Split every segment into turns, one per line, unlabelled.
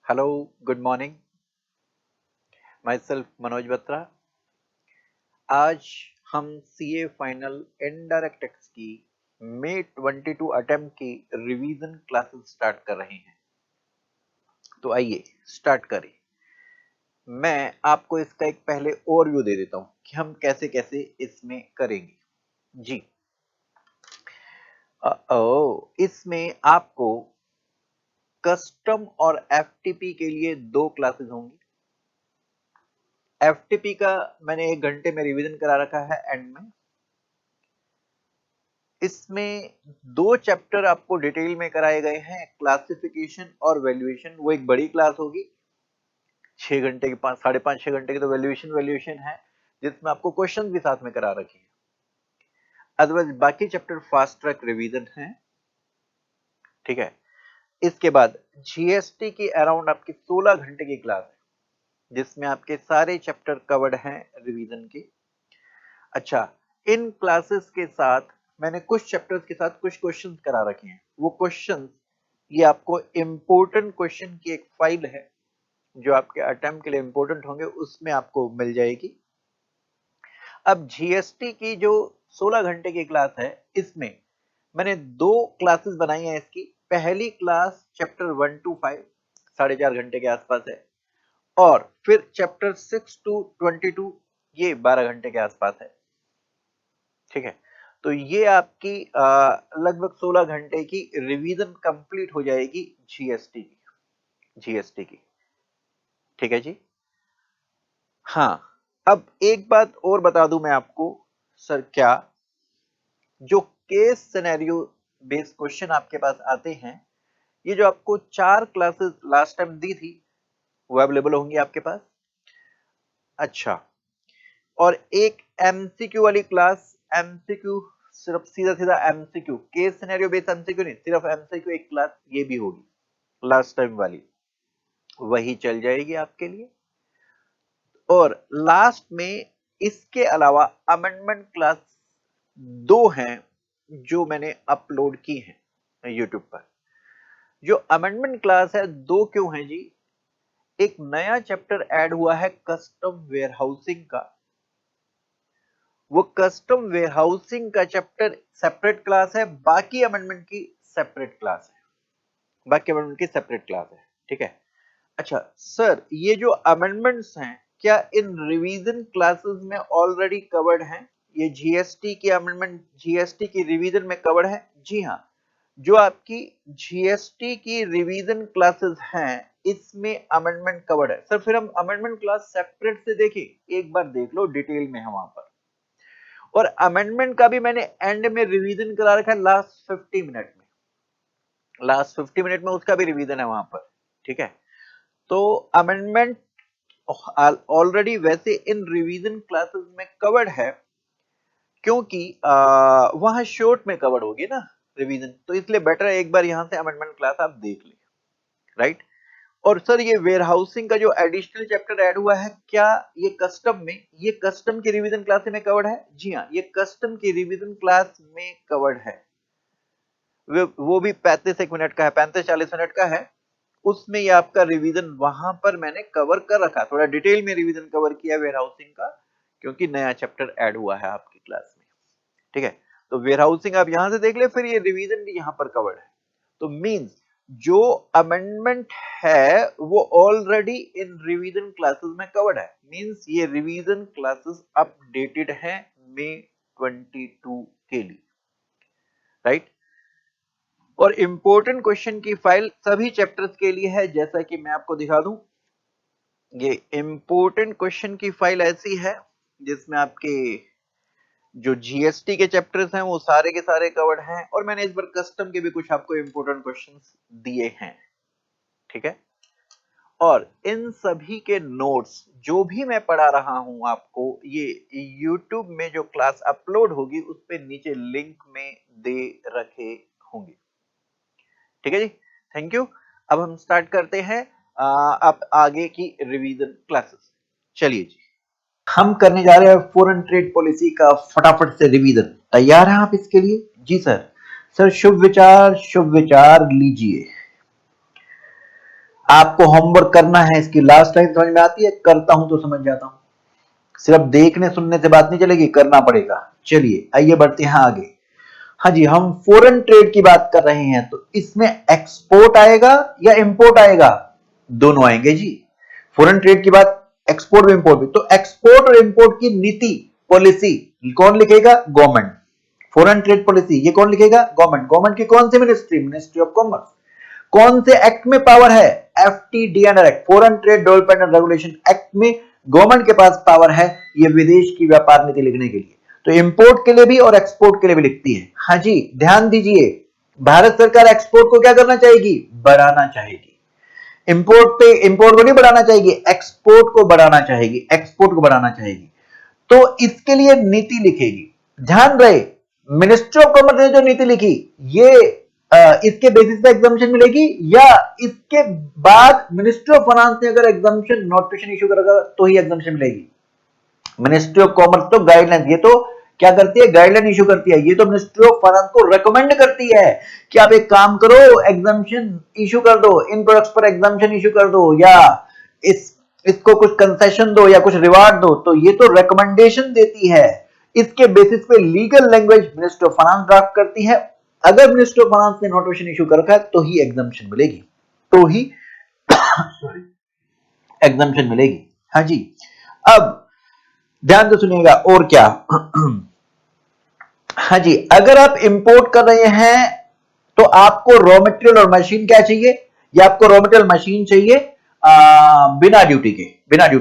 Hello, good morning. My self Manoj Batra. आज हम CA final indirect tax की मई 22 अटेम्प्ट की रिवीजन क्लासेस स्टार्ट कर रहे हैं। तो आइए स्टार्ट करें। मैं आपको इसका एक पहले ओवरव्यू दे देता हूं कि हम कैसे कैसे इसमें करेंगे जी। इसमें आपको कस्टम और एफटीपी के लिए 2 क्लासेस होंगी। एफटीपी का मैंने 1 घंटे में रिवीजन करा रखा है एंड में। इसमें 2 चैप्टर आपको डिटेल में कराए गए हैं, क्लासिफिकेशन और वैल्यूएशन। वो एक बड़ी क्लास होगी, 6 घंटे की, 5.5 6 घंटे की तो वैल्यूएशन है, जिसमें आपको क्वेश्चन भी साथ में करा रखे हैं। अदरवाइज बाकी चैप्टर फास्ट ट्रैक रिवीजन है, ठीक है। इसके बाद जीएसटी की अराउंड आपकी 16 घंटे की क्लास है, जिसमें आपके सारे चैप्टर कवर्ड हैं रिवीजन के। अच्छा, इन क्लासेस के साथ मैंने कुछ चैप्टर्स के साथ कुछ क्वेश्चंस करा रखे हैं। वो क्वेश्चंस, ये आपको इंपॉर्टेंट क्वेश्चन की एक फाइल है जो आपके अटेम्प्ट के लिए इंपॉर्टेंट होंगे, उसमें आपको मिल जाएगी। अब जीएसटी की जो 16 घंटे की क्लास है, इसमें मैंने 2 क्लासेस बनाई हैं इसकी। पहली क्लास चैप्टर 1 to 5 4.5 घंटे के आसपास है, और फिर चैप्टर 6 to 22 ये 12 घंटे के आसपास है, ठीक है। तो ये आपकी लगभग 16 घंटे की रिवीजन कंप्लीट हो जाएगी जीएसटी की, ठीक है जी। हाँ, अब एक बात और बता दूं मैं आपको सर, क्या जो केस सिनेरियो बेस्ड क्वेश्चन आपके पास आते हैं, ये जो आपको 4 क्लासेस लास्ट टाइम दी थी, वो अवेलेबल होंगी आपके पास। अच्छा, और एक एमसीक्यू वाली क्लास, एमसीक्यू सिर्फ सीधा सीधा MCQ, case scenario based MCQ नहीं, सिर्फ एमसीक्यू एक क्लास ये भी होगी लास्ट टाइम वाली, वही चल जाएगी आपके लिए। और लास्ट में इसके अलावा अमेंडमेंट क्लास 2 हैं जो मैंने अपलोड की हैं यूट्यूब पर। जो अमेंडमेंट क्लास है 2 क्यों है जी? एक नया चैप्टर ऐड हुआ है कस्टम वेयरहाउसिंग का। वो कस्टम वेयरहाउसिंग का चैप्टर सेपरेट क्लास है, बाकी अमेंडमेंट की सेपरेट क्लास है, बाकी अमेंडमेंट की सेपरेट क्लास है, ठीक है। अच्छा सर, ये जो अमेंडमेंट्स हैं, क्या इन रिवीजन क्लासेस में ऑलरेडी कवर्ड हैं? ये जीएसटी की अमेंडमेंट जीएसटी की रिवीजन में कवर्ड है? जी हाँ, जो आपकी जीएसटी की रिवीजन क्लासेस हैं, इसमें अमेंडमेंट कवर्ड है। सर फिर हम अमेंडमेंट क्लास सेपरेट से देखें? एक बार देख लो, डिटेल में है वहां पर। और अमेंडमेंट का भी मैंने एंड में रिवीजन करा रखा है, लास्ट 50 मिनट में, लास्ट 50 मिनट में उसका भी रिवीजन है वहां पर, ठीक है। तो अमेंडमेंट ऑलरेडी वैसे इन रिवीजन क्लासेस में कवर्ड है, क्योंकि वहां शॉर्ट में कवर्ड होगी ना रिवीजन, तो इसलिए बेटर है एक बार यहां से अमेंडमेंट क्लास आप देख लें, राइट। और सर ये वेयरहाउसिंग का जो एडिशनल चैप्टर ऐड हुआ है, क्या ये कस्टम में, ये कस्टम की रिवीजन क्लास में कवर्ड है? जी हाँ, ये कस्टम की रिवीजन क्लास में कवर्ड है। वो भी 35 मिनट का है, 35-40 मिनट का है। उसमें ये आपका रिवीजन वहां पर मैंने कवर कर रखा, थोड़ा डिटेल में रिवीजन कवर किया वेयरहाउसिंग का, क्योंकि नया चैप्टर ऐड हुआ है आपकी क्लास में, ठीक है। तो वेयरहाउसिंग आप यहां से देख ले, फिर ये रिवीजन भी यहां पर कवर्ड है। तो मींस जो अमेंडमेंट है वो ऑलरेडी इन रिवीजन क्लासेस में कवर्ड है, मींस ये रिवीजन क्लासेस अपडेटेड है मई 22 के लिए, राइट। और इंपॉर्टेंट क्वेश्चन की फाइल सभी चैप्टर्स के लिए है, जैसा कि मैं आपको दिखा दूं। ये इंपॉर्टेंट क्वेश्चन की फाइल ऐसी है जिसमें आपके जो जीएसटी के चैप्टर्स हैं वो सारे के सारे कवर्ड हैं, और मैंने इस बार कस्टम के भी कुछ आपको इंपॉर्टेंट क्वेश्चंस दिए हैं, ठीक है। और इन सभी के नोट्स जो भी मैं पढ़ा रहा हूं आपको, ये YouTube में जो क्लास अपलोड होगी उस पे नीचे लिंक में दे रखे होंगे, ठीक है जी। Thank you. अब हम स्टार्ट करते हैं अब आगे की रिवीजन क्लासेस। चलिए जी, हम करने जा रहे हैं फॉरेन ट्रेड पॉलिसी का फटाफट से रिवीजन। तैयार हैं आप इसके लिए? जी सर। सर शुभ विचार लीजिए। आपको होमवर्क करना है, इसकी लास्ट लाइन समझ में आती है? करता हूं तो समझ जाता हूं, सिर्फ देखने सुनने से बात नहीं चलेगी, करना पड़ेगा। चलिए आइए बढ़ते हैं आगे। हाँ जी, हम फॉरेन ट्रेड की बात कर रहे हैं, तो इसमें एक्सपोर्ट आएगा या इंपोर्ट आएगा? दोनों आएंगे जी। फॉरेन ट्रेड की बात, एक्सपोर्ट भी इंपोर्ट भी, तो एक्सपोर्ट और इंपोर्ट की नीति पॉलिसी कौन लिखेगा? गवर्नमेंट। फॉरेन ट्रेड पॉलिसी ये कौन लिखेगा? गवर्नमेंट। गवर्नमेंट की कौन सी मिनिस्ट्री? Ministry of commerce. कौन से एक्ट में पावर है? FTDNR act, foreign trade development and regulation act में गवर्नमेंट के पास पावर है ये विदेश की व्यापार नीति लिखने के लिए। तो इंपोर्ट के लिए भी और एक्सपोर्ट के लिए भी लिखती है। हाँ जी, ध्यान दीजिए, भारत सरकार एक्सपोर्ट को क्या करना चाहेगी? बढ़ाना चाहेगी। इंपोर्ट को नहीं बढ़ाना चाहेगी, एक्सपोर्ट को बढ़ाना चाहेगी, एक्सपोर्ट को बढ़ाना चाहेगी। तो इसके लिए नीति लिखेगी। ध्यान रहे, मिनिस्ट्री ऑफ कॉमर्स ने जो नीति लिखी ये इसके बेसिस पे एग्जामिशन मिलेगी, या इसके बाद मिनिस्ट्री ऑफ फाइनेंस ने अगर एग्जामिशन नोटिफिकेशन इशू करेगा तो ही एग्जामिशन मिलेगी। मिनिस्ट्री ऑफ कॉमर्स तो गाइडलाइन, ये तो क्या करती है? गाइडलाइन इशू करती है। ये तो मिनिस्ट्री ऑफ फाइनेंस को रेकमेंड करती है कि आप एक काम करो, एग्जामिशन इशू कर दो, इन प्रोडक्ट्स पर एग्जामिशन इशू कर दो, या इसको कुछ कंसेशन दो या कुछ रिवार्ड दो। तो ये तो रिकमेंडेशन देती है, इसके बेसिस पे legal language ministry of finance draft करती है। अगर मिनिस्ट्री ऑफ फाइनेंस ने नोटिफिकेशन इशू कर रखा है तो ही एग्जामिशन मिलेगी, तो ही एग्जामिशन मिलेगी। हाँ जी, अब ध्यान से सुनिएगा और क्या। हाँ जी, अगर आप इंपोर्ट कर रहे हैं तो आपको रॉ मटेरियल और मशीन क्या चाहिए? या आपको रॉ मटेरियल मशीन चाहिए बिना ड्यूटी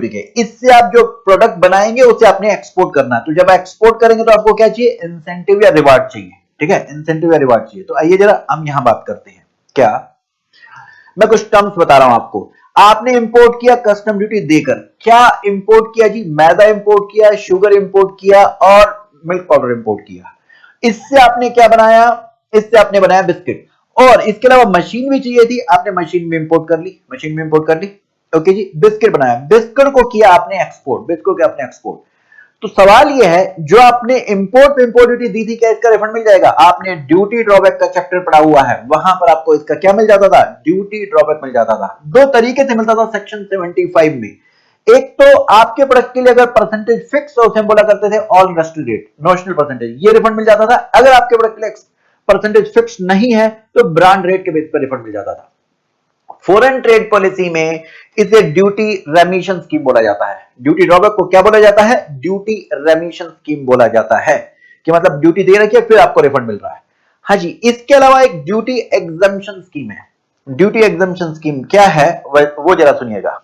के। इससे आप जो प्रोडक्ट बनाएंगे उसे आपने एक्सपोर्ट करना है। तो जब एक्सपोर्ट करेंगे तो आपको क्या चाहिए? इंसेंटिव या रिवार्ड चाहिए। ठीक है, इंसेंटिव या रिवार्ड चाहिए। तो आइए जरा हम यहां बात करते हैं। क्या मैं कुछ टर्म्स बता रहा हूं आपको। आपने इंपोर्ट किया कस्टम ड्यूटी देकर। क्या इंपोर्ट किया जी? मैदा इंपोर्ट किया, शुगर इंपोर्ट किया और मिल्क पाउडर इंपोर्ट किया। इससे आपने क्या बनाया? इससे आपने बनाया बिस्किट। और इसके अलावा मशीन भी चाहिए थी, आपने मशीन में इंपोर्ट कर ली। ओके जी, बिस्किट बनाया, बिस्किट को किया आपने एक्सपोर्ट, बिस्किट को आपने एक्सपोर्ट। तो सवाल यह है, जो आपने इंपोर्ट पे इंपोर्ट ड्यूटी दी थी, क्या इसका रिफंड मिल जाएगा? आपने ड्यूटी ड्रॉबैक का चैप्टर पढ़ा हुआ है, वहां पर आपको इसका क्या मिल जाता था? ड्यूटी ड्रॉबैक मिल जाता था। दो तरीके से मिलता था सेक्शन 75 में। एक तो आपके प्रोडक्ट के लिए अगर परसेंटेज फिक्स हो, उसे हम बोला करते थे all industry rate, notional percentage, ये रिफंड मिल जाता था। अगर आपके प्रोडक्ट के लिए परसेंटेज फिक्स नहीं है तो ब्रांड रेट के बेस पर रिफंड मिल जाता था। फॉरेन ट्रेड पॉलिसी में इसे ड्यूटी रेमिशन स्कीम बोला जाता है। ड्यूटी ड्रॉबैक को क्या बोला जाता है? ड्यूटी रेमिशन स्कीम बोला जाता है, कि मतलब ड्यूटी दे रखी है फिर आपको रिफंड मिल रहा है। हाँ जी, इसके अलावा एक ड्यूटी एग्जम्पशन स्कीम है। ड्यूटी एग्जम्पशन स्कीम क्या है वो जरा सुनिएगा।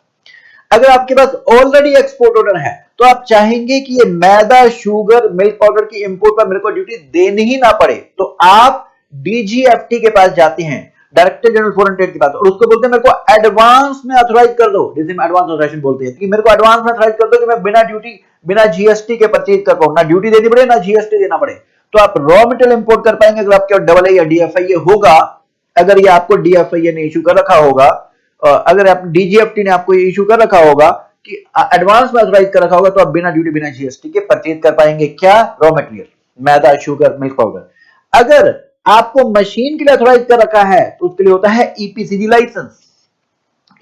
अगर आपके पास ऑलरेडी एक्सपोर्ट ऑर्डर है तो आप चाहेंगे कि ये मैदा, शुगर, मिल्क पाउडर की इंपोर्ट पर मेरे को ड्यूटी देनी ही ना पड़े, तो आप डीजीएफटी के पास जाते हैं, डायरेक्टर जनरल फॉरेन ट्रेड के पास, और उसको बोलते हैं मेरे को एडवांस में ऑथराइज कर दो, जिसे हम एडवांस ऑथराइजेशन बोलते हैं, कि मेरे को एडवांस में ऑथराइज कर दो कि मैं बिना ड्यूटी, बिना जीएसटी के परचेज कर पाऊं, ना ड्यूटी देनी पड़े ना जीएसटी देना पड़े। तो आप रॉ मटेरियल इंपोर्ट कर पाएंगे अगर आपके डबल ए या डीएफआईए होगा। अगर ये आपको डीएफआईए ने इशू कर रखा होगा, अगर आप डीजीएफटी ने आपको ये इशू कर रखा होगा कि एडवांस में ऑथराइज कर रखा होगा, तो आप बिना ड्यूटी बिना जीएसटी के परचेज कर पाएंगे क्या? रॉ मटेरियल, मैदा, शुगर, मिल्क पाउडर। अगर आपको मशीन के लिए ऑथराइज कर रखा है तो उसके लिए होता है ईपीसीजी लाइसेंस।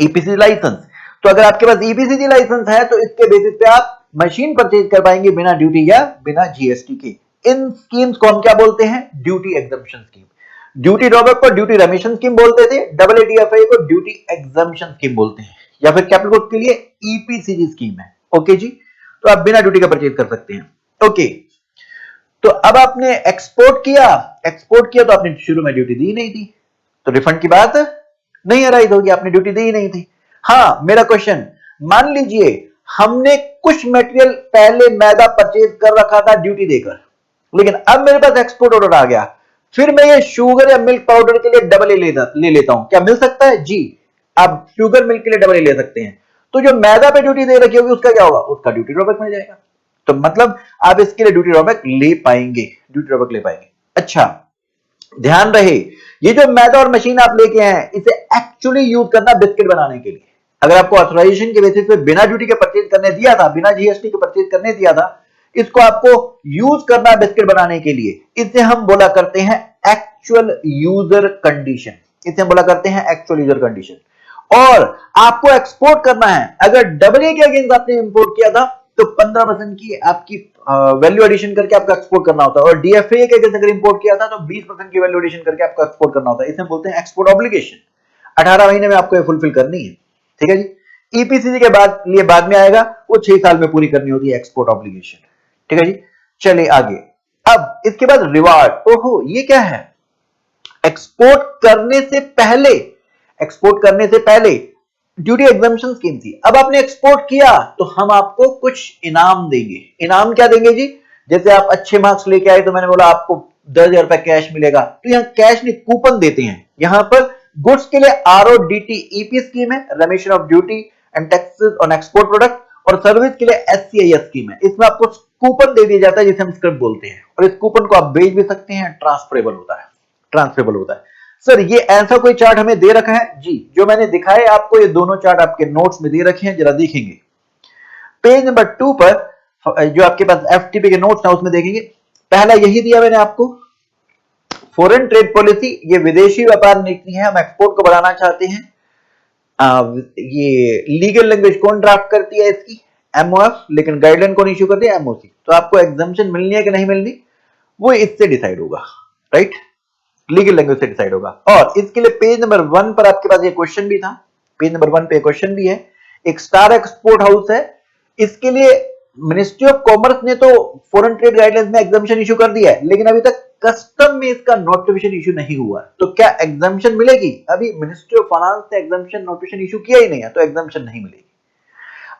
ईपीसीजी लाइसेंस, तो अगर आपके पास ईपीसीजी लाइसेंस है तो इसके बेसिस पे आप मशीन परचेज कर पाएंगे बिना ड्यूटी या बिना जीएसटी के। इन स्कीम्स को हम क्या बोलते हैं? Duty exemption scheme. Duty drawback को ड्यूटी रेमिशन स्कीम बोलते थे, डबल एडीएफआई को ड्यूटी एग्जम्पशन स्कीम बोलते हैं, या फिर कैपिटल गुड्स के लिए ईपीसीजी स्कीम है। ओके जी, तो आप बिना ड्यूटी का परचेज कर सकते हैं। ओके, तो अब आपने एक्सपोर्ट किया तो आपने शुरू में ड्यूटी दी नहीं थी, तो रिफंड की बात नहीं अराइज होगी, आपने ड्यूटी दी ही नहीं थी। हाँ, मेरा क्वेश्चन, मान लीजिए हमने कुछ मटेरियल पहले मैदा परचेज कर रखा था ड्यूटी देकर, लेकिन अब मेरे पास एक्सपोर्ट ऑर्डर आ गया, फिर मैं ये शुगर या मिल्क पाउडर के लिए डबल ए ले लेता हूं, क्या मिल सकता है? जी, आप शुगर मिल्क के लिए डबल ए ले सकते हैं। तो जो मैदा पे ड्यूटी दे रखी होगी उसका क्या होगा? उसका ड्यूटी ड्रॉबैक मिल जाएगा। तो मतलब आप इसके लिए ड्यूटी ड्रॉबैक ले पाएंगे। अच्छा, ध्यान रहे, ये जो मैदा और मशीन आप लेके हैं इसे एक्चुअली यूज करना बिस्किट बनाने के लिए। अगर आपको ऑथराइजेशन के बेसिस पे बिना ड्यूटी के परचेज करने दिया था, बिना जीएसटी के परचेज करने दिया था, इसको आपको यूज करना बिस्किट बनाने के लिए, इसे हम बोला करते हैं एक्चुअल यूजर कंडीशन। और आपको एक्सपोर्ट करना है। अगर डब्ल्यू के अगेंस्ट आपने इंपोर्ट किया था तो 15% की आपकी वैल्यू एडिशन करके आपका एक्सपोर्ट करना होता है, और डीएफए के अगेंस्ट अगर इंपोर्ट किया था तो 20% की वैल्यू एडिशन करके आपको एक्सपोर्ट करना होता है। इसे बोलते हैं एक्सपोर्ट ऑब्लिगेशन। 18 महीने में आपको ये फुलफिल करनी है, ठीक है जी। ईपीसीसी के बाद लिए बाद में आएगा, वो 6 साल में पूरी करनी होती है एक्सपोर्ट ऑब्लिगेशन, ठीक है जी। चलिए आगे। अब इसके बाद रिवार्ड। ओहो, ये क्या है? एक्सपोर्ट करने से पहले, एक्सपोर्ट करने से पहले ड्यूटी एग्जम्पशन स्कीम थी। अब आपने एक्सपोर्ट किया तो हम आपको कुछ इनाम देंगे। इनाम क्या देंगे जी? जैसे आप अच्छे मार्क्स लेके आए तो मैंने बोला आपको 10,000 रुपए कैश मिलेगा, तो यहाँ कैश नहीं कूपन देते हैं। यहां पर गुड्स के लिए RODTEP स्कीम है, remission of duty and taxes on export product, और सर्विस के लिए SCIS स्कीम है। इसमें आपको कूपन दे दिया जाता है जिसे हम स्क्रिप्ट बोलते हैं, और इस कूपन को आप बेच भी सकते हैं, ट्रांसफरेबल होता है, ट्रांसफरेबल होता है। सर ये ऐसा कोई चार्ट हमें दे रखा है जी? जो मैंने दिखाए आपको, ये दोनों चार्ट आपके नोट्स में दे रखे हैं, जरा देखेंगे। पेज नंबर 2 पर जो आपके पास FTP के नोट्स हैं उसमें देखेंगे, पहला यही दिया मैंने आपको, फॉरेन ट्रेड पॉलिसी। ये विदेशी व्यापार नीति है, हम एक्सपोर्ट को बढ़ाना चाहते हैं। ये लीगल लैंग्वेज कौन ड्राफ्ट करती है इसकी? MOF, लेकिन गाइडलाइन कौन इश्यू करती है? MOC। तो आपको एग्जाम्पशन मिलनी है कि नहीं मिलनी, वो इससे डिसाइड होगा, राइट? लीगल लैंग्वेज से डिसाइड होगा। और इसके लिए पेज नंबर 1 पर आपके पास ये क्वेश्चन भी था, पेज नंबर 1 पे क्वेश्चन भी है। एक स्टार एक्सपोर्ट हाउस है, इसके लिए मिनिस्ट्री ऑफ कॉमर्स ने तो फॉरेन ट्रेड गाइडलाइंस में एग्जाम्पशन इशू कर दिया है, लेकिन अभी तक कस्टम में इसका नोटिफिकेशन इशू नहीं हुआ। तो क्या एग्जाम्पशन मिलेगी? अभी मिनिस्ट्री ऑफ फाइनेंस ने एग्जाम्पशन नोटिफिकेशन इशू किया ही नहीं है, तो एग्जाम्पशन नहीं मिलेगी।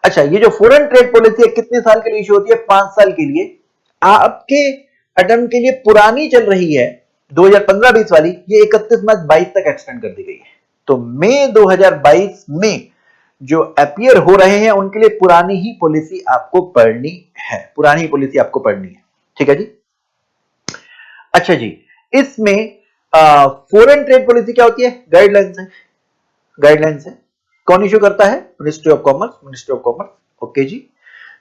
अच्छा, ये जो फॉरेन ट्रेड पॉलिसी है कितने साल के लिए इशू होती है? 5 साल के लिए। आपके अटेम्प्ट के लिए पुरानी चल रही है 2015-20 वाली, ये 31 मार्च 22 तक एक्सटेंड कर दी गई है। तो मई 2022 में जो अपीयर हो रहे हैं उनके लिए पुरानी ही पॉलिसी आपको पढ़नी है, पुरानी ही पॉलिसी आपको पढ़नी है, ठीक है जी। अच्छा जी, इसमें फॉरेन ट्रेड पॉलिसी क्या होती है? गाइडलाइंस है, गाइडलाइंस है। कौन इशू करता है? Ministry of commerce, ministry of commerce, okay जी।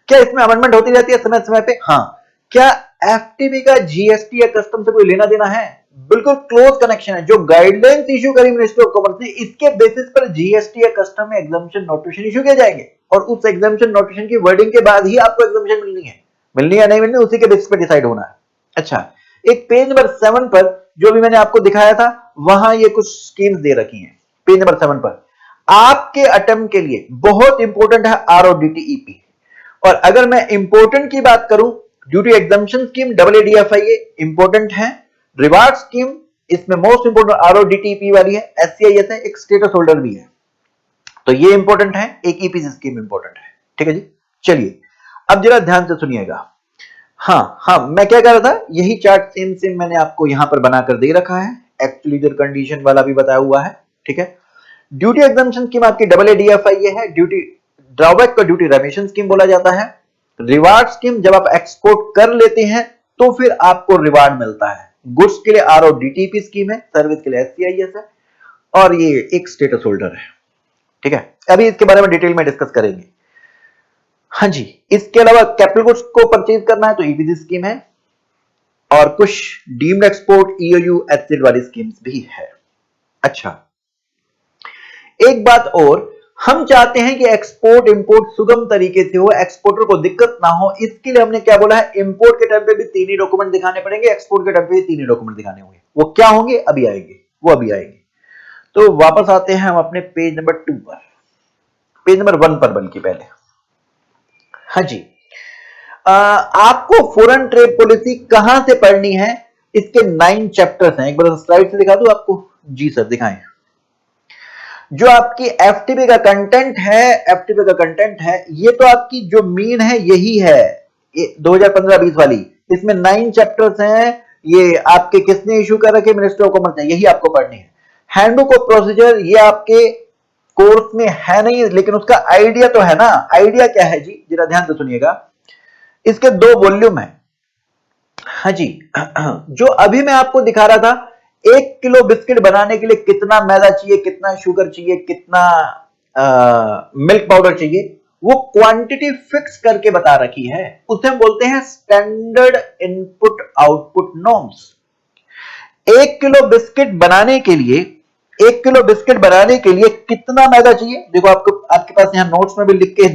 क्या इसमें अमेंडमेंट होती रहती है समय समय पे? हाँ। क्या FTP का GST या कस्टम से कोई लेना देना है? बिल्कुल क्लोज कनेक्शन है। जो गाइडलाइंस इशू करी मिनिस्ट्री ऑफ कॉमर्स ने, इसके बेसिस पर GST या कस्टम में एग्जाम्पशन नोटिफिकेशन इशू किए जाएंगे, और उस एग्जाम्पशन नोटिफिकेशन की वर्डिंग के बाद ही आपको एग्जाम्पशन मिलनी है या नहीं मिलनी, उसी के बेसिस पर डिसाइड होना है। अच्छा, एक पेज नंबर 7 पर जो भी मैंने आपको दिखाया था, वहां ये कुछ स्कीम्स दे रखी हैं। पेज नंबर 7 पर आपके अटेम्प्ट के लिए बहुत इंपॉर्टेंट है RODTEP। और अगर मैं इंपोर्टेंट की बात करूं, duty exemption scheme WDFIA important है। रिवार्ड स्कीम, इसमें मोस्ट इंपोर्टेंट RODTEP वाली है, SCIS है, एक स्टेटस होल्डर भी है, तो ये इंपोर्टेंट है। एक EPC स्कीम इंपोर्टेंट है, ठीक है जी। चलिए अब जरा ध्यान से सुनिएगा। हाँ, मैं क्या कर रहा था, यही चार्ट सेम मैंने आपको यहां पर बनाकर दे रखा है, एक्चुअली इधर कंडीशन वाला भी बताया हुआ है, ठीक है। ड्यूटी एग्जम्पशन स्कीम आपकी WDFIA है। ड्यूटी ड्रॉबैक को ड्यूटी रेमिशन स्कीम बोला जाता है। रिवार्ड स्कीम, जब आप एक्सपोर्ट कर लेते हैं तो फिर आपको रिवार्ड मिलता है। गुड्स के लिए RODTEP स्कीम है, सर्विस के लिए SCIS है, और ये एक स्टेटस होल्डर है, ठीक है। अभी इसके बारे में डिटेल में डिस्कस करेंगे। हाँ जी, इसके अलावा कैपिटल गुड्स को परचेज करना है तो EPC स्कीम है, और कुछ डीम्ड एक्सपोर्ट EOU एथिड वाली स्कीम्स भी है। अच्छा, एक बात और, हम चाहते हैं कि एक्सपोर्ट इंपोर्ट सुगम तरीके से हो, एक्सपोर्टर को दिक्कत ना हो। इसके लिए हमने क्या बोला है, इंपोर्ट के टाइम पे भी 3 ही डॉक्यूमेंट दिखाने पड़ेंगे, एक्सपोर्ट के टाइम पे भी 3 ही डॉक्यूमेंट दिखाने होंगे। वो क्या होंगे? अभी आएंगे, वो अभी आएंगे। तो वापस आते हैं हम अपने पेज नंबर 2 पर, पेज नंबर 1 पर बल्कि पहले। हाँ जी, आपको फॉरेन ट्रेड पॉलिसी कहां से पढ़नी है? इसके 9 चैप्टर्स हैं। एक बार स्लाइड से दिखा दूं आपको? जी सर, दिखाएं। जो आपकी FTP का कंटेंट है, FTP का कंटेंट है, ये तो आपकी जो मीन है यही है, 2015-20 वाली। इसमें 9 चैप्टर्स हैं। ये आपके किसने इशू कर रखे? मिनिस्ट्री ऑफ कॉमर्स ने। यही आपको पढ़नी है। हैंडबुक ऑफ प्रोसीजर, ये आपके कोर्स में है नहीं, लेकिन उसका आइडिया तो है ना। आइडिया क्या है जी, जरा ध्यान से सुनिएगा। इसके 2 वॉल्यूम है। हाँ जी, जो अभी मैं आपको दिखा रहा था, 1 किलो बिस्किट बनाने के लिए कितना मैदा चाहिए, कितना शुगर चाहिए, कितना मिल्क पाउडर चाहिए, वो क्वांटिटी फिक्स करके बता रखी है। उसे हम बोलते हैं standard input output norms. 1 kilo biscuit बनाने के लिए 1 किलो बिस्किट बनाने के लिए कितना मैदा चाहिए? देखो आपको आपके पास यहां नोट्स में भी लिख के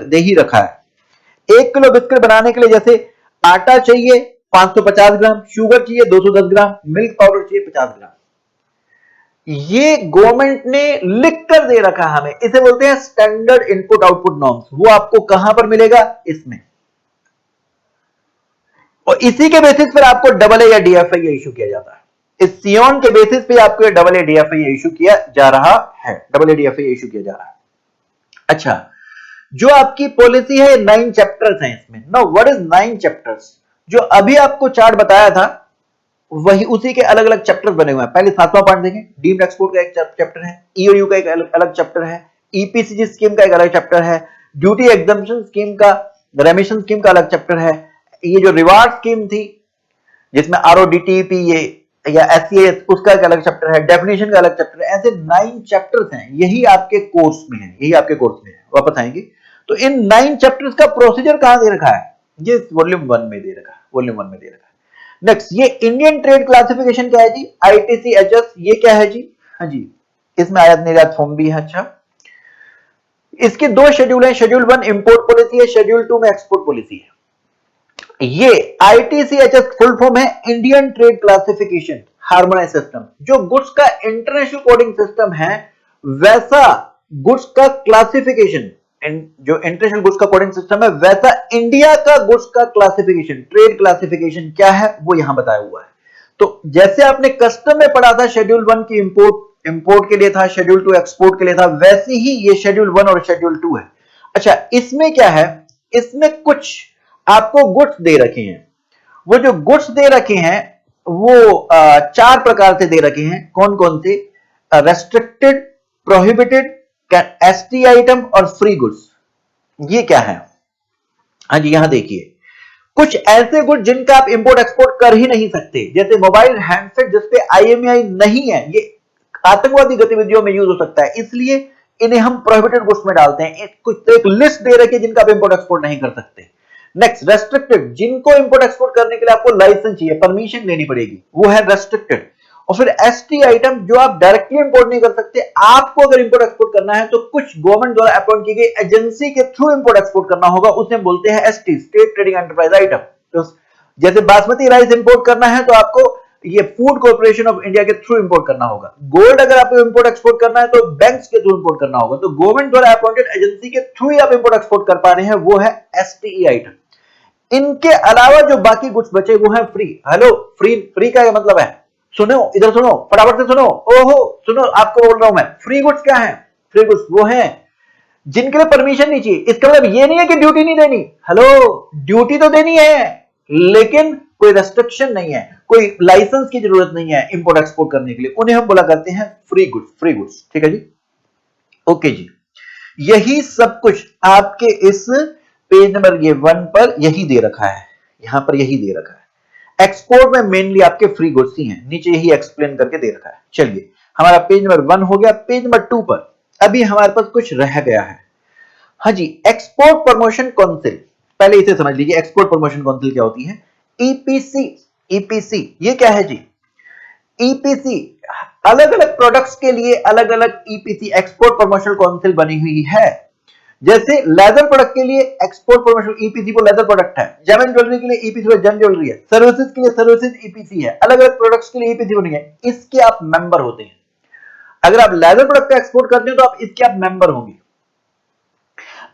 दे ही रखा है। 1 किलो बिस्किट बनाने के लिए जैसे आटा चाहिए 550 ग्राम, शुगर चाहिए 210 ग्राम, मिल्क पाउडर चाहिए 50 ग्राम। ये गवर्नमेंट ने लिख कर दे रखा हमें, इसे बोलते हैं स्टैंडर्ड इनपुट आउटपुट नॉर्म्स। वो आपको कहां पर मिलेगा? इसमें। और इसी के बेसिस पर आपको डबल ए या डीएफआई इशू किया जाता है। इस सियोन के बेसिस पे आपको डबल ए डीएफआई इशू किया जा रहा है, डबल ए डीएफआई इशू किया जा रहा है। अच्छा, जो आपकी पॉलिसी है 9 चैप्टर्स हैं इसमें। No, what is 9 chapters? जो अभी आपको चार्ट बताया था वही उसी के अलग अलग चैप्टर बने हुए हैं। पहले 7वां पार्ट देखें, डीम्ड एक्सपोर्ट का एक चैप्टर है, ईओयू का एक अलग चैप्टर है, ईपीसीजी स्कीम का एक अलग चैप्टर है, ड्यूटी एग्जम्पशन स्कीम का, रेमिशन स्कीम का अलग चैप्टर है, ये जो रिवार्ड स्कीम थी जिसमें आरओडीटीपी ये या एससीएस उसका एक अलग चैप्टर है, डेफिनेशन का अलग चैप्टर है। ऐसे 9 चैप्टर्स हैं, यही आपके कोर्स में है, यही आपके कोर्स में है। वापस आएंगे तो इन 9 चैप्टर्स का प्रोसीजर कहां दे रखा है? ये वॉल्यूम 1 में दे रखा है, वॉल्यूम 1 में दे रखा है। नेक्स्ट, ये इंडियन ट्रेड क्लासिफिकेशन क्या है जी? आईटीसीएचएस, ये क्या है जी? हाँ जी, इसमें आयात निर्यात फॉर्म भी है। अच्छा, इसके 2 शेड्यूल हैं, शेड्यूल 1 इंपोर्ट पॉलिसी है, शेड्यूल 2 में एक्सपोर्ट पॉलिसी है। ये आईटीसीएचएस फुल फॉर्म है Indian trade classification harmonise system. जो गुड्स का इंटरनेशनल कोडिंग सिस्टम है वैसा गुड्स का क्लासिफिकेशन, जो इंटरनेशनल गुड्स का कोडिंग सिस्टम है वैसा इंडिया का गुड्स का क्लासिफिकेशन, ट्रेड क्लासिफिकेशन क्या है वो यहां बताया हुआ है। तो जैसे आपने कस्टम में पढ़ा था शेड्यूल 1 की इंपोर्ट के लिए था, शेड्यूल 2 एक्सपोर्ट के लिए था, वैसे ही ये शेड्यूल 1 और शेड्यूल 2 है। अच्छा, इसमें क्या है? इसमें कुछ आपको गुड्स दे रखे हैं। वो जो गुड्स दे रखे हैं वो 4 प्रकार से दे रखे हैं। कौन कौन से? रेस्ट्रिक्टेड, प्रोहिबिटेड, एसटी आइटम और फ्री गुड्स। ये क्या है? हाँ जी, यहां देखिए, कुछ ऐसे गुड्स जिनका आप इंपोर्ट एक्सपोर्ट कर ही नहीं सकते, जैसे मोबाइल हैंडसेट जिसपे आईएमईआई नहीं है, ये आतंकवादी गतिविधियों में यूज हो सकता है, इसलिए इन्हें हम प्रोहिबिटेड गुड्स में डालते हैं। कुछ एक लिस्ट दे रखी है जिनका आप इंपोर्ट एक्सपोर्ट नहीं कर सकते। नेक्स्ट, रेस्ट्रिक्टेड, जिनको इंपोर्ट एक्सपोर्ट करने के लिए आपको लाइसेंस चाहिए, परमिशन लेनी पड़ेगी, वो है रेस्ट्रिक्टेड। और फिर एसटी आइटम, जो आप डायरेक्टली इंपोर्ट नहीं कर सकते, आपको अगर इंपोर्ट एक्सपोर्ट करना है तो कुछ गवर्नमेंट द्वारा अपॉइंट की गई एजेंसी के थ्रू इंपोर्ट एक्सपोर्ट करना होगा, उसे बोलते हैं ST, state trading enterprise item. तो जैसे बासमती राइस इंपोर्ट करना है तो आपको ये फूड कॉर्पोरेशन ऑफ इंडिया के थ्रू इंपोर्ट करना होगा। गोल्ड अगर आपको इंपोर्ट एक्सपोर्ट करना है तो बैंक्स के थ्रू इंपोर्ट करना होगा। तो गवर्नमेंट द्वारा अपॉइंटेड एजेंसी के थ्रू ही आप इंपोर्ट एक्सपोर्ट कर पा रहे हैं, वो है एसटीई आइटम। इनके अलावा जो बाकी गुड्स बचे वो है फ्री। हेलो, फ्री, फ्री का मतलब है, सुनो इधर, सुनो फटाफट से सुनो, ओहो सुनो, आपको बोल रहा हूं मैं, फ्री गुड्स क्या है? फ्री गुड्स वो है जिनके लिए परमिशन नहीं चाहिए। इसका मतलब ये नहीं है कि ड्यूटी नहीं देनी। हेलो, ड्यूटी तो देनी है लेकिन कोई रेस्ट्रिक्शन नहीं है, कोई लाइसेंस की जरूरत नहीं है इंपोर्ट एक्सपोर्ट करने के लिए, उन्हें हम बोला करते हैं फ्री गुड्स, फ्री गुड्स। ठीक है जी, ओके जी, यही सब कुछ आपके इस पेज नंबर ये 1 पर यही दे रखा है, यहां पर यही दे रखा है। एक्सपोर्ट में मेनली आपके फ्री गुड्स ही हैं, नीचे यही एक्सप्लेन करके दे रखा है। चलिए, हमारा पेज नंबर 1 हो गया। पेज नंबर 2 पर अभी हमारे पास कुछ रह गया है। हाँ जी, एक्सपोर्ट प्रमोशन काउंसिल, पहले इसे समझ लीजिए, एक्सपोर्ट प्रमोशन काउंसिल क्या होती है? ईपीसी, ईपीसी ये क्या है जी? ईपीसी अलग अलग प्रोडक्ट्स के लिए अलग अलग ईपीसी, एक्सपोर्ट प्रमोशन काउंसिल बनी हुई है। जैसे लेदर प्रोडक्ट के लिए एक्सपोर्ट प्रमोशन ईपीसी वो लेदर प्रोडक्ट है, जेम ज्वेलरी के लिए ईपीसी वो जेम ज्वेलरी है, सर्विसेज के लिए सर्विसेज ईपीसी है, अलग अलग प्रोडक्ट्स के लिए ईपीसी बनी है। इसके आप मेंबर होते हैं। अगर आप लेदर प्रोडक्ट का एक्सपोर्ट करते हो तो आप इसके आप मेंबर होंगे।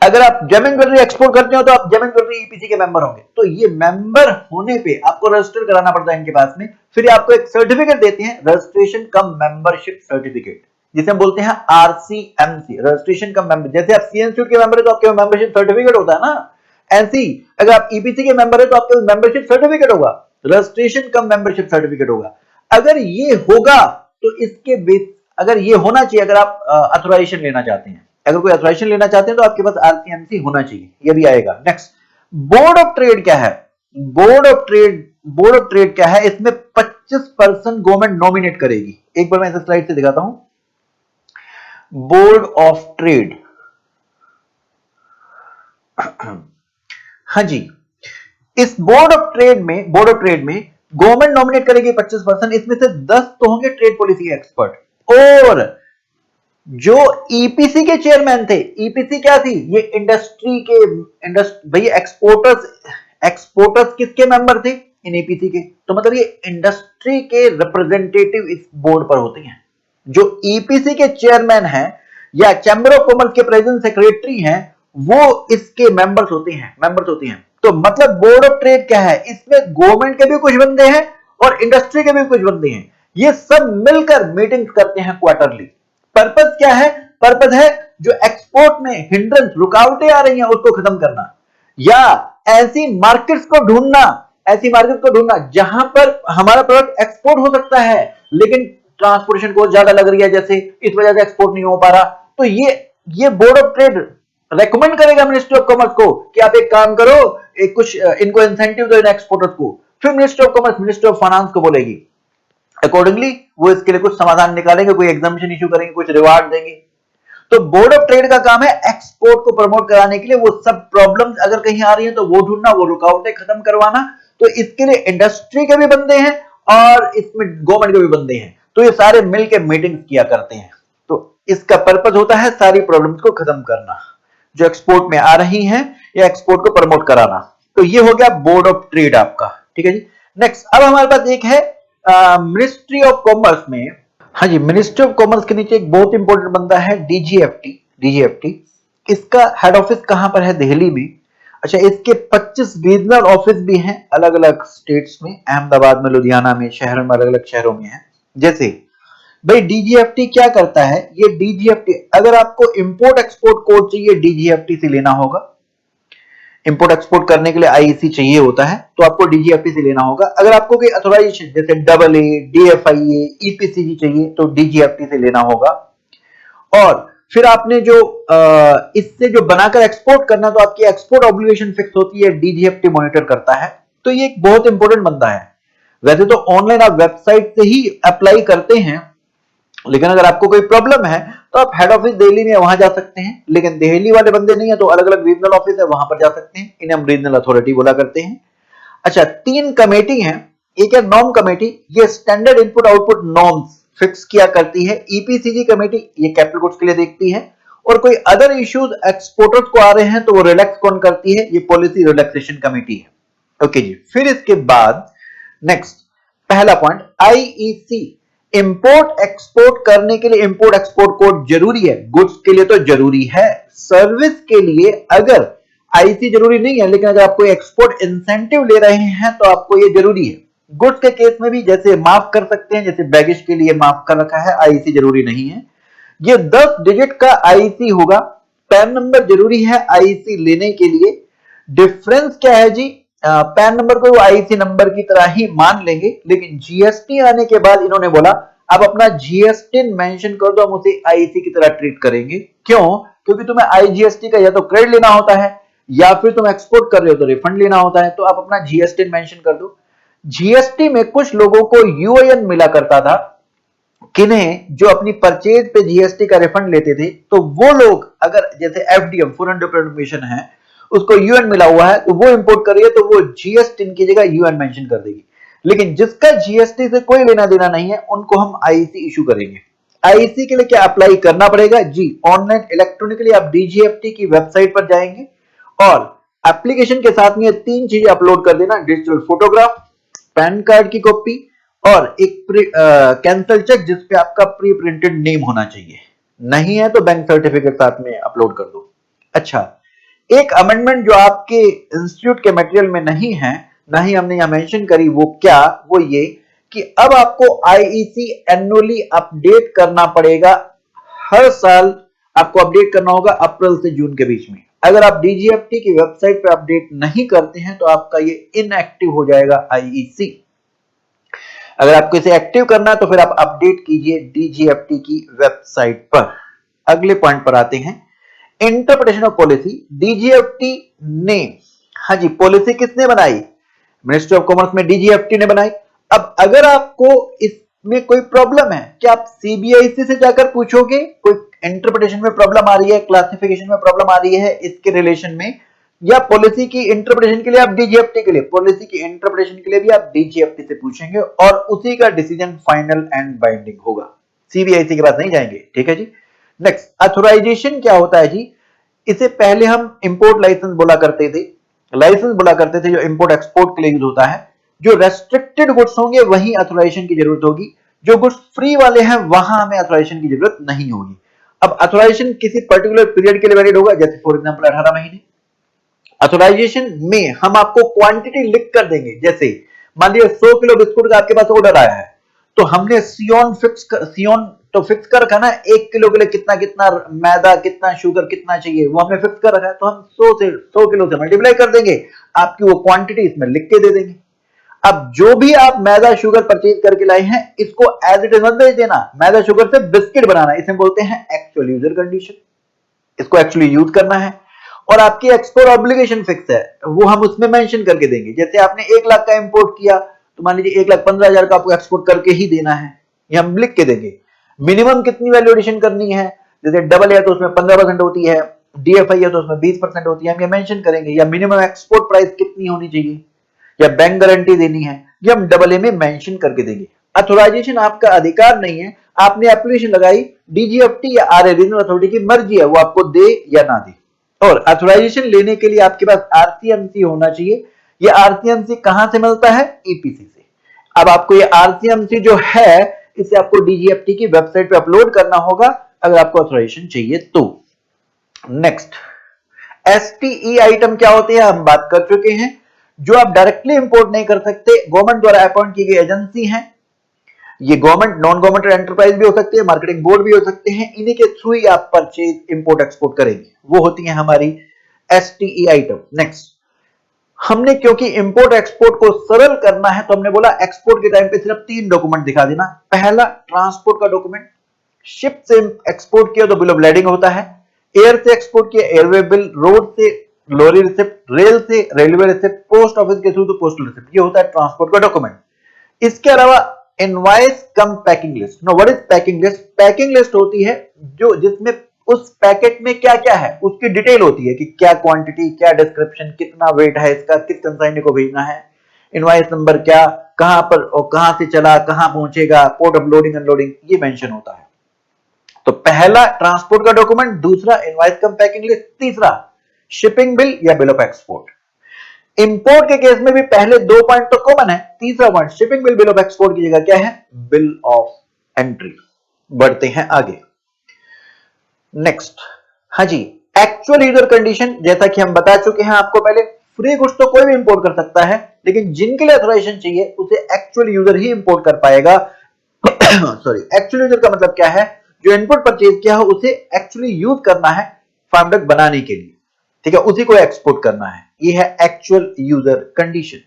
अगर आप जेम ज्वेलरी एक्सपोर्ट करते हो तो आप जेम ज्वेलरी ईपीसी के मेंबर होंगे। तो ये मेंबर होने पे आपको रजिस्टर कराना पड़ता है इनके पास में। फिर आपको एक सर्टिफिकेट देते हैं, रजिस्ट्रेशन कम मेंबरशिप सर्टिफिकेट, जिसे हम बोलते हैं आरसीएमसी, रजिस्ट्रेशन कम मेंबर। जैसे आप सी इंस्टीट्यूट के मेंबर है तो आपके मेंबरशिप सर्टिफिकेट होता है ना, ऐसे अगर आप ईपीसी के मेंबर है तो आपके मेंबरशिप सर्टिफिकेट होगा, रजिस्ट्रेशन कम मेंबरशिप सर्टिफिकेट होगा। अगर ये होगा तो इसके बेस, अगर ये होना चाहिए, अगर आप ऑथराइजेशन लेना चाहते हैं, अगर कोई ऑथराइजेशन लेना चाहते हैं तो आपके पास आरसीएमसी होना चाहिए, ये भी आएगा। नेक्स्ट, बोर्ड ऑफ ट्रेड क्या है? बोर्ड ऑफ ट्रेड क्या है? इसमें 25% गवर्नमेंट नॉमिनेट करेगी। एक बार मैं इस स्लाइड से दिखाता हूं। बोर्ड ऑफ ट्रेड, हाँ जी, इस बोर्ड ऑफ ट्रेड में गवर्नमेंट नॉमिनेट करेगी 25%, इसमें से 10 तो होंगे ट्रेड पॉलिसी एक्सपर्ट, और जो ईपीसी के चेयरमैन थे, ईपीसी क्या थी, ये इंडस्ट्री के भैया एक्सपोर्टर्स किसके मेंबर थे, इन ईपीसी के, तो मतलब ये इंडस्ट्री के रिप्रेजेंटेटिव इस बोर्ड पर होते हैं। जो ईपीसी के चेयरमैन हैं या चैम्बर ऑफ कॉमर्स के प्रेसिडेंट सेक्रेटरी हैं, वो इसके मेंबर्स होते हैं। तो मतलब बोर्ड ऑफ ट्रेड क्या है, इसमें गवर्नमेंट के भी कुछ बंदे हैं और इंडस्ट्री के भी कुछ बंदे हैं, ये सब मिलकर मीटिंग्स करते हैं क्वार्टरली। पर्पस क्या है, पर्पस है जो एक्सपोर्ट में हिंड्रेंस रुकावटें आ रही हैं उसको खत्म करना, या ऐसी मार्केट्स को ढूंढना जहां पर हमारा प्रोडक्ट एक्सपोर्ट हो सकता है लेकिन ट्रांसपोर्टेशन को ज्यादा लग रही है, जैसे इस वजह से एक्सपोर्ट नहीं हो पा रहा। तो ये बोर्ड ऑफ ट्रेड रेकमेंड करेगा मिनिस्ट्री ऑफ कॉमर्स को कि आप एक काम करो, एक कुछ इनको इंसेंटिव दो इन एक्सपोर्टर्स को। फिर ministry of commerce ministry of finance को बोलेगी, अकॉर्डिंगली वो इसके लिए कुछ समाधान निकालेंगे, कोई एग्जामिशन इशू करेंगे, कुछ रिवार्ड देंगे। तो बोर्ड ऑफ ट्रेड का काम है एक्सपोर्ट को प्रमोट कराने के लिए, वो सब प्रॉब्लम्स अगर कहीं आ रही है तो वो ढूंढना, वो रुकावटें खत्म करवाना। तो इसके लिए इंडस्ट्री के भी बंदे हैं और इसमें गवर्नमेंट के भी बंदे हैं, तो ये सारे मिलकर मीटिंग किया करते हैं। तो इसका पर्पस होता है सारी प्रॉब्लम्स को खत्म करना जो एक्सपोर्ट में आ रही हैं या एक्सपोर्ट को प्रमोट कराना। तो ये हो गया बोर्ड ऑफ ट्रेड आपका, ठीक है जी। नेक्स्ट अब हमारे पास एक है मिनिस्ट्री ऑफ कॉमर्स में, हाँ जी, मिनिस्ट्री ऑफ कॉमर्स के नीचे एक बहुत इंपॉर्टेंट बंदा है डीजीएफटी। इसका हेड ऑफिस कहां पर है, दिल्ली में। अच्छा, इसके 25 रीजनल ऑफिस भी हैं अलग अलग स्टेट्स में, अहमदाबाद में, लुधियाना में, शहरों में, अलग अलग शहरों में है। जैसे भाई डीजीएफटी क्या करता है, ये डीजीएफटी अगर आपको इंपोर्ट एक्सपोर्ट कोड चाहिए डीजीएफटी से लेना होगा, इंपोर्ट एक्सपोर्ट करने के लिए आईईसी चाहिए होता है तो आपको डीजीएफटी से लेना होगा। अगर आपको कोई अथॉराइजेशन जैसे AA, DFIA, EPCG चाहिए तो डीजीएफटी से लेना होगा। और फिर आपने जो इससे जो बनाकर एक्सपोर्ट करना, तो आपकी एक्सपोर्ट ऑब्लिगेशन फिक्स होती है, डीजीएफटी मॉनिटर करता है। तो ये एक बहुत इंपॉर्टेंट बंदा है। वैसे तो ऑनलाइन आप वेबसाइट से ही अप्लाई करते हैं, लेकिन अगर आपको कोई प्रॉब्लम है तो आप हेड ऑफिस दिल्ली में वहां जा सकते हैं, लेकिन दिल्ली वाले बंदे नहीं है तो अलग अलग रीजनल ऑफिस है वहां पर जा सकते हैं, इन्हें हम रीजनल अथॉरिटी बोला करते हैं। अच्छा, 3 कमेटी हैं, एक है नॉर्म कमेटी, ये standard input output norms fix किया करती है। ईपीसीजी कमेटी ये कैपिटल गुड्स के लिए देखती है, और कोई अदर इश्यूज एक्सपोर्टर्स को आ रहे हैं तो वो रिलैक्स कौन करती है, ये पॉलिसी रिलैक्सेशन कमेटी है। ओके जी, फिर इसके बाद नेक्स्ट पहला पॉइंट आईईसी, इंपोर्ट एक्सपोर्ट करने के लिए इंपोर्ट एक्सपोर्ट कोड जरूरी है, गुड्स के लिए तो जरूरी है, सर्विस के लिए अगर आईसी जरूरी नहीं है, लेकिन अगर आप कोई एक्सपोर्ट इंसेंटिव ले रहे हैं तो आपको ये जरूरी है। गुड्स के केस में भी जैसे माफ कर सकते हैं, जैसे बैगेज के लिए माफ कर रखा है, आईसी जरूरी नहीं है। ये 10 डिजिट का आईसी होगा, पैन नंबर जरूरी है आईसी लेने के लिए। डिफरेंस क्या है जी, पैन नंबर को आईसी नंबर की तरह ही मान लेंगे, लेकिन जीएसटी आने के बाद इन्होंने बोला अब अपना जीएसटी मेंशन कर दो, हम उसे आईसी की तरह ट्रीट करेंगे। क्यों? क्योंकि तुम्हें आईजीएसटी का या तो क्रेडिट लेना होता है या फिर तुम एक्सपोर्ट कर रहे हो तो रिफंड लेना होता है, तो आप अपना जीएसटी मेंशन कर दो। जीएसटी में कुछ लोगों को यूएएन मिला करता था, किन्हें जो अपनी परचेज पे जीएसटी का रिफंड लेते थे, तो वो लोग अगर जैसे एफडीएम फॉरेन डायरेक्ट डिप्लोमेशन है उसको यूएन मिला हुआ है तो वो इंपोर्ट कर रही है तो वो जीएसटी की जगह यूएन मेंशन कर देगी। लेकिन जिसका जीएसटी से कोई लेना देना नहीं है उनको हम आईसी इशू करेंगे। आईसी के लिए क्या अप्लाई करना पड़ेगा जी, ऑनलाइन इलेक्ट्रॉनिकली आप डीजीएफटी की वेबसाइट पर जाएंगे और एप्लीकेशन के साथ में 3 चीजें अपलोड कर देना, डिजिटल फोटोग्राफ, पैन कार्ड की कॉपी और एक कैंसल चेक जिसपे आपका प्री प्रिंटेड नेम होना चाहिए, नहीं है तो बैंक सर्टिफिकेट साथ में अपलोड कर दो। अच्छा, एक अमेंडमेंट जो आपके इंस्टीट्यूट के मटेरियल में नहीं है, ना ही हमने यहां मेंशन करी, वो क्या, वो ये कि अब आपको आईईसी एनुअली अपडेट करना पड़ेगा, हर साल आपको अपडेट करना होगा अप्रैल से जून के बीच में। अगर आप डीजीएफटी की वेबसाइट पे अपडेट नहीं करते हैं तो आपका ये इनएक्टिव हो जाएगा आईईसी। अगर आपको इसे एक्टिव करना है तो फिर आप अपडेट कीजिए डीजीएफटी की वेबसाइट पर। अगले पॉइंट पर आते हैं, इंटरप्रिटेशन ऑफ पॉलिसी। डीजीएफटी ने, हाँ जी, पॉलिसी किसने बनाई, मिनिस्ट्री ऑफ कॉमर्स में डीजीएफटी ने बनाई। अब अगर आपको इसमें कोई प्रॉब्लम है, क्या आप सीबीआईसी से जाकर पूछोगे कोई इंटरप्रिटेशन में प्रॉब्लम आ रही है, क्लासिफिकेशन में प्रॉब्लम आ रही है इसके रिलेशन में, या पॉलिसी की इंटरप्रिटेशन के लिए आप डीजीएफटी के लिए, पॉलिसी की इंटरप्रिटेशन के लिए भी आप डीजीएफटी से पूछेंगे और उसी का डिसीजन फाइनल एंड बाइंडिंग होगा। सीबीआईसी के पास नहीं जाएंगे, ठीक है जी। नेक्स्ट, अथोराइजेशन क्या होता है जी? इसे पहले हम इंपोर्ट लाइसेंस बोला करते थे, जो इंपोर्ट एक्सपोर्ट के लिए यूज होता है। जो रेस्ट्रिक्टेड गुड्स होंगे वहीं अथोराइजेशन की जरूरत होगी, जो गुड्स फ्री वाले हैं वहां हमें अथोराइजेशन की जरूरत नहीं होगी। अब अथोराइजेशन किसी पर्टिकुलर पीरियड के लिए वैलिड होगा, जैसे फॉर एग्जांपल 18 महीने। अथोराइजेशन में हम आपको क्वांटिटी लिख कर देंगे, जैसे मान लीजिए 100 किलो बिस्कुट का आपके पास ऑर्डर आया है, तो हमने सियोन फिक्स कर रखा ना, 1 किलो के लिए कितना कितना मैदा, कितना शुगर, कितना चाहिए, वो हमने फिक्स कर रखा है। तो हम 100 किलो से मल्टीप्लाई कर देंगे, आपकी वो क्वांटिटी इसमें लिख के दे देंगे। अब जो भी आप मैदा शुगर परचेज करके लाए हैं, इसको एज इट इज मत भेज देना, मैदा शुगर से बिस्किट बनाना, इसे बोलते हैं एक्चुअल यूजर कंडीशन। इसको एक्चुअली यूज करना है। और आपकी एक्सपोर्ट ऑब्लिगेशन फिक्स है, वो हम उसमें मेंशन करके देंगे। जैसे आपने 1 लाख का इंपोर्ट किया, तो मान लीजिए 1,15,000 का आपको एक्सपोर्ट करके ही देना है, ये हम लिख के देंगे। मिनिमम कितनी वैल्यू एडिशन करनी है, जैसे डबल है तो उसमें 15% होती है, डीएफआई है तो उसमें 20% होती है, हम ये मेंशन करेंगे। या मिनिमम एक्सपोर्ट प्राइस कितनी होनी चाहिए, या बैंक गारंटी देनी है, ये हम डबल ए में मेंशन करके देंगे। अथोराइजेशन आपका अधिकार नहीं है, आपने एप्लीकेशन लगाई, डीजीएफटी या आरए रीजनल अथॉरिटी की मर्जी है वो आपको दे या ना दे। और अथोराइजेशन लेने के लिए आपके पास आरसीएमसी होना चाहिए। ये आरसीएमसी कहां से मिलता है? ईपीसी से। अब आपको ये आरसीएमसी जो है, इसे आपको डीजीएफटी की वेबसाइट पे अपलोड करना होगा अगर आपको अथोराइजेशन चाहिए तो। नेक्स्ट, एसटीई आइटम क्या होते हैं हम बात कर चुके हैं। जो आप डायरेक्टली इंपोर्ट नहीं कर सकते, गवर्नमेंट द्वारा अपॉइंट की गई एजेंसी है, ये गवर्नमेंट नॉन गवर्नमेंट एंटरप्राइज भी हो सकती है, मार्केटिंग बोर्ड भी हो सकते हैं, इन्हीं के थ्रू ही आप परचेज इंपोर्ट एक्सपोर्ट करेंगे, वो होती है हमारी एसटीई आइटम। नेक्स्ट, हमने क्योंकि इंपोर्ट एक्सपोर्ट को सरल करना है तो हमने बोला एक्सपोर्ट के टाइम पे सिर्फ 3 डॉक्यूमेंट दिखा देना। पहला, ट्रांसपोर्ट का डॉक्यूमेंट, शिप से एक्सपोर्ट किया तो बिल ऑफ लैंडिंग होता है, एयर से एक्सपोर्ट किया एयरवे बिल, रोड से लॉरी रिसिप्ट, रेल से रेलवे रिसिप्ट, पोस्ट ऑफिस के थ्रू तो पोस्टल रिसिप्ट, ये होता है ट्रांसपोर्ट का डॉक्यूमेंट। इसके अलावा invoice cum packing list. No, what is packing list? Packing list होती है जो जिसमें उस पैकेट में क्या क्या है उसकी डिटेल होती है, कि क्या क्वांटिटी, क्या डिस्क्रिप्शन, कितना वेट है इसका, किस कंसाइनर को भेजना है, इनवॉइस नंबर क्या, कहां पर और कहां से चला, कहां पहुंचेगा, पोर्ट ऑफ लोडिंग अनलोडिंग, ये मेंशन होता है। तो पहला ट्रांसपोर्ट का डॉक्यूमेंट, दूसरा इनवॉइस कम पैकिंग लिस्ट, तीसरा शिपिंग बिल या बिल ऑफ एक्सपोर्ट। इंपोर्ट के केस में भी पहले 2 पॉइंट तो कॉमन है, तीसरा point shipping bill, bill of export की जगह क्या है? Bill of entry. बढ़ते हैं आगे। नेक्स्ट, हाँ जी, एक्चुअल यूजर कंडीशन, जैसा कि हम बता चुके हैं आपको पहले, फ्री गुड्स तो कोई भी इंपोर्ट कर सकता है, लेकिन जिनके लिए ऑथराइजेशन चाहिए उसे एक्चुअल यूजर ही इंपोर्ट कर पाएगा। सॉरी, एक्चुअल यूजर का मतलब क्या है? जो इनपुट परचेज किया हो उसे एक्चुअली यूज करना है फार्म डॉक बनाने के लिए, ठीक है, उसी को एक्सपोर्ट करना है, ये है एक्चुअल यूजर कंडीशन।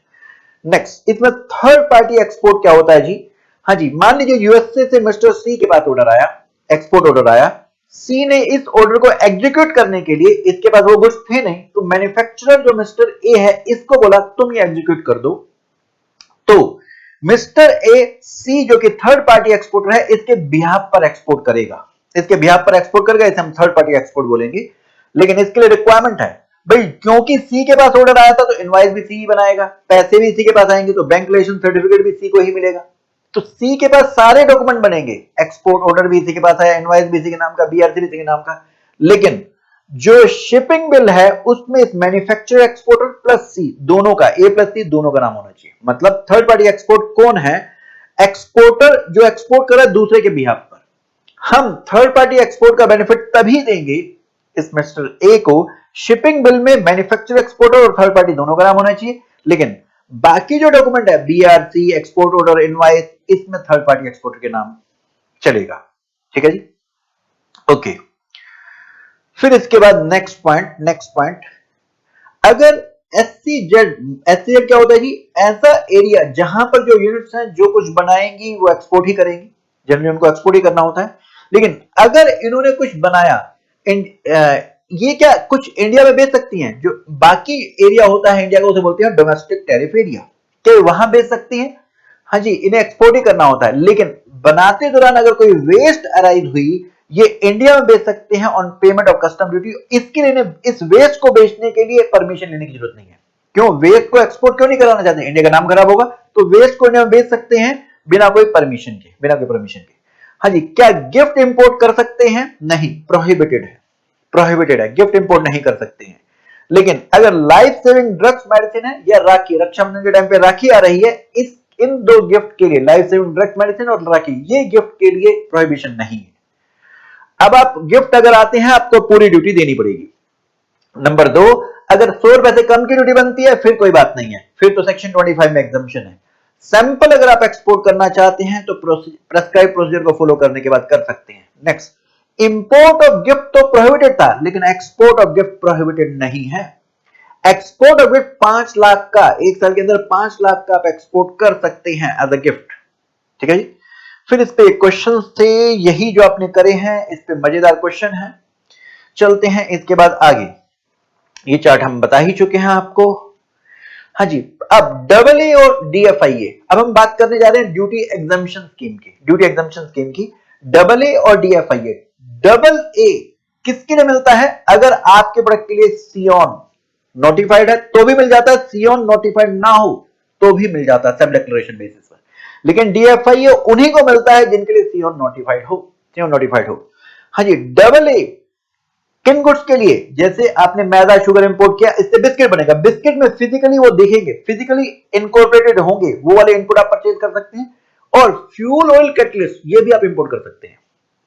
नेक्स्ट, इसमें थर्ड पार्टी एक्सपोर्ट क्या होता है जी? हाँ जी, मान लीजिए यूएसए से मिस्टर सी के पास ऑर्डर आया, एक्सपोर्ट ऑर्डर आया, सी ने इस ऑर्डर को एग्जीक्यूट करने के लिए, इसके पास वो गुड्स थे नहीं, तो मैन्युफैक्चरर जो मिस्टर ए है इसको बोला तुम ये एग्जीक्यूट कर दो। तो मिस्टर ए सी जो कि थर्ड पार्टी एक्सपोर्टर है, इसके बिहाफ पर एक्सपोर्ट करेगा, इसे हम थर्ड पार्टी एक्सपोर्ट बोलेंगे। लेकिन इसके लिए रिक्वायरमेंट है भाई, क्योंकि सी के पास ऑर्डर आया था तो इनवॉइस भी सी ही बनाएगा, पैसे भी सी के पास आएंगे तो बैंक रिलेशन सर्टिफिकेट भी सी को ही मिलेगा। तो सी के पास सारे डॉक्यूमेंट बनेंगे, एक्सपोर्ट ऑर्डर भी सी के पास आया, इनवॉइस भी सी के नाम का, बीआरसी भी सी के नाम का। लेकिन जो शिपिंग बिल है उसमें इस मैन्युफैक्चरर एक्सपोर्टर प्लस सी दोनों का, ए प्लस सी दोनों का नाम होना चाहिए। मतलब थर्ड पार्टी एक्सपोर्ट कौन है? एक्सपोर्टर जो एक्सपोर्ट कर रहा है दूसरे के बिहाफ पर। हम थर्ड पार्टी एक्सपोर्ट का बेनिफिट तभी देंगे इस मिस्टर ए को, शिपिंग बिल में मैन्युफैक्चरर एक्सपोर्टर और थर्ड पार्टी दोनों का नाम होना चाहिए, लेकिन बाकी जो डॉक्यूमेंट है बीआरसी, एक्सपोर्ट ऑर्डर, इनवॉइस, इसमें थर्ड पार्टी एक्सपोर्टर के नाम चलेगा। ठीक है जी, ओके। फिर इसके बाद नेक्स्ट पॉइंट, अगर एससीजेड क्या होता है जी? ऐसा एरिया जहां पर जो यूनिट्स हैं जो कुछ बनाएंगी वो एक्सपोर्ट ही करेंगी, जनरली उनको एक्सपोर्ट ही करना होता है। लेकिन अगर इन्होंने कुछ बनाया, ये क्या कुछ इंडिया में बेच सकती हैं, जो बाकी एरिया होता है इंडिया का उसे बोलते हैं डोमेस्टिक टैरिफ एरिया, क्या वहां बेच सकती हैं? हाँ जी, इन्हें एक्सपोर्ट ही करना होता है। लेकिन बनाते दौरान अगर कोई वेस्ट अराइज हुई, ये इंडिया में बेच सकते हैं on payment of custom duty. इसके लिए इस वेस्ट को बेचने के लिए परमिशन लेने की जरूरत नहीं है। क्यों? वेस्ट को एक्सपोर्ट क्यों नहीं कराना चाहते? इंडिया का नाम खराब होगा, तो वेस्ट को इंडिया में बेच सकते हैं बिना कोई परमिशन के। हाँ जी, क्या गिफ्ट इंपोर्ट कर सकते हैं? नहीं, प्रोहिबिटेड है, प्रोहिबिटेड है, गिफ्ट इंपोर्ट नहीं कर सकते हैं। लेकिन अगर लाइफ सेविंग ड्रग्स मेडिसिन है या राखी, रक्षाबंधन के टाइम पे राखी आ रही है, इस इन दो गिफ्ट के लिए, लाइफ सेविंग ड्रग्स मेडिसिन और राखी, ये गिफ्ट के लिए प्रोहिबिशन नहीं है। अब आप गिफ्ट अगर आते हैं, आपको पूरी ड्यूटी देनी पड़ेगी। नंबर 2, अगर 100 रुपए से कम की ड्यूटी बनती है फिर कोई बात नहीं है, फिर तो सेक्शन 25 में एग्जम्पशन है। सैंपल अगर आप एक्सपोर्ट करना चाहते हैं तो प्रेस्क्राइब प्रोसीजर को फॉलो करने के बाद कर सकते हैं। नेक्स्ट, इंपोर्ट ऑफ गिफ्ट तो प्रोहिबिटेड था, लेकिन एक्सपोर्ट ऑफ गिफ्ट प्रोहिबिटेड नहीं है। एक्सपोर्ट ऑफ गिफ्ट 5 लाख का, एक साल के अंदर 5 लाख का आप एक्सपोर्ट कर सकते हैं एज अ गिफ्ट। ठीक है जी। फिर इस पे क्वेश्चन थे, यही जो आपने करे हैं, इस पे मजेदार क्वेश्चन है। चलते हैं इसके बाद आगे। ये चार्ट हम बता ही चुके हैं आपको। हाँ जी, अब AA और DFIA, अब हम बात करने जा रहे हैं ड्यूटी एग्जम्पशन स्कीम की, ड्यूटी एग्जम्पशन स्कीम की। AA और DFIA, AA किसके लिए मिलता है? अगर आपके प्रोडक्ट के लिए सियोन नोटिफाइड है तो भी मिल जाता है, सियोन नोटिफाइड ना हो तो भी मिल जाता है सेल्फ डिक्लेरेशन बेसिस पर। लेकिन DFIA उन्हीं को मिलता है जिनके लिए सियोन नोटिफाइड हो, सियोन नोटिफाइड हो। हाँ जी, AA किन गुड्स के लिए? जैसे आपने मैदा शुगर इंपोर्ट किया, इससे बिस्किट बनेगा, बिस्किट में फिजिकली वो देखेंगे, फिजिकली इनकॉर्पोरेटेड होंगे, वो वाले इनपुट आप परचेज कर सकते हैं। और फ्यूल ऑयल कैटलिस्ट, ये भी आप इंपोर्ट कर सकते हैं,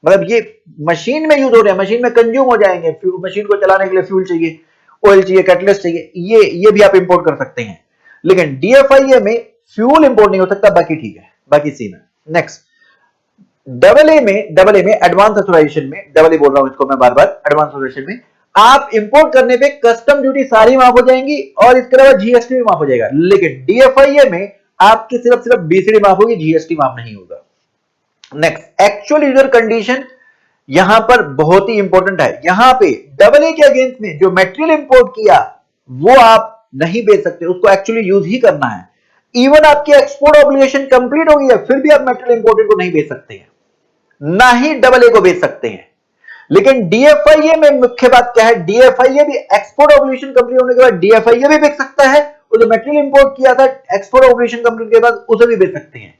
मतलब ये मशीन में यूज हो रहे हैं, मशीन में कंज्यूम हो जाएंगे, मशीन को चलाने के लिए फ्यूल चाहिए, ऑयल चाहिए, कैटलिस्ट चाहिए, ये भी आप इंपोर्ट कर सकते हैं। लेकिन DFIA में फ्यूल इंपोर्ट नहीं हो सकता, बाकी ठीक है, बाकी सेम है। नेक्स्ट, AA में एडवांस ऑथराइजेशन में, AA बोल रहा हूं इसको मैं बार बार, एडवांस ऑथराइजेशन में आप इंपोर्ट करने पे कस्टम ड्यूटी सारी माफ हो जाएंगी और इसके अलावा GST भी माफ हो जाएगा। लेकिन DFIA में आपकी सिर्फ BCD माफ होगी, GST माफ नहीं होगा। नेक्स्ट, एक्चुअल यूजर कंडीशन यहां पर बहुत ही इंपॉर्टेंट है। यहां पे AA के अगेंस्ट में जो मटेरियल इंपोर्ट किया वो आप नहीं बेच सकते, उसको एक्चुअली यूज ही करना है। इवन आपकी एक्सपोर्ट ऑब्लिगेशन कंप्लीट हो गई है फिर भी आप मटेरियल इंपोर्टेड को नहीं बेच सकते हैं, ना ही AA को बेच सकते हैं। लेकिन DFIA में मुख्य बात क्या है? DFIA भी एक्सपोर्ट ऑब्लिगेशन कंप्लीट होने के बाद DFIA भी बेच सकता है, और जो मटेरियल इंपोर्ट किया था एक्सपोर्ट ऑब्लिगेशन कंप्लीट के बाद उसे भी बेच सकते हैं।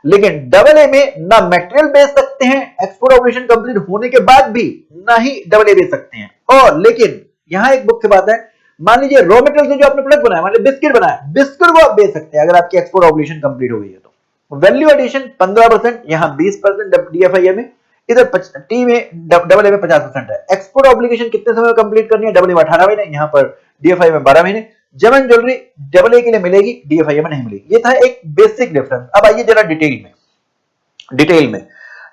लेकिन AA में ना मटेरियल बेच सकते हैं एक्सपोर्ट ऑब्लिगेशन कंप्लीट होने के बाद भी, ना ही AA बेच सकते हैं। और लेकिन यहां एक मुख्य बात है, मान लीजिए रॉ मटेरियल से जो आपने प्रोडक्ट बनाया, मान लीजिए बिस्किट बनाया, बिस्किट को आप बेच सकते हैं अगर आपकी एक्सपोर्ट ऑब्लिगेशन कंप्लीट हो गई है तो। वैल्यू एडिशन 15%, यहां 20% DFIA में, इधर टी में AA में 50% है। एक्सपोर्ट ऑब्लिगेशन कितने समय में कंप्लीट करनी है? AA में 18 महीने, यहां पर DFIA में 12 महीने। जेमन ज्वेलरी AA के लिए मिलेगी, DFIA में नहीं मिलेगी। ये था एक बेसिक डिफरेंस। अब आइए जरा डिटेल में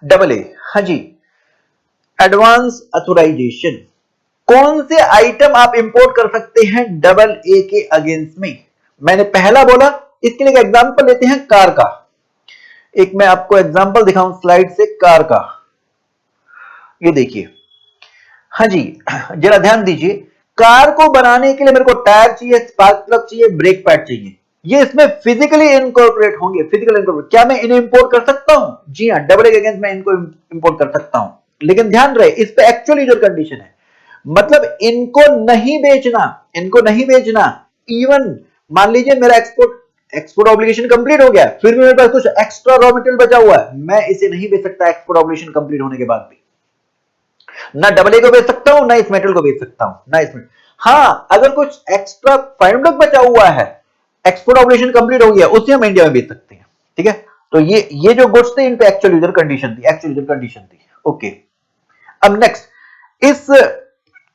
AA, हाँ जी, एडवांस ऑथराइजेशन, कौन से आइटम आप इंपोर्ट कर सकते हैं AA के अगेंस्ट में? मैंने पहला बोला, इसके लिए एग्जांपल लेते हैं कार का। एक मैं आपको एग्जांपल दिखाऊं स्लाइड से कार का, ये देखिए। हाँ जी, जरा ध्यान दीजिए, कार को बनाने के लिए मेरे को टायर चाहिए, स्पार्क प्लग चाहिए, ब्रेक पैड चाहिए, ये इसमें फिजिकली इनकॉर्पोरेट होंगे। फिजिकल इनकॉर्पोरेट, क्या मैं इन्हें इंपोर्ट कर सकता हूं? जी हां, AA के अगेंस्ट मैं इनको इंपोर्ट कर सकता हूं। लेकिन ध्यान रहे, इस पे एक्चुअल यूजर कंडीशन है, मतलब इनको नहीं बेचना। इवन मान लीजिए मेरा एक्सपोर्ट ऑब्लिगेशन कंप्लीट हो गया, फिर भी मेरे पास कुछ एक्स्ट्रा रॉ मटेरियल बचा हुआ है, मैं इसे नहीं बेच सकता एक्सपोर्ट ऑब्लिगेशन कंप्लीट होने के बाद भी। ना AA को बेच सकता हूं, ना इस मेटल को बेच सकता हूं, ना इसमें। हाँ, अगर कुछ एक्स्ट्रा फाइनल प्रोडक्ट बचा हुआ है, एक्सपोर्ट ऑब्लिगेशन कंप्लीट हो गया, उसे हम इंडिया में बेच सकते हैं। ठीक है, तो ये जो गुड्स थे इन पे एक्चुअल यूजर कंडीशन थी, ओके। अब नेक्स्ट, इस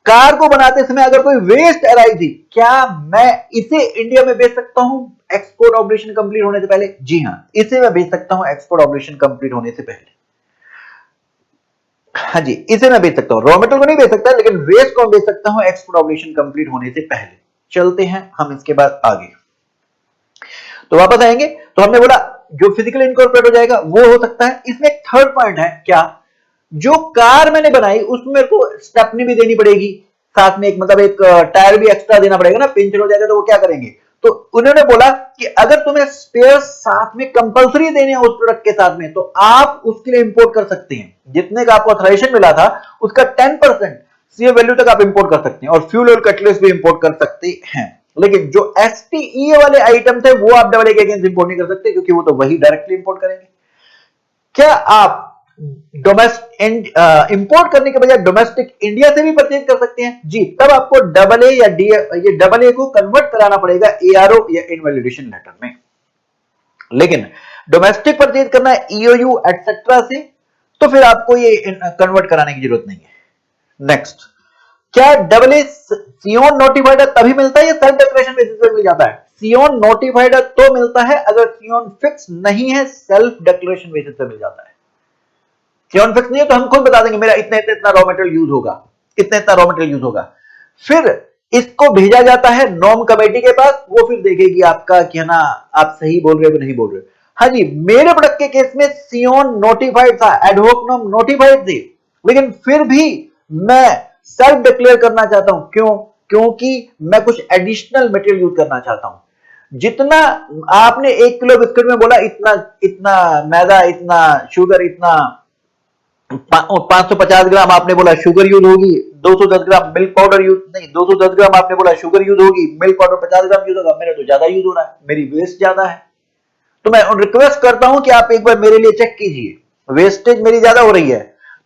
कार को बनाते समय अगर कोई वेस्ट अराइज थी, क्या मैं इसे इंडिया में बेच सकता हूं एक्सपोर्ट ऑब्लिगेशन कंप्लीट होने से पहले? जी हां, इसे मैं बेच सकता हूं एक्सपोर्ट ऑब्लिगेशन कंप्लीट होने से पहले। हाँ जी, इसे मैं बेच सकता हूं, रॉ मटेरियल को नहीं बेच सकता, लेकिन वेस्ट को बेच सकता हूं एक्सपोर्ट ऑब्लिगेशन कंप्लीट होने से पहले। चलते हैं हम इसके बाद आगे, तो वापस आएंगे। तो हमने बोला जो फिजिकल इनकॉर्पोरेट हो जाएगा वो हो सकता है। इसमें एक थर्ड पॉइंट है, क्या? जो कार मैंने बनाई उसमें मेरे को स्टेपनी भी देनी पड़ेगी, साथ में एक टायर भी एक्स्ट्रा देना पड़ेगा ना, पंचर हो जाएगा तो वो क्या करेंगे? तो उन्होंने बोला कि अगर तुम्हें स्पेयर साथ में कंपलसरी देने हैं उस प्रोडक्ट के साथ में, तो आप उसके लिए इंपोर्ट कर सकते हैं। जितने का आपको ऑथराइजेशन मिला था उसका 10% सीए वैल्यू तक आप इंपोर्ट कर सकते हैं, और फ्यूल ऑयल कैटलिस्ट भी इंपोर्ट कर सकते हैं। लेकिन जो STE वाले आइटम थे वो आप AA के अगेंस्ट इंपोर्ट नहीं कर सकते, क्योंकि वो तो वही डायरेक्टली इंपोर्ट करेंगे। क्या आप डोमेस्टिक इंपोर्ट करने के बजाय डोमेस्टिक इंडिया से भी परचेज कर सकते हैं जी, तब आपको डबल ए या डी ये डबल ए को कन्वर्ट कराना पड़ेगा एआरओ या इनवैलिडेशन लेटर में। लेकिन डोमेस्टिक परचेज करना है ईओयू एटसेट्रा से, तो फिर आपको ये कन्वर्ट कराने की जरूरत नहीं है। नेक्स्ट, क्या डबल ए सियोन नोटिफाइड तभी मिलता है या सेल्फ डिक्लेरेशन बेसिस पे मिल जाता है? सियोन नोटिफाइड तो मिलता है, अगर सियोन फिक्स नहीं है सेल्फ डिक्लेरेशन बेसिस पे मिल जाता है। सियोन फिक्स नहीं है तो हम खुद बता देंगे मेरा इतना इतना रॉ मटेरियल यूज होगा, इतना इतना रॉ मटेरियल यूज होगा, फिर इसको भेजा जाता है नॉर्म कमेटी के पास, वो फिर देखेगी आपका कि है ना आप सही बोल रहे हो कि नहीं बोल रहे हो। हाँ जी, मेरे प्रोडक्ट के केस में सियोन नोटिफाइड था, एडहोक नॉर्म नोटिफाइड थी, लेकिन फिर भी मैं सेल्फ डिक्लेयर करना चाहता हूं। क्यों? क्योंकि मैं कुछ एडिशनल मटेरियल यूज करना चाहता हूं। जितना आपने 1 किलो बिस्किट में बोला इतना इतना मैदा, इतना शुगर, इतना 550 ग्राम आपने बोला शुगर यूज होगी, 210 ग्राम मिल्क पाउडर यूज नहीं, 210 ग्राम आपने बोला शुगर यूज होगी, मिल्क पाउडर 50 ग्राम यूज होगा, मेरा तो ज्यादा यूज हो रहा है, मेरी वेस्ट ज्यादा है। तो मैं रिक्वेस्ट करता हूं कि आप एक बार मेरे लिए चेक कीजिए, वेस्टेज मेरी ज्यादा हो रही है।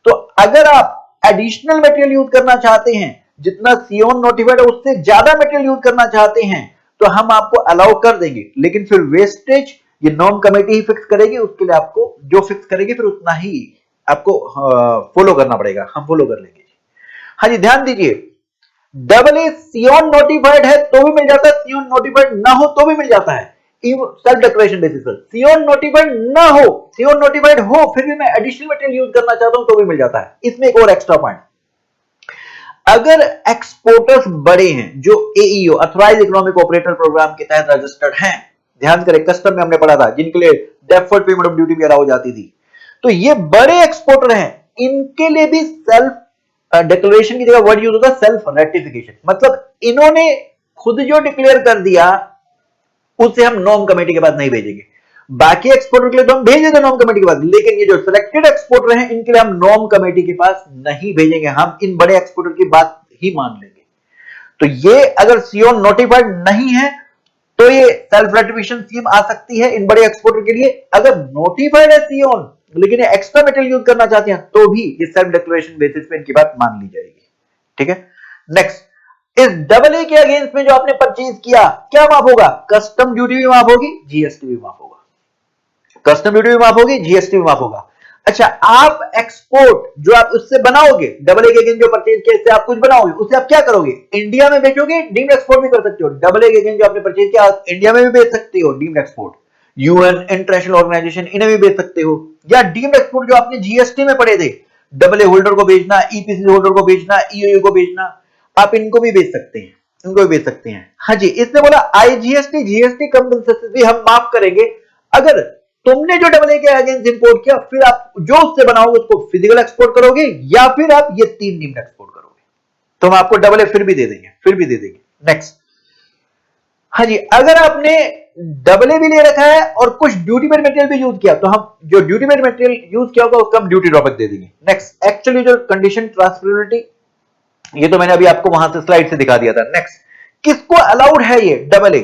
तो अगर आप एडिशनल मटेरियल यूज करना चाहते हैं, जितना सियोन नोटिफाइड है उससे ज्यादा मटेरियल यूज करना चाहते हैं, तो हम आपको अलाउ कर देंगे, लेकिन फिर वेस्टेज ये नॉर्म कमेटी ही फिक्स करेगी, उसके लिए आपको जो फिक्स करेगी फिर उतना ही आपको फॉलो करना पड़ेगा, हम फॉलो कर लेंगे। हाँ जी, ध्यान दीजिए, डबल ए सियोन नोटिफाइड है तो भी मिल जाता है, सियोन नोटिफाइड ना हो तो भी मिल जाता है, सेल्फ डिक्लेरेशन बेसिस पर। सियोन नोटिफाइड ना हो, सियोन नोटिफाइड हो फिर भी मैं एडिशनल मटेरियल यूज करना चाहता हूं तो भी मिल जाता है। इसमें एक और एक्स्ट्रा पॉइंट, अगर एक्सपोर्टर्स बड़े हैं जो AEO authorized economic operator program के तहत रजिस्टर्ड हैं, ध्यान करें कस्टम में हमने पढ़ा था जिनके लिए डेफर्ड पेमेंट ऑफ ड्यूटी भी अलाउ हो जाती थी, तो ये बड़े एक्सपोर्टर हैं, इनके लिए भी सेल्फ डिक्लेरेशन की जगह वर्ड यूज होता है सेल्फ रेटिफिकेशन। मतलब इन्होंने खुद जो डिक्लेयर कर दिया उसे हम नॉर्म कमेटी के पास नहीं भेजेंगे। बाकी एक्सपोर्टर के लिए तो हम भेज देते नॉर्म कमेटी के पास, लेकिन ये जो सिलेक्टेड एक्सपोर्टर हैं इनके लिए हम नॉर्म कमेटी के पास नहीं भेजेंगे, हम इन बड़े एक्सपोर्टर की बात ही मान लेंगे। तो ये अगर सियोन नोटिफाइड नहीं है तो ये सेल्फ रेटिफिकेशन स्कीम आ सकती है इन बड़े एक्सपोर्टर के लिए। अगर नोटिफाइड है सियोन लेकिन ये एक्स्ट्रा मटेरियल यूज करना चाहते हैं तो भी ये सेल्फ डिक्लेरेशन बेसिस पे इनकी बात मान ली जाएगी। ठीक है, नेक्स्ट, इस डबल ए के अगेंस्ट में जो आपने परचेज किया क्या माफ होगा? कस्टम ड्यूटी भी माफ होगी, जीएसटी भी माफ होगा, कस्टम ड्यूटी भी माफ होगी, जीएसटी भी माफ होगा। अच्छा, आप एक्सपोर्ट जो आप उससे बनाओगे, डबल ए के अगेंस्ट जो परचेज किया इससे आप कुछ बनाओगे, उससे आप क्या करोगे? इंडिया में बेचोगे, डीम्ड एक्सपोर्ट भी कर सकते हो। डबल ए के अगेंस्ट जो आपने परचेज किया इंडिया में भी बेच सकते हो, deemed export, UN international organization इन्हें भी बेच सकते हो, या डीम्ड एक्सपोर्ट जो आपने जीएसटी में पढ़े थे, डबल ए होल्डर को बेचना, ईपीसी होल्डर को बेचना, ईओयू को बेचना, आप इनको भी बेच सकते हैं, इनको भी बेच सकते हैं। हाँ जी, इसने बोला आईजीएसटी जीएसटी कंपनसेशन भी हम माफ करेंगे अगर तुमने जो डबल ए के अगेंस्ट इंपोर्ट किया फिर आप जो उससे बनाओगे उसको फिजिकल एक्सपोर्ट करोगे या फिर आप ये 3 डीम्ड एक्सपोर्ट करोगे, तो हम आपको डबल ए फिर भी दे देंगे, फिर भी दे देंगे। नेक्स्ट, हाँ जी, अगर आपने डबल ए भी ले रखा है और कुछ ड्यूटी पेड मटेरियल भी यूज किया तो हम जो ड्यूटी पेड मटेरियल यूज किया होगा उसका हम ड्यूटी ड्रॉबैक दे देंगे। नेक्स्ट, एक्चुअली जो कंडीशन ट्रांसफरेबिलिटी, ये तो मैंने अभी आपको वहां से स्लाइड से दिखा दिया था। नेक्स्ट, किसको अलाउड है ये डबल ए?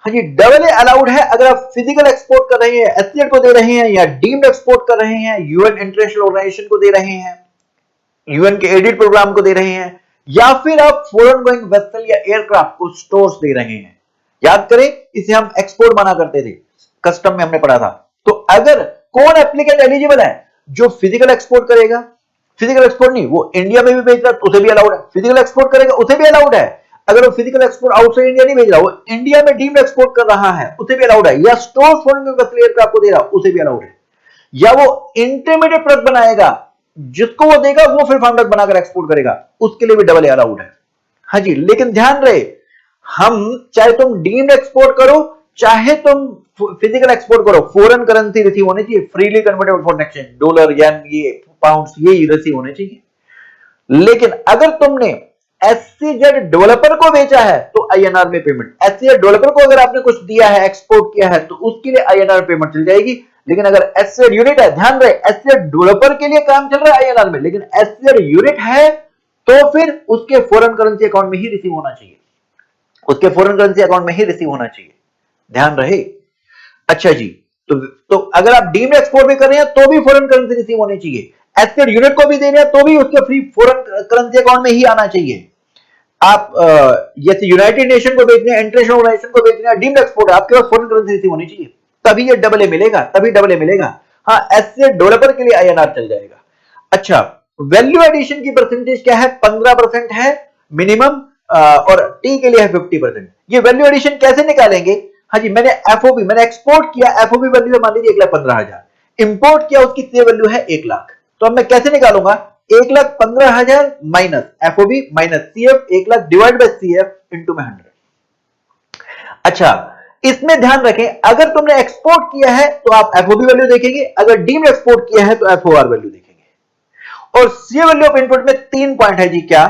हाँ जी, डबल ए अलाउड है अगर आप फिजिकल एक्सपोर्ट कर रहे हैं, एससीएट को दे रहे हैं, या डीम्ड एक्सपोर्ट कर रहे हैं, यूएन इंटरनेशनल ऑर्गेनाइजेशन को दे रहे हैं, यूएन के एडिट प्रोग्राम को दे रहे हैं, या फिर आप फॉरेन गोइंग वेसल या एयरक्राफ्ट को स्टोर्स दे रहे हैं। याद करें, इसे हम एक्सपोर्ट माना करते थे, कस्टम में हमने पढ़ा था। तो अगर कौन एप्लीकेंट एलिजिबल है? जो फिजिकल एक्सपोर्ट करेगा, फिजिकल एक्सपोर्ट नहीं, वो इंडिया में भी भेज रहा है तो उसे भी अलाउड है, फिजिकल एक्सपोर्ट करेगा उसे भी अलाउड है। अगर वो फिजिकल एक्सपोर्ट आउटसाइड इंडिया नहीं भेज रहा, वो इंडिया में डीम्ड एक्सपोर्ट कर रहा है उसे भी अलाउड है, या store foreign going vessel aircraft को दे रहा उसे भी अलाउड है, या वो इंटरमीडिएट प्रोडक्ट बनाएगा जिसको वो देगा वो फिर फार्म प्रोडक्ट बनाकर एक्सपोर्ट करेगा, उसके लिए भी डबल ए अलाउड है। हाँ जी, लेकिन ध्यान रहे, हम चाहे तुम डीम्ड एक्सपोर्ट करो चाहे तुम फिजिकल एक्सपोर्ट करो, फॉरेन करेंसी रिसीव होनी चाहिए, freely convertible foreign exchange, dollar, yen, ये पाउंड्स, ये रिसीव होने चाहिए। लेकिन अगर तुमने एससीजेड डेवलपर को बेचा है तो आईएनआर में पेमेंट, एससीजेड डेवलपर को अगर आपने कुछ दिया है, एक्सपोर्ट किया है तो उसके लिए आईएनआर पेमेंट चल जाएगी। लेकिन अगर एससीजेड यूनिट है, ध्यान रहे, एससीजेड डेवलपर के लिए काम चल रहा है आईएनआर में, लेकिन एससीजेड यूनिट है तो फिर उसके फॉरेन करेंसी अकाउंट में ही रिसीव होना चाहिए, उसके फॉरेन करेंसी अकाउंट में ही रिसीव होना चाहिए, ध्यान रहे। अच्छा जी, तो अगर आप डीम्ड एक्सपोर्ट भी कर रहे हैं तो भी फॉरेन करेंसी रिसीव होनी चाहिए। एसेट यूनिट को भी दे रहे हैं तो भी उसके फ्री फॉरेन करेंसी अकाउंट में ही आना चाहिए। आप जैसे यूनाइटेड नेशन को बेचने, इंटरनेशनल ऑर्गेनाइजेशन को बेचने, डीम्ड एक्सपोर्ट, आपके पास फॉरेन करेंसी रिसीव होनी चाहिए, तभी ये डबल ए मिलेगा, तभी डबल ए मिलेगा। हाँ, एसेट डेवलपर के लिए आईएनआर चल जाएगा। अच्छा, वैल्यू एडिशन की परसेंटेज क्या है? 15% है मिनिमम, और टी के लिए है 50%। ये वैल्यू एडिशन कैसे निकालेंगे? हाँ जी, मैंने एफओबी, मैंने एक्सपोर्ट किया, एफओबी वैल्यू है मान लीजिए 1,15,000, इंपोर्ट किया उसकी सी वैल्यू है 1 लाख, तो अब मैं कैसे निकालूंगा? 1,15,000 minus FOB minus CF, 1 lakh divide by CF into में 100। अच्छा, इसमें ध्यान रखें, अगर तुमने एक्सपोर्ट किया है तो आप एफओबी वैल्यू देखेंगे, अगर डीम्ड एक्सपोर्ट किया है तो एफओआर वैल्यू देखेंगे। और सी वैल्यू ऑफ इनपुट में 3 पॉइंट है जी। क्या?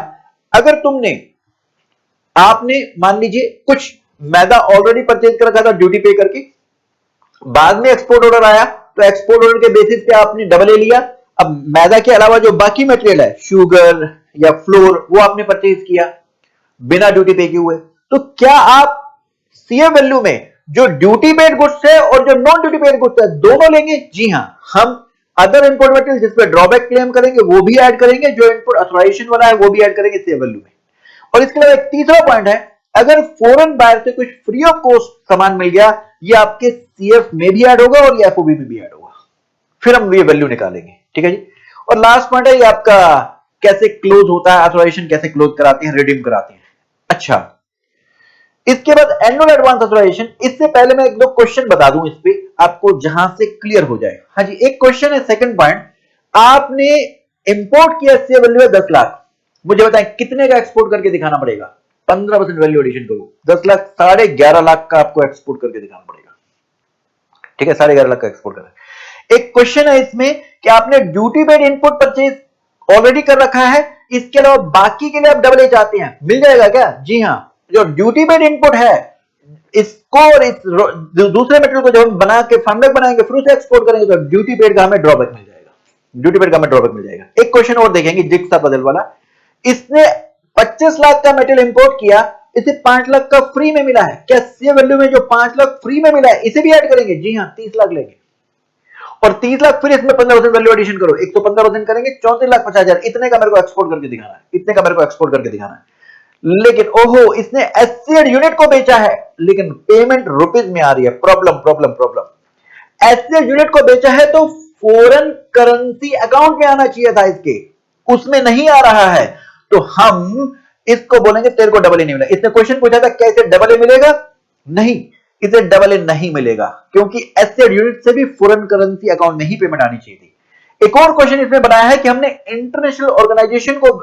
अगर आपने मान लीजिए कुछ मैदा ऑलरेडी परचेज कर रखा था ड्यूटी पे करके, बाद में एक्सपोर्ट ऑर्डर आया, तो एक्सपोर्ट ऑर्डर के बेसिस पे आपने डबल ए लिया। अब मैदा के अलावा जो बाकी मटेरियल है, शुगर या फ्लोर, वो आपने परचेज किया बिना ड्यूटी पे किए हुए, तो क्या आप सीए वैल्यू में जो ड्यूटी पेड गुड्स है और जो नॉन ड्यूटी पेड गुड्स है दोनों लेंगे? जी हां, हम अदर इनपुट मटेरियल जिस पे ड्रॉबैक क्लेम करेंगे वो भी ऐड करेंगे, जो इनपुट ऑथराइजेशन वाला है वो भी ऐड करेंगे सीए वैल्यू में। और इसके अलावा एक तीसरा पॉइंट है, अगर फॉरेन बायर से कुछ फ्री ऑफ कॉस्ट सामान मिल गया, ये आपके सीएफ में भी ऐड होगा और ये एफओबी में भी ऐड होगा, फिर हम ये वैल्यू निकालेंगे। ठीक है जी। और लास्ट पॉइंट है ये आपका कैसे क्लोज होता है, ऑथराइजेशन कैसे क्लोज कराते हैं, रिडीम कराते हैं। अच्छा, इसके बाद एनुअल एडवांस ऑथराइजेशन। इससे पहले मैं एक दो क्वेश्चन बता दूं इस पे आपको, जहां से क्लियर हो जाए। हाँ जी, एक क्वेश्चन है, सेकंड पॉइंट, आपने इंपोर्ट किया सी वैल्यू है 10 लाख, मुझे बताएं कितने का एक्सपोर्ट करके दिखाना पड़ेगा? 15% वैल्यू एडिशन करो, 10 लाख, 11.5 लाख का आपको एक्सपोर्ट करके दिखाना पड़ेगा। ठीक है, 11.5 लाख का एक्सपोर्ट करना। एक क्वेश्चन है इसमें कि आपने duty paid input purchase already कर रखा है, इसके अलावा बाकी के लिए आप डबल ए चाहते हैं, मिल जाएगा क्या? जी हां, जो ड्यूटी पेड इनपुट है इसको और इस दूसरे मटेरियल को जब हम बना के फॉर्मेट बनाएंगे फिर उसे एक्सपोर्ट करेंगे तो ड्यूटी पेड का हमें ड्रॉबैक मिल जाएगा, ड्यूटी पेड का हमें ड्रॉबैक मिल जाएगा। एक क्वेश्चन और देखेंगे जिक्सा बदल वाला। इसने 25 लाख का मेटेरियल इंपोर्ट किया, इसे 5 लाख का फ्री में मिला है, क्या सी वैल्यू में जो 5 लाख फ्री में मिला है इसे भी ऐड करेंगे? जी हां, 30 लाख लेंगे और 30 लाख फिर इसमें 15% वैल्यू एडिशन करो, 115% करेंगे, 34,50,000। इतने का मेरे को एक्सपोर्ट करके दिखाना है, इतने का मेरे को एक्सपोर्ट करके दिखाना है। लेकिन ओहो, इसने एससीएड यूनिट को बेचा है लेकिन पेमेंट रुपीज में आ रही है। Problem problem problem. एससीएड यूनिट को बेचा है तो फॉरेन करेंसी अकाउंट में आना चाहिए था इसके, उसमें नहीं आ रहा है, तो हम इसको बोलेंगे तेरे को डबल ए नहीं मिला। इसने क्वेश्चन पूछा था क्या इसे डबल ए मिलेगा? नहीं, इसे डबल ए नहीं मिलेगा क्योंकि एससीएड यूनिट से भी फॉरेन करेंसी अकाउंट में ही पेमेंट आनी चाहिए थी। एक और क्वेश्चन इसमें बनाया है कि हमने इंटरनेशनल ऑर्गेनाइजेशन को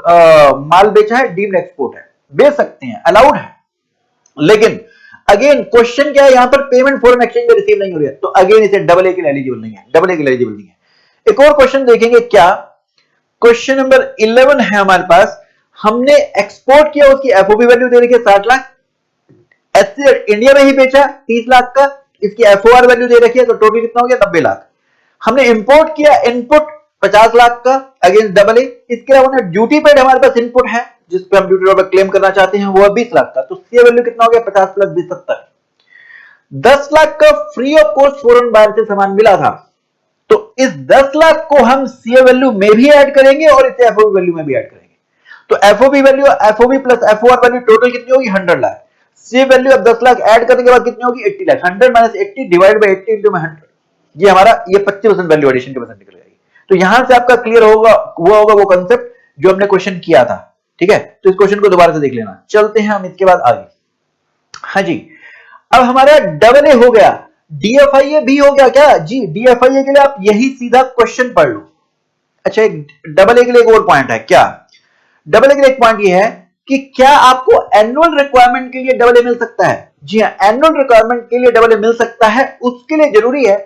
माल बेचा है, डीम्ड एक्सपोर्ट है, बेच सकते हैं, अलाउड है, लेकिन अगेन क्वेश्चन क्या है, यहां पर पेमेंट फॉरेन एक्सचेंज में रिसीव नहीं हो रही है, तो अगेन इसे डबल ए के लिए एलिजिबल नहीं है, डबल ए के लिए एलिजिबल नहीं है। एक और क्वेश्चन देखेंगे, क्या क्वेश्चन नंबर 11 है हमारे पास, हमने एक्सपोर्ट किया, उसकी एफओबी वैल्यू दे रखी है 60 लाख, एससीएड इंडिया में ही बेचा 30 लाख का, इसकी एफओआर वैल्यू दे रखी है, तो टोटल कितना हो गया? 90 लाख। हमने इंपोर्ट किया इनपुट 50 लाख का, अगेंस्ट डबल ए। इसके अलावा ड्यूटी पेड हमारे पास इनपुट है जिस पे हम ड्यूटी ड्रॉबैक क्लेम करना चाहते हैं, वो है 20 लाख का, तो सी वैल्यू कितना हो गया? 50 प्लस 20 70। 10 लाख का free of cost foreign buyer से सामान मिला था, तो इस 10 लाख को हम सी वैल्यू में भी ऐड करेंगे और इसे एफओबी वैल्यू में भी ऐड करेंगे, तो FOB value, FOB plus FOR value total कितनी होगी? 100 लाख। सी वैल्यू अब 10 लाख ऐड करने के बाद कितनी होगी? 80 lakh. 100 minus 80 divide by 80 into में 100, ये हमारा ये 25% वैल्यू एडिशन के परसेंट निकल जाएगी। तो यहां से आपका क्लियर होगा वो कंसेप्ट जो हमने क्वेश्चन किया था। ठीक है, तो इस क्वेश्चन को दोबारा से देख लेना। चलते हैं हम इसके बाद आगे। हाँ जी, अब हमारा डबल ए हो गया, डीएफआईए भी हो गया क्या? जी, डीएफआईए के लिए आप यही सीधा क्वेश्चन पढ़ लो। अच्छा, एक डबल ए के लिए एक और पॉइंट है, क्या डबल ए के लिए एक पॉइंट ये है कि क्या आपको एनुअल रिक्वायरमेंट के लिए डबल ए मिल सकता है? जी हां, एनुअल रिक्वायरमेंट के लिए डबल ए मिल सकता है। उसके लिए जरूरी है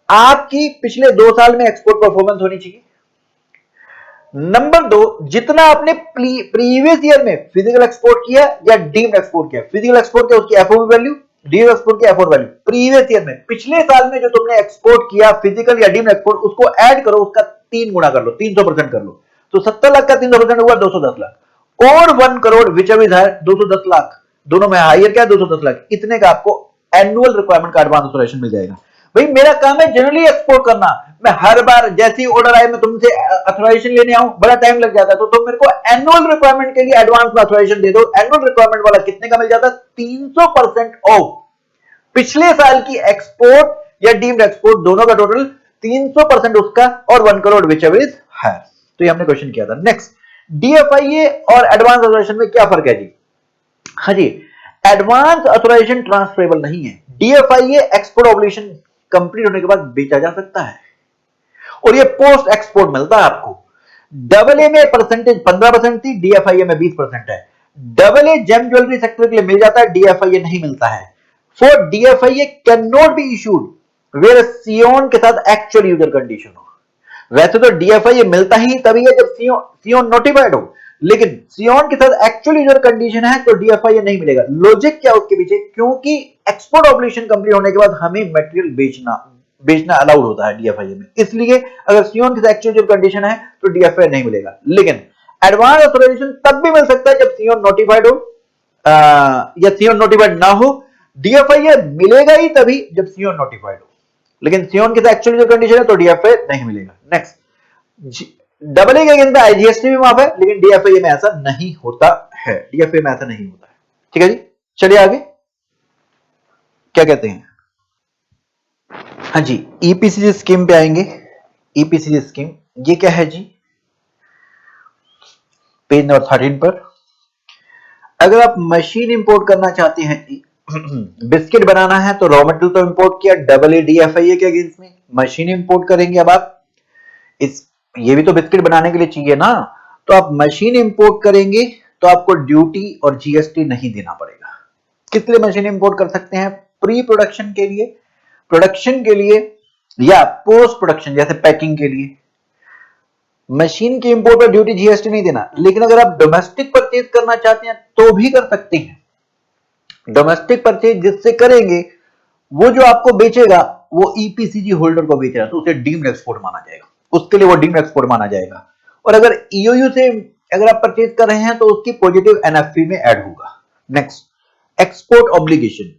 आपकी पिछले 2 साल में एक्सपोर्ट परफॉर्मेंस होनी चाहिए। नंबर 2, जितना आपने प्रीवियस ईयर में फिजिकल एक्सपोर्ट किया या डीम्ड एक्सपोर्ट किया, फिजिकल एक्सपोर्ट किया उसकी एफओबी वैल्यू, डीम्ड एक्सपोर्ट की एफओआर वैल्यू, प्रीवियस ईयर में पिछले साल में जो तुमने एक्सपोर्ट किया फिजिकल या डीम्ड एक्सपोर्ट, उसको ऐड करो, उसका 3 गुना कर लो, 300% कर लो, तो 70 लाख का 300% हुआ 210 लाख, और 1 करोड़ विच एवर है 210 लाख, दोनों में हायर क्या? 210 लाख। इतने का आपको एनुअल रिक्वायरमेंट का एडवांस ऑथराइजेशन मिल जाएगा। भाई मेरा काम है जनरली एक्सपोर्ट करना, मैं हर बार जैसी ऑर्डर आए मैं तुमसे अथोराइजेशन लेने आऊं, बड़ा टाइम लग जाता है। तो तुम मेरे को एनुअल रिक्वायरमेंट के लिए एडवांस में अथोराइजेशन दे दो। एनुअल रिक्वायरमेंट वाला कितने का मिल जाता है? 300% ऑफ पिछले साल की एक्सपोर्ट या डीम्ड एक्सपोर्ट दोनों का टोटल 300% उसका, और 1 crore whichever is higher. तो ये हमने क्वेश्चन किया था। नेक्स्ट, डीएफआईए और एडवांस अथोराइजेशन में क्या फर्क है जी? हाँ जी, एडवांस अथोराइजेशन ट्रांसफरेबल नहीं है। डीएफआईए एक्सपोर्ट ऑब्लिगेशन कंप्लीट होने के बाद बेचा जा सकता है, और ये पोस्ट एक्सपोर्ट मिलता है आपको। डबल ए में परसेंटेज 15% थी, डीएफआईए में 20% है। Double A gem jewellery sector के लिए मिल जाता है, डीएफआईए नहीं मिलता है। For DFIA can not be issued where सियोन के साथ एक्चुअल यूजर कंडीशन हो। वैसे तो डीएफआईए मिलता ही तभी है जब सियोन नोटिफाइड हो, लेकिन सियोन के साथ एक्चुअल यूजर कंडीशन है तो डीएफआईए नहीं मिलेगा। लॉजिक क्या उसके पीछे? क्योंकि एक्सपोर्ट ऑब्लिगेशन कंप्लीट होने के बाद हमें मटेरियल बेचना अलाउड होता है डीएफआईए में, इसलिए अगर सियोन के साथ एक्चुअल यूजर कंडीशन है तो डीएफआईए नहीं मिलेगा। लेकिन एडवांस ऑथराइजेशन तब भी मिल सकता है जब सियोन नोटिफाइड हो या सियोन नोटिफाइड ना हो। डीएफआईए मिलेगा ही तभी जब सियोन नोटिफाइड हो, लेकिन सियोन के साथ एक्चुअल यूजर कंडीशन है तो डीएफआईए नहीं मिलेगा। नेक्स्ट, डबल ए के अगेंस्ट आईजीएसटी भी माफ है, लेकिन डीएफआईए में ऐसा नहीं होता है। डीएफआईए में ऐसा नहीं होता है। ठीक है जी, चलिए आगे क्या कहते हैं। हाँ जी, ईपीसीजी स्कीम पे आएंगे। ईपीसीजी स्कीम ये क्या है जी? पेज नंबर 13 पर, अगर आप मशीन इंपोर्ट करना चाहते हैं, बिस्किट बनाना है तो रॉ मटेरियल तो इंपोर्ट किया डबल ए डीएफआईए के अगेंस्ट में, मशीन इंपोर्ट करेंगे। अब आप ये भी तो बिस्किट बनाने के लिए चाहिए ना, तो आप मशीन इंपोर्ट करेंगे तो आपको ड्यूटी और जीएसटी नहीं देना पड़ेगा। किस लिए मशीन इंपोर्ट कर सकते हैं? प्री प्रोडक्शन के लिए, प्रोडक्शन के लिए, या पोस्ट प्रोडक्शन जैसे पैकिंग के लिए। मशीन के इंपोर्ट पर ड्यूटी जीएसटी नहीं देना। लेकिन अगर आप डोमेस्टिक परचेज करना चाहते हैं तो भी कर सकते हैं। डोमेस्टिक परचेज जिससे करेंगे वो जो आपको बेचेगा वो ईपीसीजी होल्डर को बेच रहा है, तो उसे डीम्ड एक्सपोर्ट माना जाएगा, उसके लिए वो डीम्ड एक्सपोर्ट माना जाएगा। और अगर ईओयू से अगर आप परचेज कर रहे हैं तो उसकी पॉजिटिव एनएफपी में ऐड होगा। Next, export obligation.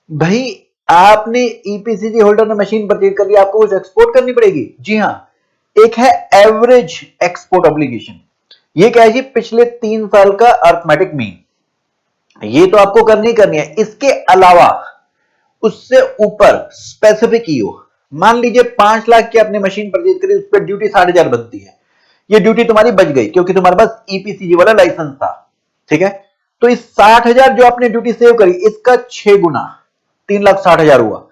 भाई आपने ईपीसीजी होल्डर ने मशीन परचेज कर लिया, आपको कुछ एक्सपोर्ट करनी पड़ेगी? जी हां, एक है एवरेज एक्सपोर्ट ऑब्लिगेशन। ये क्या है जी? पिछले 3 साल का अर्थमेटिक मीन, ये तो आपको करनी है। इसके अलावा उससे ऊपर स्पेसिफिक ईओ, मान लीजिए 5 लाख की आपने मशीन परचेज करी, उस पर ड्यूटी 60,000 बनती है। ये ड्यूटी तुम्हारी बच गई क्योंकि तुम्हारे पास ईपीसीजी वाला लाइसेंस था। ठीक है, तो इस 60,000 जो आपने ड्यूटी सेव करी, इसका 6 गुना 3,60,000 हुआ।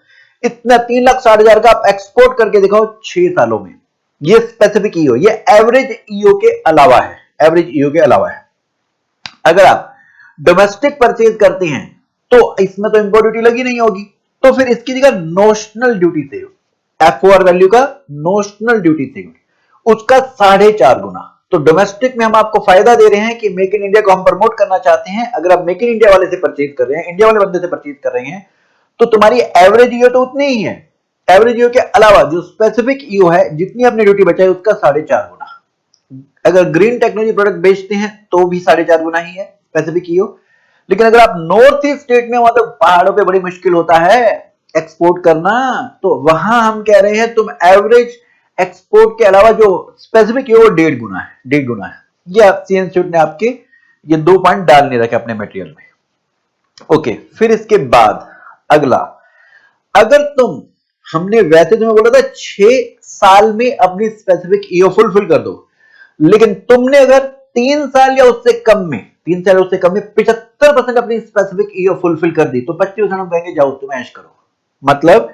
इतना 3,60,000 का आप एक्सपोर्ट करके दिखाओ 6 सालों में। ये स्पेसिफिक ईओ, ये एवरेज ईओ के अलावा है, एवरेज ईओ के अलावा है। अगर आप डोमेस्टिक परचेज करते हैं तो इसमें तो इंपोर्ट ड्यूटी लगी नहीं होगी, तो फिर इसकी जगह नोशनल ड्यूटी सेव, एफओआर वैल्यू का नोशनल ड्यूटी सेव, उसका 4.5 गुना। तो डोमेस्टिक में हम आपको फायदा दे रहे हैं कि मेक इन इंडिया को हम प्रमोट करना चाहते हैं। अगर आप मेक इन इंडिया वाले से परचेज कर रहे हैं, इंडिया वाले बंदे से परचेज कर रहे हैं, तो तुम्हारी एवरेज ईओ तो उतनी ही है। एवरेज ईओ के अलावा जो स्पेसिफिक ईओ है, जितनी अपनी ड्यूटी बचाई उसका 4.5 गुना। अगर ग्रीन टेक्नोलॉजी प्रोडक्ट बेचते हैं तो भी 4.5 गुना ही है स्पेसिफिक ईओ। लेकिन अगर आप नॉर्थ ईस्ट स्टेट में, मतलब पहाड़ों पे बड़ी मुश्किल होता है एक्सपोर्ट करना, तो वहां हम कह रहे हैं तुम एवरेज एक्सपोर्ट के अलावा जो स्पेसिफिक ईओ 1.5 गुना है, 1.5 गुना है। ये आप सी इंस्टीट्यूट ने आपके ये 2 पॉइंट डालने रखे अपने मटेरियल में। ओके, फिर इसके बाद अगला, अगर हमने वैसे तुम्हें बोला था 6 साल में अपनी स्पेसिफिक ईओ फुलफिल कर दो, लेकिन तुमने अगर 3 साल या उससे कम में 75% अपनी स्पेसिफिक ईओ फुलफिल कर दी, तो 25% हम कहेंगे जाओ तुम ऐश करो। मतलब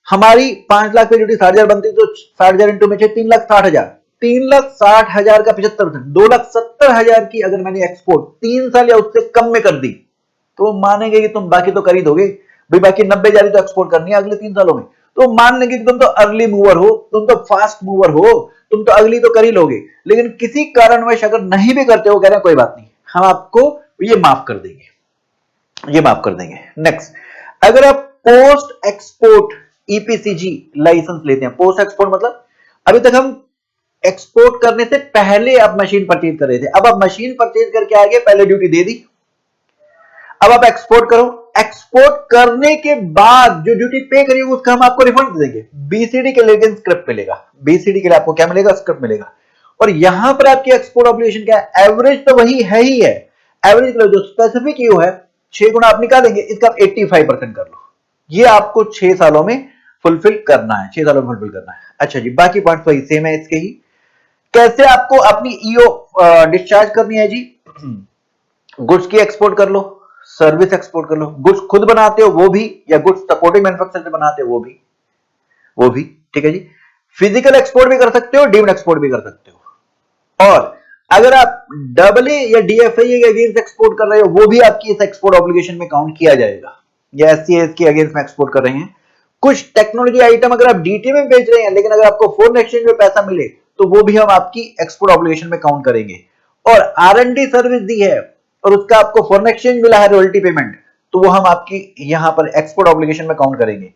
हमारी 5 लाख पे ड्यूटी 60,000 बनती, तो 60,000 इंटू में 3,60,000, 3,60,000 का 75%, 2,70,000 की अगर मैंने एक्सपोर्ट 3 साल या उससे कम में कर दी, तो मानेंगे कि तुम बाकी तो कर ही दोगे भाई, बाकी 90,000 तो एक्सपोर्ट करनी है अगले 3 सालों में। तो मान लेंगे कि तुम तो अर्ली मूवर हो, तुम तो फास्ट मूवर हो, तुम तो अगली तो कर ही लोगे। लेकिन किसी कारणवश अगर नहीं भी करते हो, कह रहे हैं कोई बात नहीं, हम आपको ये माफ कर देंगे, ये माफ कर देंगे। नेक्स्ट, अगर आप पोस्ट एक्सपोर्ट ईपीसीजी लाइसेंस लेते हैं, पोस्ट एक्सपोर्ट मतलब अभी तक हम एक्सपोर्ट करने से पहले आप मशीन परचेज कर रहे थे, अब आप मशीन परचेज करके आगे, पहले ड्यूटी दे दी, अब आप एक्सपोर्ट करो, एक्सपोर्ट करने के बाद जो ड्यूटी पे करी उसका हम आपको रिफंड दे देंगे। बीसीडी के लिए स्क्रिप्ट मिलेगा, बीसीडी के लिए आपको क्या मिलेगा, स्क्रिप्ट मिलेगा। और यहां पर आपकी एक्सपोर्ट ऑब्लिगेशन क्या है, एवरेज तो वही है ही है, एवरेज जो स्पेसिफिक यू है 6 गुना आप निकालेंगे, इसका 85% कर लो। ये आपको 6 सालों में फुलफिल करना है, 6 सालों में फुलफिल करना है। अच्छा जी, बाकी पॉइंट्स वही सेम है इसके ही। कैसे आपको अपनी ईओ डिस्चार्ज करनी है जी, गुड्स की एक्सपोर्ट कर लो, सर्विस एक्सपोर्ट कर लो, गुड्स खुद बनाते हो वो भी, या गुड्स सपोर्टिंग मैन्युफैक्चरर से बनाते हो वो भी, ठीक है जी। फिजिकल एक्सपोर्ट भी कर सकते हो, डीम्ड एक्सपोर्ट भी कर सकते हो। और अगर आप डबलए या डीएफआई के अगेंस्ट एक्सपोर्ट कर रहे हो, वो भी आपकी इस एक्सपोर्ट ऑब्लिगेशन में काउंट किया जाएगा, या एससीएस के अगेंस्ट में एक्सपोर्ट कर रहे हैं। कुछ टेक्नोलॉजी आइटम अगर आप डीटी में बेच रहे हैं, लेकिन अगर आपको फॉरेन एक्सचेंज में पैसा मिले, तो वो भी हम आपकी एक्सपोर्ट ऑब्लिगेशन में काउंट करेंगे। और आर&डी सर्विस दी है और उसका आपको फॉरेन एक्सचेंज मिला है रॉयल्टी पेमेंट, तो वो हम आपकी यहां पर एक्सपोर्ट ऑब्लिगेशन में काउंट करेंगे।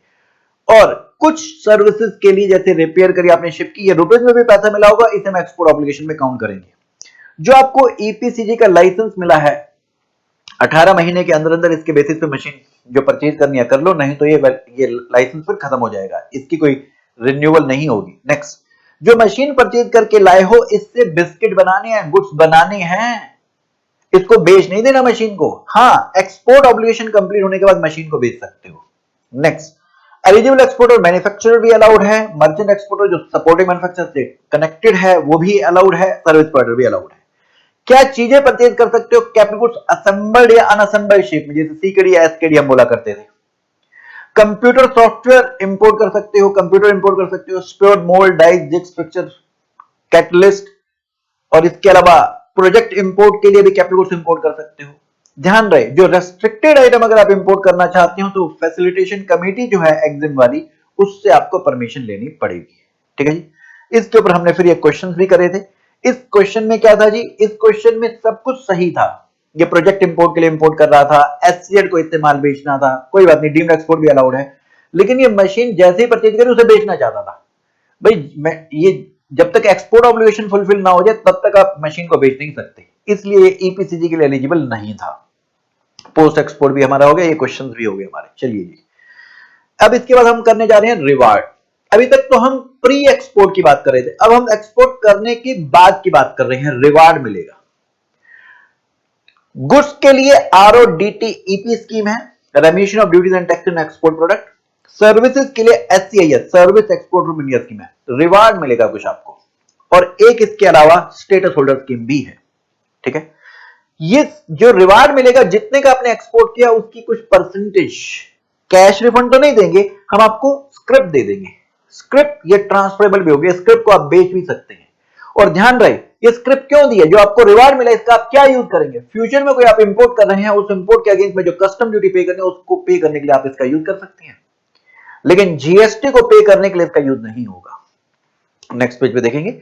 और कुछ सर्विसेज के लिए, जैसे रिपेयर करी आपने शिप की, या रुपीज में भी पैसा मिला होगा, इसे हम एक्सपोर्ट ऑब्लिगेशन में काउंट करेंगे। जो आपको ईपीसीजी का लाइसेंस मिला है, 18 महीने के अंदर अंदर इसके बेसिस पे मशीन जो परचेज करनी है कर लो, नहीं तो ये लाइसेंस पर खत्म हो जाएगा, इसकी कोई रिन्यूअल नहीं होगी। नेक्स्ट, जो मशीन परचेज करके लाए हो, इससे बिस्किट बनाने हैं, गुड्स बनाने हैं, इसको बेच नहीं देना मशीन को। हाँ, एक्सपोर्ट ऑब्लिगेशन कंप्लीट होने के बाद मशीन को बेच सकते हो। नेक्स्ट, एलिजिबल एक्सपोर्टर मैन्युफैक्चरर भी अलाउड है, मर्चेंट एक्सपोर्टर जो सपोर्टिंग मैन्युफैक्चरर से कनेक्टेड है वो भी अलाउड है, सर्विस प्रोवाइडर भी अलाउड है। क्या चीजें परचेज कर सकते हो, कैपिटल गुड्स असेंबल्ड या अनअसेंबल्ड शेप में, जैसे सीकेडी या एसकेडी हम बोला करते थे। कंप्यूटर सॉफ्टवेयर इंपोर्ट कर सकते हो, कंप्यूटर इंपोर्ट कर सकते हो, spare, mould, dies, jigs, fixture, catalyst, और इसके अलावा प्रोजेक्ट इंपोर्ट के लिए भी कैपिटल गुड्स इंपोर्ट कर सकते हो। ध्यान रहे, जो रेस्ट्रिक्टेड आइटम अगर आप इंपोर्ट करना चाहते हो, तो फैसिलिटेशन कमेटी जो है एग्जिम वाली, उससे आपको परमिशन लेनी पड़ेगी, ठीक है जी। इसके ऊपर हमने फिर ये क्वेश्चंस भी करे थे। इस क्वेश्चन में क्या था जी, इस क्वेश्चन में सब कुछ सही था। ये प्रोजेक्ट इंपोर्ट के लिए इंपोर्ट कर रहा था, एससीएड को इस्तेमाल बेचना था, कोई बात नहीं, डीम्ड एक्सपोर्ट भी अलाउड है। लेकिन ये मशीन जैसे ही परचेज करी उसे बेचना चाहता था। भाई मैं ये जब तक एक्सपोर्ट ऑब्लिगेशन फुलफिल ना हो जाए तब तक आप मशीन को बेच नहीं सकते, इसलिए ईपीसीजी के लिए एलिजिबल नहीं था। पोस्ट एक्सपोर्ट भी हमारा हो गया, ये क्वेश्चंस भी हो गए हमारे। चलिए जी, अब इसके बाद हम करने जा रहे हैं रिवार्ड। अभी तक तो हम प्री एक्सपोर्ट की बात कर रहे थे, अब हम एक्सपोर्ट करने के बाद की बात कर रहे हैं, रिवार्ड मिलेगा। गुड्स के लिए आरओडीटीईपी स्कीम है, remission of duties and tax in export product. Services के लिए SCIS, service export from India scheme है, रिवार्ड मिलेगा कुछ आपको। और एक इसके अलावा स्टेटस होल्डर स्कीम भी है, ठीक है। ये जो रिवार्ड मिलेगा, जितने का आपने एक्सपोर्ट किया उसकी कुछ परसेंटेज, कैश रिफंड तो नहीं देंगे, हम आपको स्क्रिप्ट दे देंगे। स्क्रिप्ट ये ट्रांसफरेबल भी होगी, स्क्रिप्ट को आप बेच भी सकते हैं। और ध्यान रहे, ये स्क्रिप्ट क्यों दी है, जो आपको रिवार्ड मिला इसका आप क्या यूज करेंगे, फ्यूचर में कोई आप इंपोर्ट कर रहे हैं, उस इंपोर्ट के अगेंस्ट में जो कस्टम ड्यूटी पे करनी है उसको पे करने के लिए आप इसका यूज कर सकते हैं, लेकिन जीएसटी को पे करने के लिए इसका यूज नहीं होगा। नेक्स्ट पेज पे देखेंगे,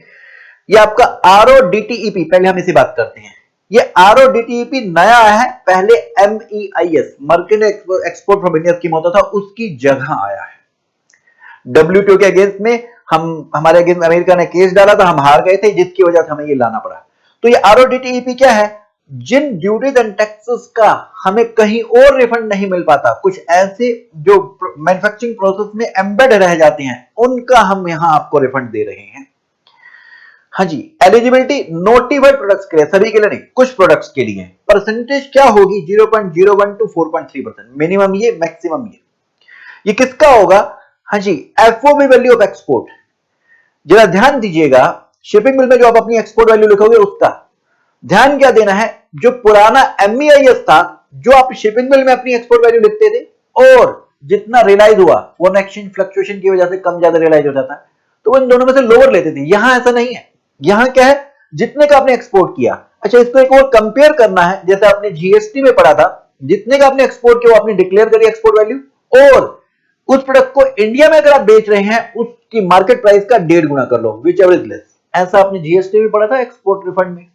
ये आपका आरओडीटीईपी, पहले हम इसी बात करते हैं। ये आरओडीटीईपी नया है, पहले MEIS, merchant export from India scheme होता था, उसकी जगह आया है। डब्ल्यूटीओ के अगेंस्ट में हमारे अगेंस्ट अमेरिका ने केस डाला था, हम हार गए थे, जिसकी वजह से हमें ये लाना पड़ा। तो ये आरओडीटीईपी क्या है, जिन ड्यूटीज एंड टैक्सेस का हमें कहीं और रिफंड नहीं मिल पाता, कुछ ऐसे जो मैन्युफैक्चरिंग प्रोसेस में एम्बेड रह जाते हैं, उनका हम यहां आपको रिफंड दे रहे हैं। हाँ जी, एलिजिबिलिटी नोटिफाइड प्रोडक्ट्स के लिए, सभी के लिए नहीं, कुछ प्रोडक्ट्स के लिए। परसेंटेज क्या होगी, 0.01 टू 4.3%, मिनिमम ये, मैक्सिमम ये किसका होगा, हाँ जी, एफओबी वैल्यू ऑफ एक्सपोर्ट। जरा ध्यान दीजिएगा, शिपिंग बिल में जो आप अपनी एक्सपोर्ट वैल्यू लिखोगे उसका ध्यान क्या देना है, जो पुराना एमईआईएस था, जो आप शिपिंग बिल में अपनी एक्सपोर्ट वैल्यू लिखते थे, और जितना रियलाइज हुआ फॉरेन एक्सचेंज फ्लक्चुएशन की वजह से कम ज्यादा रियलाइज हो जाता है, तो इन दोनों में से लोअर लेते थे। यहां ऐसा नहीं है, यहां क्या है, जितने का आपने एक्सपोर्ट किया। अच्छा, इसको एक और कंपेयर करना है, जैसे आपने जीएसटी में पढ़ा था, जितने का आपने एक्सपोर्ट किया वो आपने डिक्लेयर करी एक्सपोर्ट वैल्यू, और उस प्रोडक्ट को इंडिया में अगर आप बेच रहे हैं उसकी मार्केट प्राइस का 1.5 गुना कर लो, विच एवर इज लेस। ऐसा आपने जीएसटी में पढ़ा था एक्सपोर्ट रिफंड में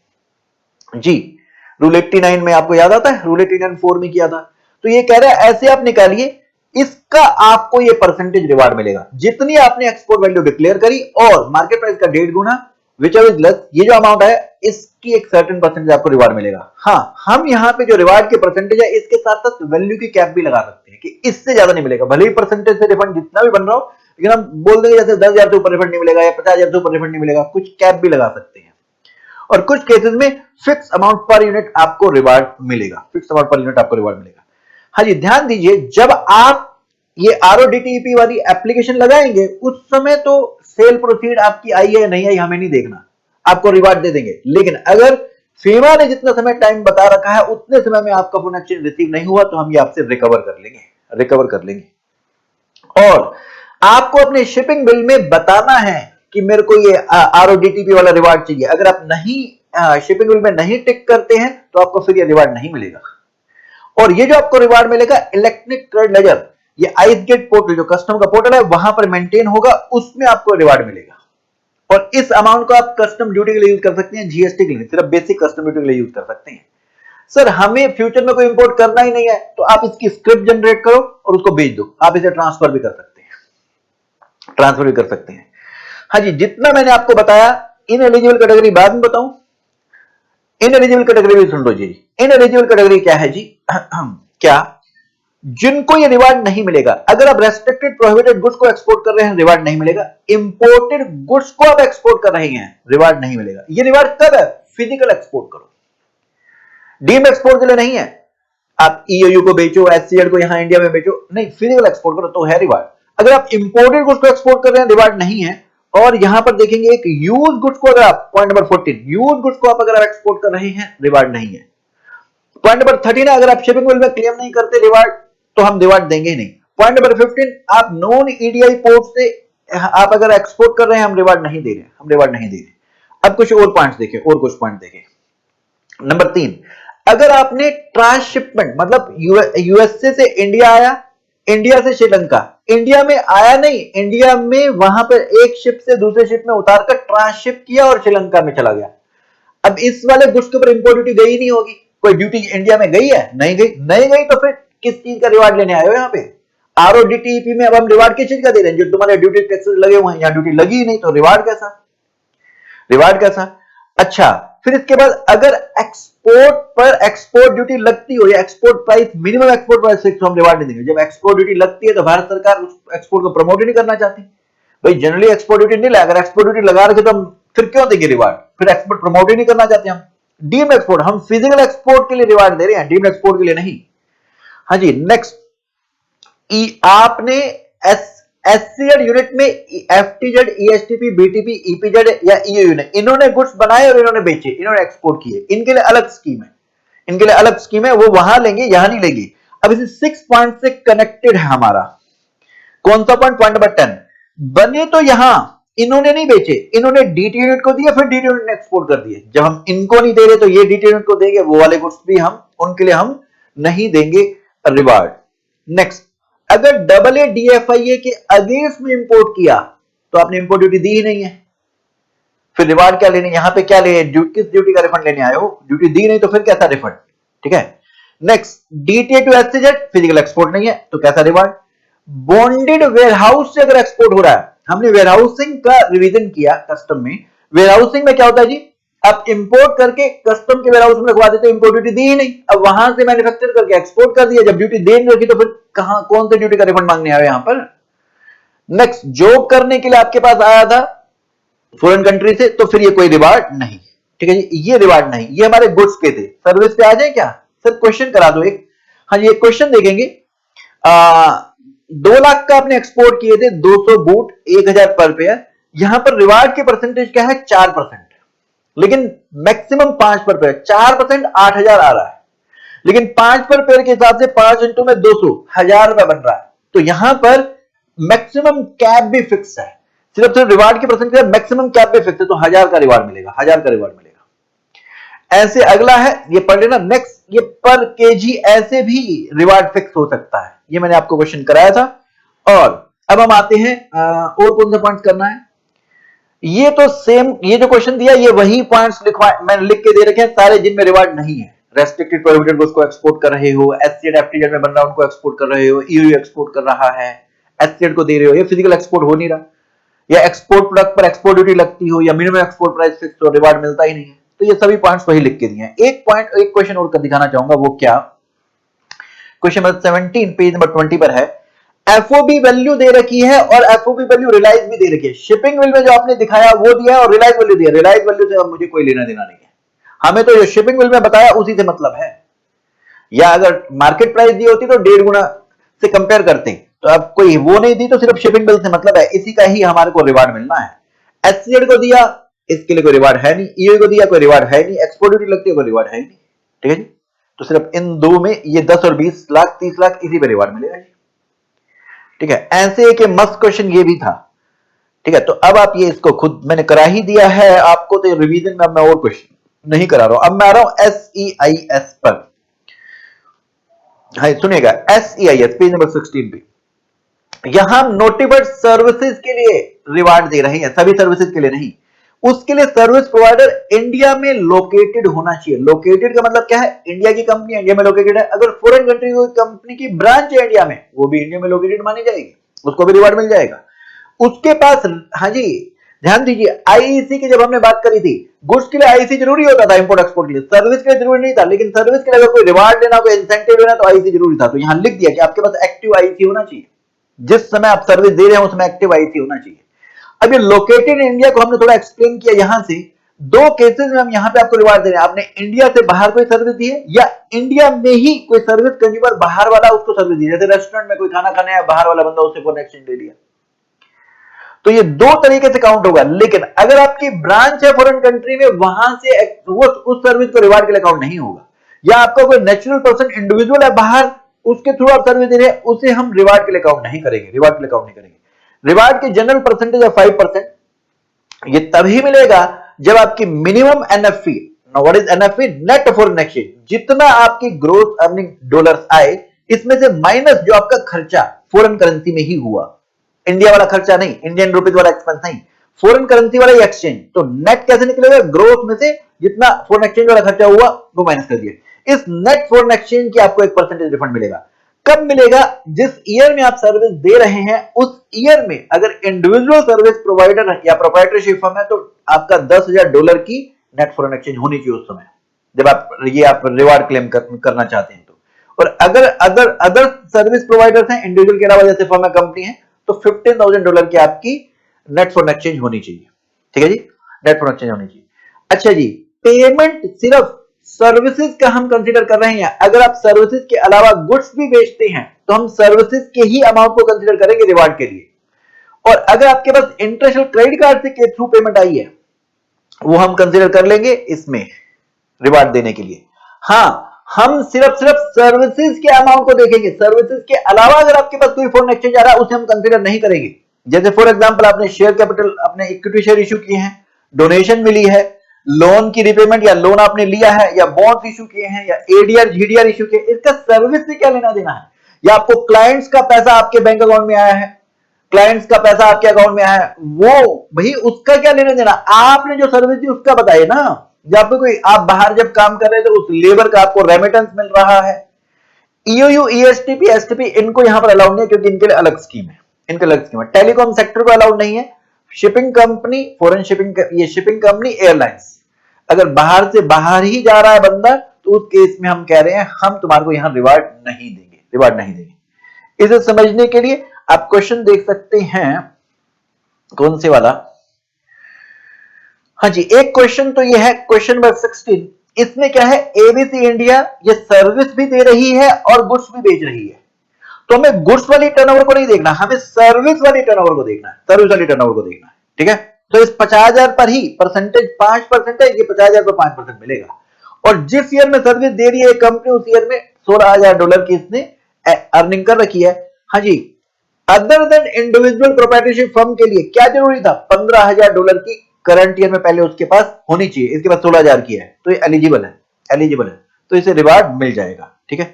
जी, रूल 89 में, आपको याद आता है, रूल 89 4 में किया था। तो ये कह रहा है ऐसे आप निकालिए, इसका आपको ये परसेंटेज रिवार्ड मिलेगा, जितनी आपने एक्सपोर्ट वैल्यू डिक्लेयर करी और मार्केट प्राइस का 1.5 गुना, विच एवर इज लेस, ये जो अमाउंट है इसकी एक सर्टेन परसेंटेज आपको रिवार्ड मिलेगा। हाँ, हम यहाँ पे जो रिवार्ड की परसेंटेज है इसके साथ साथ वैल्यू की कैप भी लगा सकते हैं कि इससे ज्यादा नहीं मिलेगा, भले ही परसेंटेज से रिफंड जितना भी बन रहा हो, लेकिन हम बोल देंगे जैसे 10,000 से ऊपर रिफंड नहीं मिलेगा या 50,000 से ऊपर रिफंड नहीं मिलेगा, कुछ कैप भी लगा सकते हैं। और कुछ केसेस में फिक्स अमाउंट पर यूनिट आपको रिवार्ड मिलेगा, फिक्स अमाउंट पर यूनिट आपको रिवार्ड मिलेगा। हाँ जी, ध्यान दीजिए, जब आप ये आरओडीटीईपी वाली एप्लीकेशन लगाएंगे उस समय तो सेल प्रोसीड आपकी आई है नहीं आई हमें नहीं देखना, आपको रिवार्ड दे देंगे। लेकिन अगर फीमा ने जितना समय टाइम बता रखा है उतने समय में आपका फोन एक्सचेंज रिसीव नहीं हुआ तो हम ये आपसे रिकवर कर लेंगे। और आपको अपने शिपिंग बिल में बताना है कि मेरे को ये आरओडीटीपी वाला रिवार्ड चाहिए। अगर आप नहीं शिपिंग बिल में नहीं टिक करते हैं तो आपको फिर ये रिवार्ड नहीं मिलेगा। और ये जो आपको रिवार्ड मिलेगा इलेक्ट्रॉनिक ट्रेड लेजर, ये आइसगेट पोर्टल जो कस्टम का पोर्टल है वहां पर मेंटेन होगा, उसमें आपको रिवार्ड मिलेगा। और इस अमाउंट को आप कस्टम ड्यूटी के लिए यूज कर सकते हैं, जीएसटी के लिए, सिर्फ बेसिक कस्टम ड्यूटी के लिए यूज कर सकते हैं। सर हमें फ्यूचर में कोई इंपोर्ट करना ही नहीं है तो आप इसकी स्क्रिप्ट जनरेट करो और उसको भेज दो, आप इसे ट्रांसफर भी कर सकते हैं। हाँ जी, जितना मैंने आपको बताया, इन एलिजिबल कैटेगरी बाद में बताऊं, इन एलिजिबल कैटेगरी भी सुन लो जी। इन एलिजिबल कैटेगरी क्या है जी? क्या जिनको ये रिवार्ड नहीं मिलेगा, अगर आप रेस्ट्रिक्टेड प्रोहिबिटेड गुड्स को एक्सपोर्ट कर रहे हैं रिवार्ड नहीं मिलेगा, इंपोर्टेड गुड्स को आप एक्सपोर्ट कर रहे हैं रिवार्ड नहीं मिलेगा। ये रिवार्ड कब है? फिजिकल एक्सपोर्ट करो, डीम एक्सपोर्ट के लिए नहीं है। आप ईओयू को बेचो, एचसीएल को यहां इंडिया में बेचो, नहीं, फिजिकल एक्सपोर्ट करो तो है रिवार्ड। अगर आप इंपोर्टेड गुड्स को एक्सपोर्ट कर रहे हैं रिवार्ड नहीं है। और यहां पर देखेंगे एक यूज गुड्स को, अगर आप पॉइंट नंबर 14 यूज गुड्स को आप अगर आप एक्सपोर्ट कर रहे हैं रिवार्ड नहीं है। पॉइंट नंबर 13 है, अगर आप शिपिंग बिल में क्लेम नहीं करते रिवार्ड तो हम रिवार्ड देंगे ही नहीं। पॉइंट नंबर 15, आप नॉन ईडीआई पोर्ट से आप अगर एक्सपोर्ट कर रहे हैं हम रिवार्ड नहीं दे रहे। अब कुछ और पॉइंट्स देखें, नंबर 3, अगर आपने ट्रांसशिपमेंट मतलब यूएसए से इंडिया आया, इंडिया से श्रीलंका, इंडिया में आया नहीं, इंडिया में वहां पर एक शिप से दूसरे शिप में उतारकर ट्रांसशिप किया और श्रीलंका में चला गया। अब इस वाले गुड्स के ऊपर इंपोर्ट ड्यूटी गई नहीं होगी, कोई ड्यूटी इंडिया में गई है? नहीं गई तो फिर किस चीज का रिवार्ड लेने आए हो यहाँ पे? आरओडीटीईपी में अब हम रिवार्ड किस चीज का दे रहे हैं? जो तुम्हारे ड्यूटी टैक्सेस लगे हुए हैं, यहाँ ड्यूटी लगी ही नहीं तो रिवार्ड कैसा? अच्छा, फिर इसके बाद अगर एक्सपोर्ट पर एक्सपोर्ट ड्यूटी लगती हो या export price minimum export price fix, हम रिवार्ड नहीं देंगे। जब एक्सपोर्ट ड्यूटी लगती है तो भारत सरकार उस एक्सपोर्ट को प्रमोट ही नहीं करना चाहती। भाई जनरली एक्सपोर्ट ड्यूटी नहीं लगा, अगर एक्सपोर्ट ड्यूटी लगा रखे तो हम फिर क्यों देंगे रिवार्ड? फिर एक्सपोर्ट प्रमोट ही नहीं करना चाहते हम। डीम एक्सपोर्ट, हम फिजिकल एक्सपोर्ट के लिए रिवार्ड दे रहे हैं, डीम एक्सपोर्ट के लिए नहीं। हाँ जी, नेक्स्ट, आपने एससीएड यूनिट में एफटीजेड, ईएसटीपी, बीटीपी, ईपीजेड या ईओयू ने, इन्होंने गुड्स बनाए और इन्होंने बेचे, इन्होंने एक्सपोर्ट किए, इनके लिए अलग स्कीम है, वो वहां लेंगे, यहां नहीं लेंगे। अब इसे 6 पॉइंट से कनेक्टेड है हमारा। कौन सा पॉइंट? पॉइंट नंबर 10, बने तो यहां, इन्होंने नहीं बेचे, इन्होंने डीटी यूनिट को दिया, फिर डीटी यूनिट ने एक्सपोर्ट कर दिए। जब हम इनको नहीं दे रहे तो ये डीटी यूनिट को देंगे, वो वाले गुड्स भी हम उनके लिए हम नहीं देंगे रिवार्ड। नेक्स्ट, अगर AADFIA के अगेंस्ट में इंपोर्ट किया तो आपने इंपोर्ट ड्यूटी दी ही नहीं है, फिर रिवार्ड क्या लेने? यहां पे क्या ले, किस ड्यूटी का रिफंड लेने आए हो? ड्यूटी दी नहीं तो फिर कैसा रिफंड? ठीक है। Next, DTA to SEZ, physical export नहीं है तो कैसा रिवार्ड? बॉन्डेड वेयरहाउस से अगर एक्सपोर्ट हो रहा है, हमने वेयरहाउसिंग का रिवीजन किया कस्टम में। वेयरहाउसिंग में क्या होता है जी? आप इंपोर्ट करके कस्टम के वेयरहाउस में रखवा देते, इंपोर्ट ड्यूटी दी ही नहीं, अब वहां से मैन्युफैक्चर करके एक्सपोर्ट कर दिया, जब ड्यूटी दे नहीं रखी तो फिर कहां, कौन से ड्यूटी का रिफंड मांगने आए यहां पर? नेक्स्ट, जॉब करने के लिए आपके पास आया था फॉरेन कंट्री से, तो फिर ये कोई रिवार्ड नहीं। ठीक है जी, ये रिवार्ड नहीं, ये हमारे गुड्स के थे। सर्विस पे आ जाए क्या? सर क्वेश्चन करा दो एक। हाँ जी, एक क्वेश्चन देखेंगे, 2 लाख का आपने एक्सपोर्ट किए थे, 200 बूट, 1000 पर पेयर। यहां पर रिवार्ड की परसेंटेज क्या है? 4%, लेकिन मैक्सिमम 5 पर पेयर। 4% 8000 आ रहा है, लेकिन 5 पर पेयर के हिसाब से 5 इंटू में 200, 1000 रुपए बन रहा है। तो यहां पर मैक्सिमम कैप भी फिक्स है, सिर्फ रिवार्ड की परसेंटेज, मैक्सिमम कैप भी फिक्स है, तो 1000 का रिवार्ड मिलेगा। ऐसे अगला है, ये पढ़ लेना। नेक्स्ट, ये पर केजी ऐसे भी रिवार्ड फिक्स हो सकता है, ये मैंने आपको क्वेश्चन कराया था। और अब हम आते हैं और कौन सा पॉइंट करना है। ये तो सेम, ये जो क्वेश्चन दिया ये वही पॉइंट्स मैंने लिख के दे रखे हैं सारे जिनमें रिवार्ड नहीं है। रेस्ट्रिक्टेड प्रोहिबिटेड गुड्स को एक्सपोर्ट कर रहे हो, एससीएड एफटीजेड में बन रहा है उनको एक्सपोर्ट कर रहे हो, ईयू एक्सपोर्ट कर रहा है, एससीएड को दे रहे हो, ये फिजिकल एक्सपोर्ट हो नहीं रहा। या एक्सपोर्ट प्रोडक्ट पर एक्सपोर्ट ड्यूटी लगती हो, या मिनिमम एक्सपोर्ट प्राइस फिक्स हो, रिवार्ड मिलता ही नहीं है। तो ये सभी पॉइंट्स वही लिख के दिए हैं। एक क्वेश्चन और कर दिखाना चाहूंगा, वो क्या, क्वेश्चन नंबर 17 पेज नंबर 20 पर है। एफओबी वैल्यू दे रखी है और एफओबी वैल्यू रिलाइज भी दे रखी है। शिपिंग बिल में जो आपने दिखाया वो दिया है और रिलाइज वैल्यू दिया। रिलाइज वैल्यू से अब मुझे कोई लेना देना नहीं है, हमें तो जो शिपिंग बिल में बताया उसी से मतलब है। या अगर मार्केट प्राइस दी होती तो 1.5 गुना से कंपेयर करते, तो अब कोई वो नहीं दी, तो सिर्फ शिपिंग बिल से मतलब है, इसी का ही हमारे को रिवार्ड मिलना है। एससीएड को दिया, इसके लिए कोई रिवार्ड है नहीं, ईओ को दिया, कोई रिवार्ड है नहीं, एक्सपोर्ट ड्यूटी लगती है, कोई रिवार्ड है नहीं। ठीक है जी, तो सिर्फ इन दो में ये 10 और 20 लाख 30 लाख इसी पे रिवार्ड मिलेगा। ठीक है, ऐसे एक मस्त क्वेश्चन ये भी था। ठीक है, तो अब आप ये इसको खुद मैंने करा ही दिया है आपको, तो रिवीजन में अब मैं और क्वेश्चन नहीं करा रहा हूं। अब मैं आ रहा हूं SEIS पर। हाँ सुनिएगा, SEIS पेज नंबर 16 पे, यहां हम नोटेबल सर्विसेज के लिए रिवार्ड दे रहे हैं, सभी सर्विसेज के लिए नहीं। उसके लिए सर्विस प्रोवाइडर इंडिया में लोकेटेड होना चाहिए। लोकेटेड का मतलब क्या है, इंडिया की कंपनी इंडिया में लोकेटेड है। अगर फॉरेन कंट्री की कंपनी की ब्रांच है इंडिया में, वो भी इंडिया में लोकेटेड मानी जाएगी, उसको भी रिवार्ड मिल जाएगा। उसके पास, हाँ जी ध्यान दीजिए, आईईसी की जब हमने बात करी थी, गुड्स के लिए आईईसी जरूरी होता था इंपोर्ट एक्सपोर्ट के लिए, सर्विस के लिए जरूरी नहीं था। लेकिन सर्विस के लिए अगर कोई रिवार्ड लेना, कोई इंसेंटिव लेना, तो आईईसी जरूरी था। तो यहां लिख दिया कि आपके पास एक्टिव आईईसी होना चाहिए, जिस समय आप सर्विस दे रहे हैं उसमें एक्टिव आईईसी होना चाहिए। अब ये लोकेटेड इंडिया को हमने थोड़ा एक्सप्लेन किया। यहां से दो केसेस में हम यहां पे आपको रिवार्ड दे रहे हैं। आपने इंडिया से बाहर कोई सर्विस दी है, या इंडिया में ही कोई सर्विस कंज्यूमर बाहर वाला उसको सर्विस दी, जैसे रेस्टोरेंट में कोई खाना खाने आया, बाहर वाला बंदा उससे फॉरेन एक्सचेंज ले लिया। तो ये दो तरीके से काउंट होगा। लेकिन अगर आपकी ब्रांच है फॉरेन कंट्री में, वहां से वो उस सर्विस को रिवार्ड के लिए काउंट नहीं होगा। या आपका कोई नेचुरल पर्सन इंडिविजुअल है बाहर, उसके थ्रू आप सर्विस दे रहे हैं, उसे हम रिवार्ड के लिए काउंट नहीं करेंगे, रिवार्ड के लिए काउंट नहीं करेंगे। रिवार्ड की जनरल परसेंटेज है 5%। ये तभी मिलेगा जब आपकी minimum NFE, what is NFE, net foreign exchange, जितना आपकी ग्रोथ अर्निंग डॉलर्स आए, इसमें से माइनस जो आपका खर्चा फॉरेन करेंसी में ही हुआ, इंडिया वाला खर्चा नहीं, इंडियन रुपीज वाला एक्सपेंस नहीं, फॉरेन करेंसी वाला एक्सचेंज। तो नेट कैसे निकलेगा, ग्रोथ में से जितना फॉरेन एक्सचेंज वाला खर्चा हुआ वो माइनस कर दिया। इस नेट फॉरेन एक्सचेंज की आपको 1% रिफंड मिलेगा। कब मिलेगा, जिस ईयर में आप सर्विस दे रहे हैं उस ईयर में अगर इंडिविजुअल सर्विस प्रोवाइडर या प्रोप्राइटरशिप फर्म है, तो आपका $10,000 की नेट फॉरेन एक्सचेंज होनी चाहिए उस समय, जब आप रिवार्ड क्लेम करना चाहते हैं। तो और अगर अदर सर्विस प्रोवाइडर्स हैं इंडिविजुअल के अलावा, जैसे फर्म है, कंपनी है, तो $15,000 की आपकी नेट फॉरेन एक्सचेंज होनी चाहिए। ठीक है जी, नेट फॉरेन एक्सचेंज होनी चाहिए। अच्छा जी, पेमेंट सिर्फ सर्विसेज का हम कंसीडर कर रहे हैं। अगर आप सर्विसेज के अलावा गुड्स भी बेचते हैं, तो हम सर्विसेज के ही अमाउंट को कंसीडर करेंगे रिवार्ड के लिए। और अगर आपके पास इंटरनेशनल क्रेडिट कार्ड के थ्रू पेमेंट आई है, वो हम कंसीडर कर लेंगे इसमें रिवार्ड देने के लिए। हां, हम सिर्फ सर्विसेज के अमाउंट को देखेंगे। सर्विसेज के अलावा अगर आपके पास कोई फॉरेन एक्सचेंज आ रहा है, उसे हम कंसीडर नहीं करेंगे। जैसे फॉर एग्जांपल, आपने शेयर कैपिटल, अपने इक्विटी शेयर इश्यू किए हैं, डोनेशन मिली है, लोन की रिपेमेंट या लोन आपने लिया है, या बॉन्ड इशू किए हैं, या एडीआर जीडीआर इशू किए, इसका सर्विस से क्या लेना देना है। या आपको क्लाइंट्स का पैसा आपके बैंक अकाउंट में आया है, क्लाइंट्स का पैसा आपके अकाउंट में आया है, वो भाई उसका क्या लेना देना, आपने जो सर्विस दी उसका बताइए ना। जब आपको कोई, आप बाहर जब काम कर रहे थे, उस लेबर का आपको रेमिटेंस मिल रहा है। ईओयू, ईएसटीपी, एसटीपी इनको यहां पर अलाउड नहीं है, क्योंकि इनके लिए अलग स्कीम है, इनके अलग स्कीम है। टेलीकॉम सेक्टर को अलाउड नहीं है। शिपिंग कंपनी, फॉरेन शिपिंग, ये शिपिंग कंपनी, एयरलाइंस, अगर बाहर से बाहर ही जा रहा है बंदा, तो उस केस में हम कह रहे हैं हम तुम्हारे को यहां रिवार्ड नहीं देंगे, रिवार्ड नहीं देंगे। इसे समझने के लिए आप क्वेश्चन देख सकते हैं, कौन से वाला, हाँ जी, एक क्वेश्चन तो ये है क्वेश्चन नंबर 16। इसमें क्या है, एबीसी इंडिया ये सर्विस भी दे रही है और गुड्स भी बेच रही है। तो हमें गुड्स वाली टर्नओवर को नहीं देखना, हमें सर्विस वाली टर्नओवर को देखना है, सर्विस वाली टर्नओवर को देखना है। ठीक है, तो इस 50,000 पर ही परसेंटेज 5% है, ये 50,000 पर 5% मिलेगा। और जिस ईयर में सर्विस दे रही है कंपनी, उस ईयर में $16,000 की इसने अर्निंग कर रखी है। हाँ जी, other than individual proprietorship firm के लिए क्या जरूरी था, $15,000 की करंट ईयर में पहले उसके पास होनी चाहिए। इसके पास 16,000 की है, तो ये एलिजिबल है, एलिजिबल है, तो इसे रिवार्ड मिल जाएगा। ठीक है,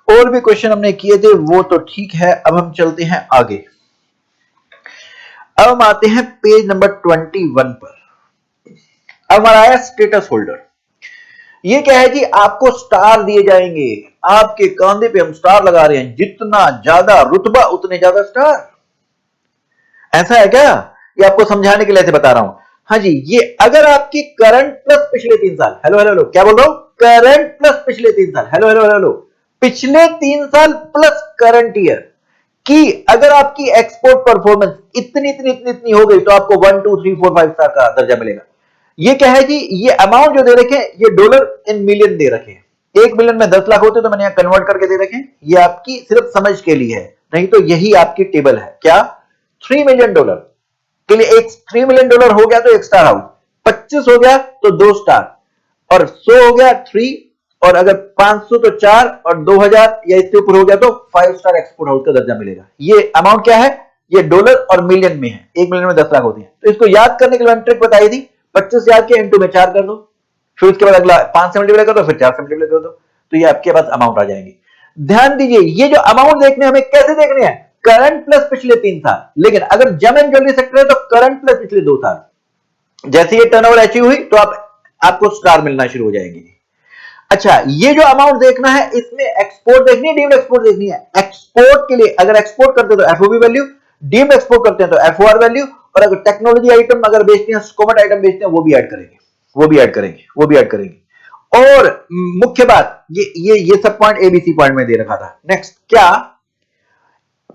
और भी क्वेश्चन हमने किए थे, वो तो ठीक है। अब हम चलते हैं आगे। अब हम आते हैं पेज नंबर 21 पर। अब हमारा आया स्टेटस होल्डर। ये क्या है जी, आपको स्टार दिए जाएंगे, आपके कंधे पे हम स्टार लगा रहे हैं, जितना ज्यादा रुतबा उतने ज्यादा स्टार। ऐसा है क्या, ये आपको समझाने के लिए ऐसे बता रहा हूं। हाँ जी, ये अगर आपकी करंट प्लस पिछले 3 साल, हेलो हेलो हेलो, क्या बोल रहा हूं, करंट प्लस पिछले 3 साल, हेलो हेलो हेलो, पिछले 3 साल प्लस करंट ईयर की अगर आपकी एक्सपोर्ट परफॉर्मेंस इतनी इतनी इतनी इतनी हो गई तो आपको 1 2 3 4 5 स्टार का दर्जा मिलेगा। ये क्या है जी, ये अमाउंट जो दे रखे हैं ये डॉलर इन मिलियन दे रखे हैं। 1 मिलियन में 10 लाख होते तो मैंने यहां कन्वर्ट करके दे रखे हैं, ये आपकी सिर्फ समझ के लिए है, नहीं तो यही आपकी टेबल है। क्या 3 मिलियन डॉलर के लिए एक 3 मिलियन डॉलर हो गया तो 1 स्टार हाउस, 25 हो गया तो 2 स्टार, और 100 हो गया 3, और अगर 500 तो 4, और 2000 या इससे ऊपर हो गया तो 5 स्टार एक्सपोर्ट हाउस का दर्जा मिलेगा। ये अमाउंट क्या है, ये डॉलर और मिलियन में है, 1 मिलियन में 10 लाख होती है। तो इसको याद करने के लिए मैंने ट्रिक बताई थी, 25 याद किया, इंटू में 4 कर दो, फिर उसके बाद अगला 5 से मल्टीप्लाई कर दो, फिर 4 से मल्टीप्लाई कर दो, तो ये आपके पास अमाउंट आ जाएंगे। ध्यान दीजिए, ये जो अमाउंट देखने हमें कैसे देखने हैं, करंट प्लस पिछले 3 साल, लेकिन अगर जेम एंड ज्वेलरी सेक्टर है तो करंट प्लस पिछले 2 साल। जैसे ये टर्नओवर अचीव हुई तो आपको स्टार मिलना शुरू हो जाएंगे। अच्छा, ये जो अमाउंट देखना है इसमें एक्सपोर्ट देखनी है, डीम्ड एक्सपोर्ट देखनी है। एक्सपोर्ट के लिए अगर एक्सपोर्ट करते हैं तो एफओबी वैल्यू, डीम्ड एक्सपोर्ट करते हैं तो एफओआर वैल्यू, और अगर टेक्नोलॉजी आइटम अगर बेचते हैं, स्कोमेट आइटम बेचते हैं, वो भी ऐड करेंगे, वो भी ऐड करेंगे, वो भी ऐड करेंगे। और मुख्य बात ये सब पॉइंट एबीसी पॉइंट में दे रखा था। नेक्स्ट, क्या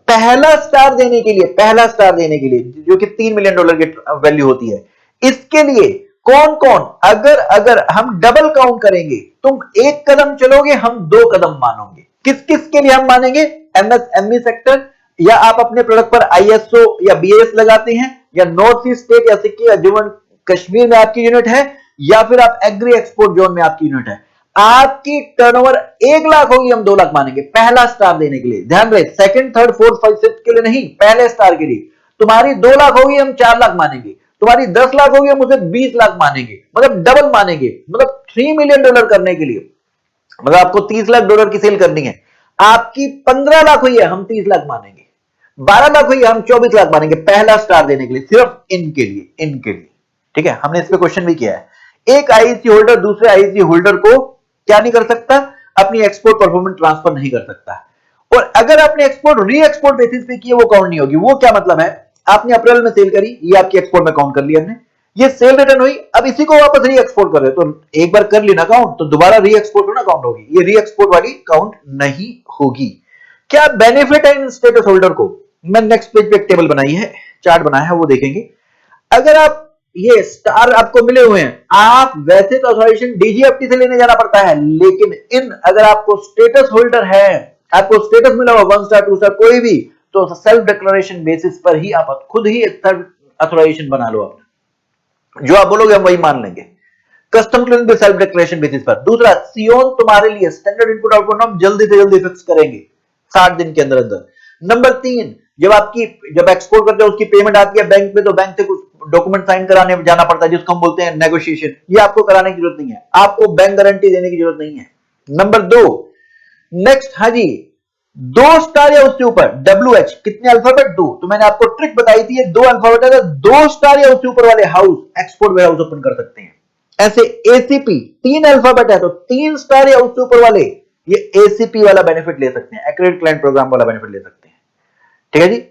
पहला स्टार देने के लिए, पहला स्टार देने के लिए जो कि 3 मिलियन डॉलर की वैल्यू होती है, इसके लिए कौन कौन, अगर हम डबल काउंट करेंगे, तुम 1 कदम चलोगे, हम 2 कदम मानोगे। किस किस के लिए हम मानेंगे, एमएसएमई सेक्टर, या आप अपने प्रोडक्ट पर आईएसओ या बीएस लगाते हैं, या नॉर्थ ईस्ट स्टेट या सिक्किम या जम्मू कश्मीर में आपकी यूनिट है, या फिर आप एग्री एक्सपोर्ट जोन में आपकी यूनिट है। आपकी टर्नओवर 1 लाख होगी, हम 2 लाख मानेंगे पहला स्टार देने के लिए। ध्यान रहे, second third fourth five six के लिए नहीं, पहले स्टार के लिए। तुम्हारी 2 लाख होगी, हम 4 लाख मानेंगे, तुम्हारी 10 लाख होगी, हम उसे 20 लाख मानेंगे, मतलब डबल मानेंगे। मतलब 3 मिलियन डॉलर करने के लिए, मतलब आपको 30 लाख डॉलर की सेल करनी है, आपकी 15 लाख हुई है, हम 30 लाख मानेंगे, 12 लाख हुई है, हम 24 लाख मानेंगे पहला स्टार देने के लिए, सिर्फ इनके लिए, इनके लिए। ठीक है, हमने इस पे क्वेश्चन भी किया है। एक आईसी होल्डर दूसरे आईसी होल्डर को क्या नहीं कर सकता, अपनी एक्सपोर्ट परफॉर्मेंस ट्रांसफर नहीं कर सकता। और अगर आपने एक्सपोर्ट री एक्सपोर्ट बेसिस पे किए, वो काउंट नहीं होगी। वो क्या मतलब है, आपने अप्रैल में सेल करी, ये आपकी एक्सपोर्ट में काउंट कर लिया हमने, ये सेल रिटर्न हुई, अब इसी को वापस री एक्सपोर्ट कर रहे हो, तो एक बार कर ली ना काउंट, तो दोबारा री एक्सपोर्ट ना काउंट होगी, ये री एक्सपोर्ट वाली काउंट नहीं होगी। क्या बेनिफिट है इन स्टेटस होल्डर को, मैं नेक्स्ट पेज पे एक टेबल बनाई है, चार्ट बनाया है, वो देखेंगे। अगर आप ये स्टार आपको मिले हुए हैं, आप वैसे तो ऑथराइजेशन डीजीएफटी से लेने जाना पड़ता है, लेकिन इन अगर आपको स्टेटस होल्डर है, आपको स्टेटस मिला हुआ 1 स्टार 2 स्टार कोई भी, तो सेल्फ डिक्लेरेशन बेसिस पर ही आप खुद ही ऑथराइजेशन बना लो अपना, जो आप बोलोगे हम वही मान लेंगे। कस्टम क्लियरेंस भी सेल्फ डिक्लेरेशन बेसिस पर। दूसरा, सियोन तुम्हारे लिए स्टैंडर्ड इनपुट आउटपुट हम जल्दी से जल्दी फिक्स करेंगे 60 दिन के अंदर अंदर। नंबर 3, जब एक्सपोर्ट करते हैं उसकी पेमेंट आती है बैंक में, तो बैंक से कुछ डॉक्यूमेंट साइन कराने जाना पड़ता है, जिसको हम बोलते हैं नेगोशिएशन, ये आपको कराने की जरूरत नहीं है, आपको बैंक गारंटी देने की जरूरत नहीं है। नंबर 2, नेक्स्ट, हाँ जी, 2 स्टार या उससे ऊपर, WH कितने अल्फाबेट, 2, तो मैंने आपको ट्रिक बताई थी, ये 2 अल्फाबेट है, 2 स्टार या उससे ऊपर वाले house export warehouse open कर सकते हैं। ऐसे एसीपी 3 अल्फाबेट है, तो 3 स्टार या उससे ऊपर वाले ये एसीपी वाला बेनिफिट ले सकते हैं, एक्रेडिट क्लाइंट प्रोग्राम वाला बेनिफिट ले सकते हैं। ठीक है जी।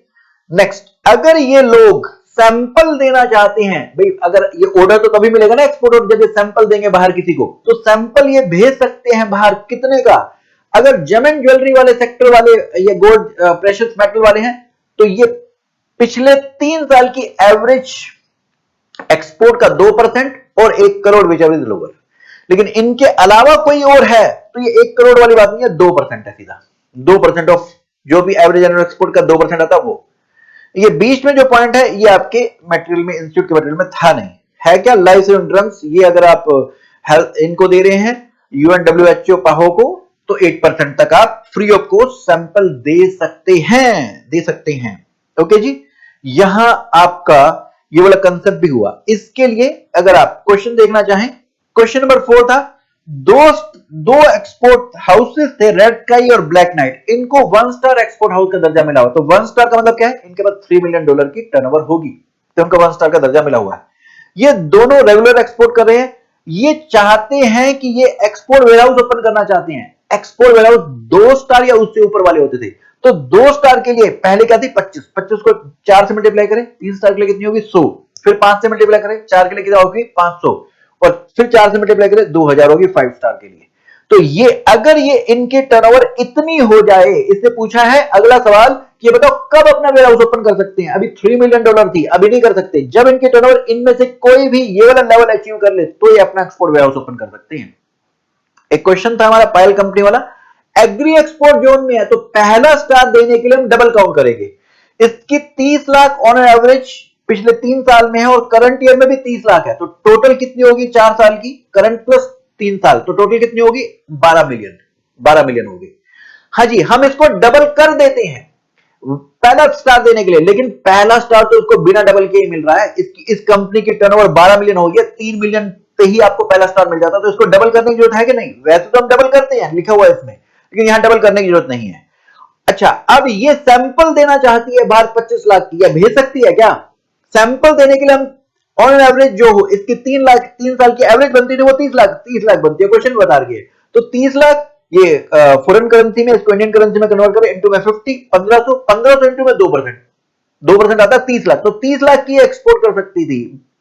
नेक्स्ट, अगर ये लोग सैंपल देना चाहते हैं, भाई अगर ये ऑर्डर तो तभी मिलेगा ना एक्सपोर्ट ऑर्डर, जब ये सैंपल देंगे बाहर किसी को, तो सैंपल ये भेज सकते हैं बाहर, कितने का, अगर जेम एंड ज्वेलरी वाले सेक्टर वाले, ये गोल्ड प्रेशियस मेटल वाले हैं, तो ये पिछले 3 साल की एवरेज एक्सपोर्ट का 2% और 1 करोड़ विच इज लोअर। लेकिन इनके अलावा कोई और है तो ये 1 करोड़ वाली बात नहीं है, 2% है, सीधा 2% ऑफ जो भी एवरेज एनुअल एक्सपोर्ट का 2% आता है वो। ये बीच में जो पॉइंट है ये आपके मटेरियल में, इंस्टीट्यूट के मटेरियल में था नहीं है। क्या लाइफ सेविंग ड्रग्स, ये अगर आप हेल्थ इनको दे रहे हैं यूएनडब्ल्यूएचओ पाहो को, तो 8% तक आप फ्री ऑफ कॉस्ट सैंपल दे सकते हैं। ओके जी, यहां आपका ये वाला कंसेप्ट भी हुआ। इसके लिए अगर आप क्वेश्चन देखना चाहें, क्वेश्चन नंबर 4 था, दो एक्सपोर्ट हाउसेस थे, रेड स्काई और ब्लैक नाइट, इनको 1 स्टार एक्सपोर्ट हाउस का दर्जा मिला हुआ। तो 1 स्टार का मतलब क्या है, इनके पास 3 मिलियन डॉलर की टर्नओवर होगी, तो उनका 1 स्टार का दर्जा मिला हुआ है। ये दोनों रेगुलर एक्सपोर्ट कर रहे हैं, ये चाहते हैं कि ये एक्सपोर्ट वेयरहाउस ओपन करना चाहते हैं। एक्सपोर्ट वेयरहाउस 2 स्टार या उससे ऊपर वाले होते थे, तो 2 स्टार के लिए पहले क्या थी 25, 25 को 4 से मल्टीप्लाई करें 3 स्टार के लिए कितनी होगी 100, फिर 5 से मल्टीप्लाई करें 4 के लिए कितना होगी 500, और फिर 4 से मल्टीप्लाई करें 2000 होगी 5 स्टार के लिए। तो ये अगर ये इनके टर्नओवर इतनी हो जाए, इससे पूछा है अगला सवाल कि ये बताओ कब अपना वेयर हाउस ओपन कर सकते हैं। अभी $3 मिलियन थी, अभी नहीं कर सकते। जब इनके टर्नओवर इनमें से कोई भी ये वाला लेवल अचीव कर ले तो ये अपना एक्सपोर्ट वेयर हाउस ओपन कर सकते हैं। एक क्वेश्चन था हमारा पायल कंपनी वाला, एग्री एक्सपोर्ट जोन में है तो पहला स्टार देने के लिए हम डबल काउंट करेंगे। इसकी 30 लाख ऑन एवरेज पिछले 3 साल में है और करंट ईयर में भी 30 लाख है, तो टोटल कितनी होगी 4 साल की, करंट प्लस 3 साल, तो टोटल कितनी होगी 12 मिलियन होगी। हाँ जी, हम इसको डबल कर देते हैं पहला स्टार देने के लिए, लेकिन पहला स्टार तो उसको बिना डबल के ही मिल रहा है। इस कंपनी की टर्नओवर 12 मिलियन हो गया, 3 मिलियन पे ही आपको पहला स्टार मिल जाता, तो इसको डबल करने की जरूरत है कि नहीं? वैसे तो हम डबल करते हैं, लिखा हुआ है इसमें, लेकिन यहां डबल करने की जरूरत नहीं है। अच्छा, अब ये सैंपल देना चाहती है भारत 25 लाख की, या भेज सकती है क्या? सैंपल देने के लिए हम ऑन एवरेज जो हो इसकी 3 साल की एवरेज बनती थी वो 30 लाख बनती है। क्वेश्चन बता रही है, तो 30 लाख ये फॉरेन करेंसी में, इसको इंडियन करेंसी में कन्वर्ट करें इंटू में 50, 1500 इंटू में 2% आता है 30 लाख। तो 30 लाख की एक्सपोर्ट कर सकती थी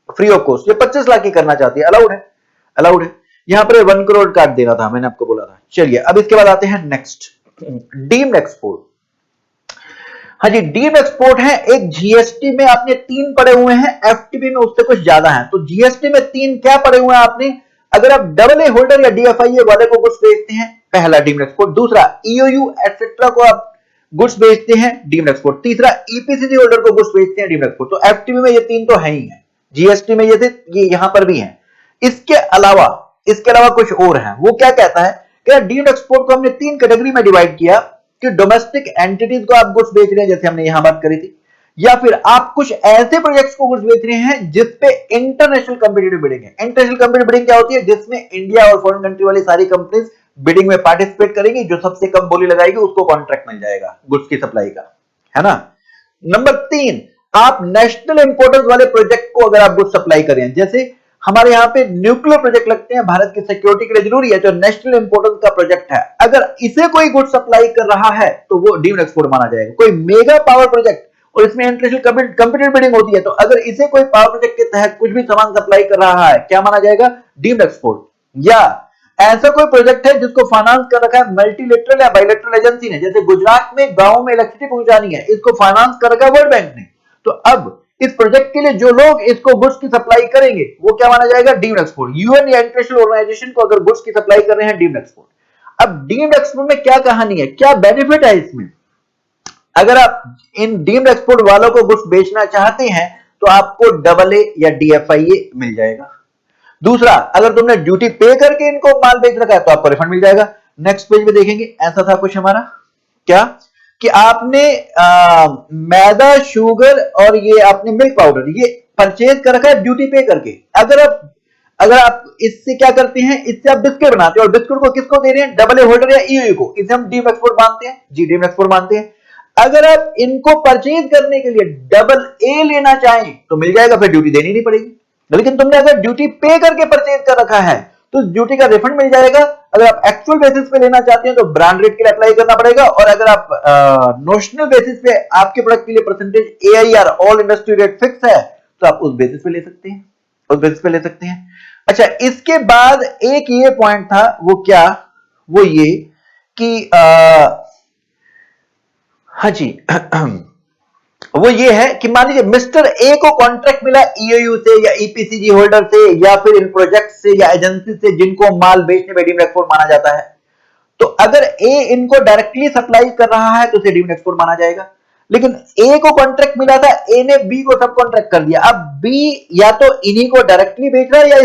फ्री ऑफ कॉस्ट, ये 25 लाख की करना चाहती है, अलाउड है। यहां पर 1 करोड़ काट देना था, मैंने आपको बोला था। चलिए अब इसके बाद आते हैं नेक्स्ट, डीम्ड एक्सपोर्ट। हाँ जी, डीम्ड एक्सपोर्ट है एक, जीएसटी में आपने 3 पढ़े हुए हैं, एफटीपी में उससे कुछ ज्यादा है। तो जीएसटी में 3 क्या पढ़े हुए हैं आपने? अगर आप डबल ए होल्डर या डीएफआईए वाले को कुछ बेचते हैं, पहला डीम्ड एक्सपोर्ट। दूसरा ईओयू एटसेट्रा को आप गुड्स बेचते हैं, डीम्ड एक्सपोर्ट। तीसरा ईपीसीजी होल्डर को गुड्स बेचते हैं, डीम्ड एक्सपोर्ट। तो एफटीपी में ये 3 तो है ही है, जीएसटी में ये थे, ये यहां पर भी है। इसके अलावा कुछ और है। वो क्या कहता है कि डीम्ड एक्सपोर्ट को हमने 3 कैटेगरी में डिवाइड किया कि डोमेस्टिक एंटिटीज को आप गुड्स बेच रहे हैं, जैसे हमने यहां बात करी थी, या फिर आप कुछ ऐसे प्रोजेक्ट्स को गुड्स बेच रहे हैं जिसपे इंटरनेशनल कॉम्पिटिटिव बिडिंग है। इंटरनेशनल कॉम्पिटिटिव बिडिंग क्या होती है? जिसमें इंडिया और फॉरेन कंट्री वाली सारी कंपनीज बिडिंग में पार्टिसिपेट करेंगी, जो सबसे कम बोली लगाएगी उसको कॉन्ट्रैक्ट मिल जाएगा गुड्स की सप्लाई का, है ना। नंबर 3, आप नेशनल इंपोर्टेंस वाले प्रोजेक्ट को अगर आप गुड्स सप्लाई करें, जैसे हमारे यहाँ पे न्यूक्लियर प्रोजेक्ट लगते हैं, भारत की सिक्योरिटी के लिए जरूरी है, जो नेशनल इंपोर्टेंस का प्रोजेक्ट है, अगर इसे कोई गुड सप्लाई कर रहा है तो वो डीम्ड एक्सपोर्ट माना जाएगा। कोई मेगा पावर प्रोजेक्ट और इसमें इंटरनेशनल कंपटीटिव बिडिंग होती है, तो अगर इसे कोई पावर प्रोजेक्ट के तहत कुछ भी सामान सप्लाई कर रहा है, क्या माना जाएगा? Deemed export. या ऐसा कोई प्रोजेक्ट है जिसको फाइनेंस कर रखा है मल्टीलेटरल या बायलैटरल एजेंसी ने, जैसे गुजरात में गांव में इलेक्ट्रिसिटी पहुंचानी है, इसको फाइनेंस कर रखा है वर्ल्ड बैंक ने, तो अब इस प्रोजेक्ट के लिए जो लोग इसको गुड्स की सप्लाई करेंगे वो क्या माना जाएगा? Deemed export. यूएन या इंटरनेशनल ऑर्गेनाइजेशन को अगर गुड्स की सप्लाई कर रहे हैं, डीम्ड एक्सपोर्ट। अब डीम्ड एक्सपोर्ट में क्या कहानी है, क्या बेनिफिट है इसमें? अगर आप इन डीम्ड एक्सपोर्ट वालों को गुड्स बेचना चाहते हैं तो आपको डबल ए या डीएफआईए मिल जाएगा। दूसरा, अगर तुमने ड्यूटी पे करके इनको माल बेच रखा है तो आपको रिफंड मिल जाएगा। नेक्स्ट पेज में देखेंगे, ऐसा था कुछ हमारा, क्या कि आपने मैदा, शुगर और ये आपने मिल्क पाउडर ये परचेज कर रखा है ड्यूटी पे करके। अगर आप इससे क्या करते हैं, इससे आप बिस्किट बनाते हैं, और बिस्किट को किसको दे रहे हैं? डबल ए होल्डर या ईओयू को। इसे हम डीम्ड एक्सपोर्ट मानते हैं जी, डीम्ड एक्सपोर्ट मानते हैं। अगर आप इनको परचेज करने के लिए डबल ए लेना चाहें तो मिल जाएगा, फिर ड्यूटी देनी नहीं पड़ेगी। लेकिन तुमने अगर ड्यूटी पे करके परचेज कर रखा है तो ड्यूटी का रिफंड मिल जाएगा। अगर आप एक्चुअल बेसिस पे लेना चाहते हैं तो ब्रांड रेट के लिए अप्लाई करना पड़ेगा, और अगर आप नोशनल बेसिस पे आपके प्रोडक्ट के लिए percentage AIR all industry rate fix है तो आप उस बेसिस पे ले सकते हैं, अच्छा, इसके बाद एक ये पॉइंट था, वो क्या? वो ये कि हाँ जी वो ये है कि मान लीजिए मिस्टर ए को कॉन्ट्रैक्ट मिला ईओयू से या ईपीसीजी होल्डर से या फिर इन प्रोजेक्ट से या एजेंसी से जिनको माल बेचने में डीम्ड एक्सपोर्ट माना जाता है, तो अगर ए इनको डायरेक्टली सप्लाई कर रहा है तो उसे डीम्ड एक्सपोर्ट माना जाएगा। लेकिन ए को कॉन्ट्रैक्ट मिला था, ए ने बी को सब कॉन्ट्रैक्ट कर दिया, अब बी या तो इन्हीं को डायरेक्टली बेच रहा है या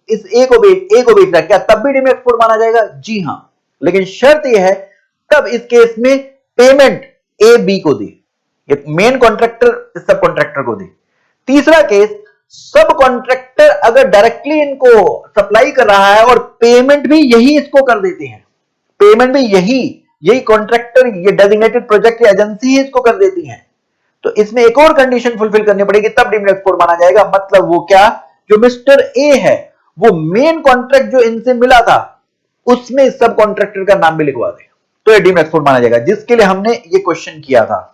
इस ए को बेच रहा है, क्या तब भी डीम्ड एक्सपोर्ट माना जाएगा? जी हां, लेकिन शर्त यह है तब इस केस में पेमेंट ए बी को दे, मेन कॉन्ट्रैक्टर सब कॉन्ट्रैक्टर को दे। तीसरा केस, सब कॉन्ट्रैक्टर अगर डायरेक्टली इनको सप्लाई कर रहा है और पेमेंट भी यही इसको कर देते हैं, पेमेंट भी यही कॉन्ट्रैक्टर, ये डेजिग्नेटेड प्रोजेक्ट एजेंसी है इसको कर देती है, तो इसमें एक और कंडीशन फुलफिल करनी पड़ेगी, तब डीम्ड एक्सपोर्ट माना जाएगा। मतलब वो क्या? जो मिस्टर ए है वो मेन कॉन्ट्रैक्ट जो इनसे मिला था उसमें सब कॉन्ट्रैक्टर का नाम भी लिखवा दे, तो ये डीम्ड एक्सपोर्ट माना जाएगा, जिसके लिए हमने ये क्वेश्चन किया था।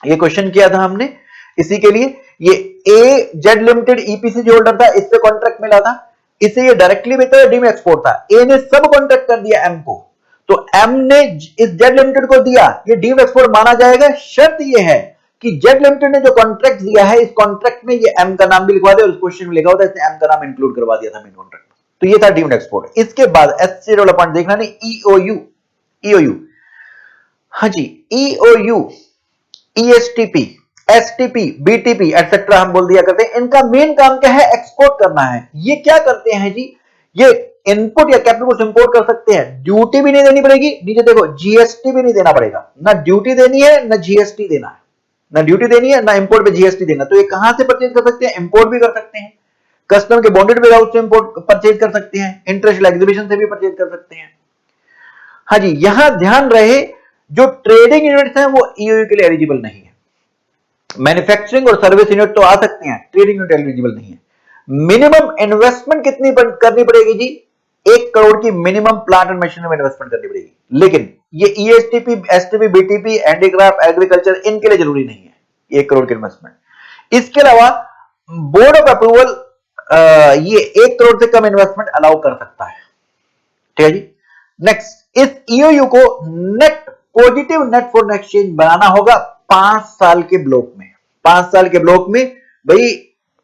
ये क्वेश्चन किया था हमने इसी के लिए। ये ए जेड लिमिटेड ईपीसी जो होल्डर था, इससे कॉन्ट्रैक्ट मिला था, इसे ये डायरेक्टली बेचा, डीम्ड एक्सपोर्ट था। ए ने सब कॉन्ट्रैक्ट कर दिया एम को, तो एम ने इस जेड लिमिटेड को दिया, ये डीम्ड एक्सपोर्ट माना जाएगा। शर्त ये है कि जेड लिमिटेड ने जो कॉन्ट्रैक्ट दिया है, इस कॉन्ट्रैक्ट में ये एम का नाम भी लिखवा दे, और इस क्वेश्चन में लिखा होता है, इसने एम का नाम इंक्लूड करवा दिया था मेन कॉन्ट्रैक्ट में। तो ये था डीम्ड एक्सपोर्ट। इसके बाद एससी वाला पॉइंट देखना नहीं, ईओयू। ईओयू, हाँ जी, ईओयू, ईएसटीपी, एसटीपी, बीटीपी एटसेट्रा हम बोल दिया करते हैं। इनका मेन काम क्या है? एक्सपोर्ट करना है। ये क्या करते हैं जी? ये इनपुट या कैपिटल गुड्स इंपोर्ट कर सकते हैं, ड्यूटी भी नहीं देनी पड़ेगी, नीचे देखो जीएसटी भी नहीं देना पड़ेगा, ना ड्यूटी देनी है ना जीएसटी देना है, ना ड्यूटी देनी है ना इंपोर्ट पे जीएसटी देना। तो ये कहां से परचेज कर सकते हैं? इंपोर्ट भी कर सकते हैं, कस्टम के बॉन्डेड वेयर हाउस से इंपोर्ट परचेज कर सकते हैं, इंटरनेशनल एग्जीबिशन से भी परचेज कर सकते हैं। हाँ जी, यहां ध्यान रहे जो ट्रेडिंग यूनिट्स हैं वो ईओयू के लिए एलिजिबल नहीं है। मैन्युफैक्चरिंग और सर्विस यूनिट तो आ सकते हैं, ट्रेडिंग यूनिट एलिजिबल नहीं है। मिनिमम इन्वेस्टमेंट कितनी करनी पड़ेगी जी? 1 करोड़ की मिनिमम प्लांट एंड मशीनरी में इन्वेस्टमेंट करनी पड़ेगी। लेकिन ये ईएसटीपी, एसटीपी, बीटीपी, हैंडीक्राफ्ट, एग्रीकल्चर, इनके लिए जरूरी नहीं है 1 करोड़ की इन्वेस्टमेंट। इसके अलावा बोर्ड ऑफ अप्रूवल ये 1 करोड़ से कम इन्वेस्टमेंट अलाउ कर सकता है। ठीक है जी। नेक्स्ट, इस ईओयू को net positive net foreign exchange बनाना होगा 5 साल के ब्लॉक में। 5 साल के ब्लॉक में भाई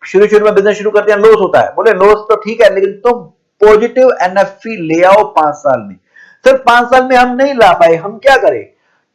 शुरू में बिजनेस शुरू करते हैं, लॉस होता है, बोले लॉस तो ठीक है, लेकिन तुम पॉजिटिव एनएफसी ले आओ 5 साल में। सिर्फ 5 साल में हम नहीं ला पाए, हम क्या करें?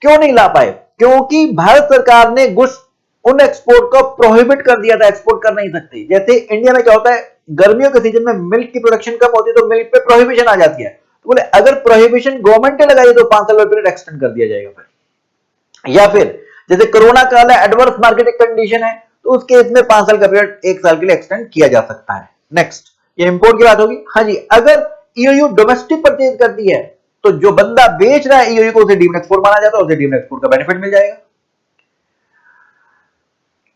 क्यों नहीं ला पाए? क्योंकि भारत सरकार ने गुड्स उन एक्सपोर्ट को प्रोहिबिट कर दिया था, एक्सपोर्ट कर नहीं सकते। जैसे इंडिया में क्या होता है, गर्मियों के सीजन में मिल्क की प्रोडक्शन कम होती है तो मिल्क पे प्रोहिबिशन आ जाती है, तो बोले अगर प्रोहिबिशन गवर्नमेंट ने लगाई तो 5 साल का पीरियड एक्सटेंड कर दिया जाएगा फिर। या फिर जैसे कोरोना काल है, एडवर्स मार्केट कंडीशन है, तो उस केस में 5 साल का पीरियड 1 साल के लिए एक्सटेंड किया जा सकता है। नेक्स्ट, ये इंपोर्ट की बात होगी। हाँ जी, अगर ईओयू डोमेस्टिक परचेज करती है तो जो बंदा बेच रहा है ईओयू को, उसे डीम्ड एक्सपोर्ट माना जाता है, उसे डीम्ड एक्सपोर्ट का बेनिफिट मिल जाएगा।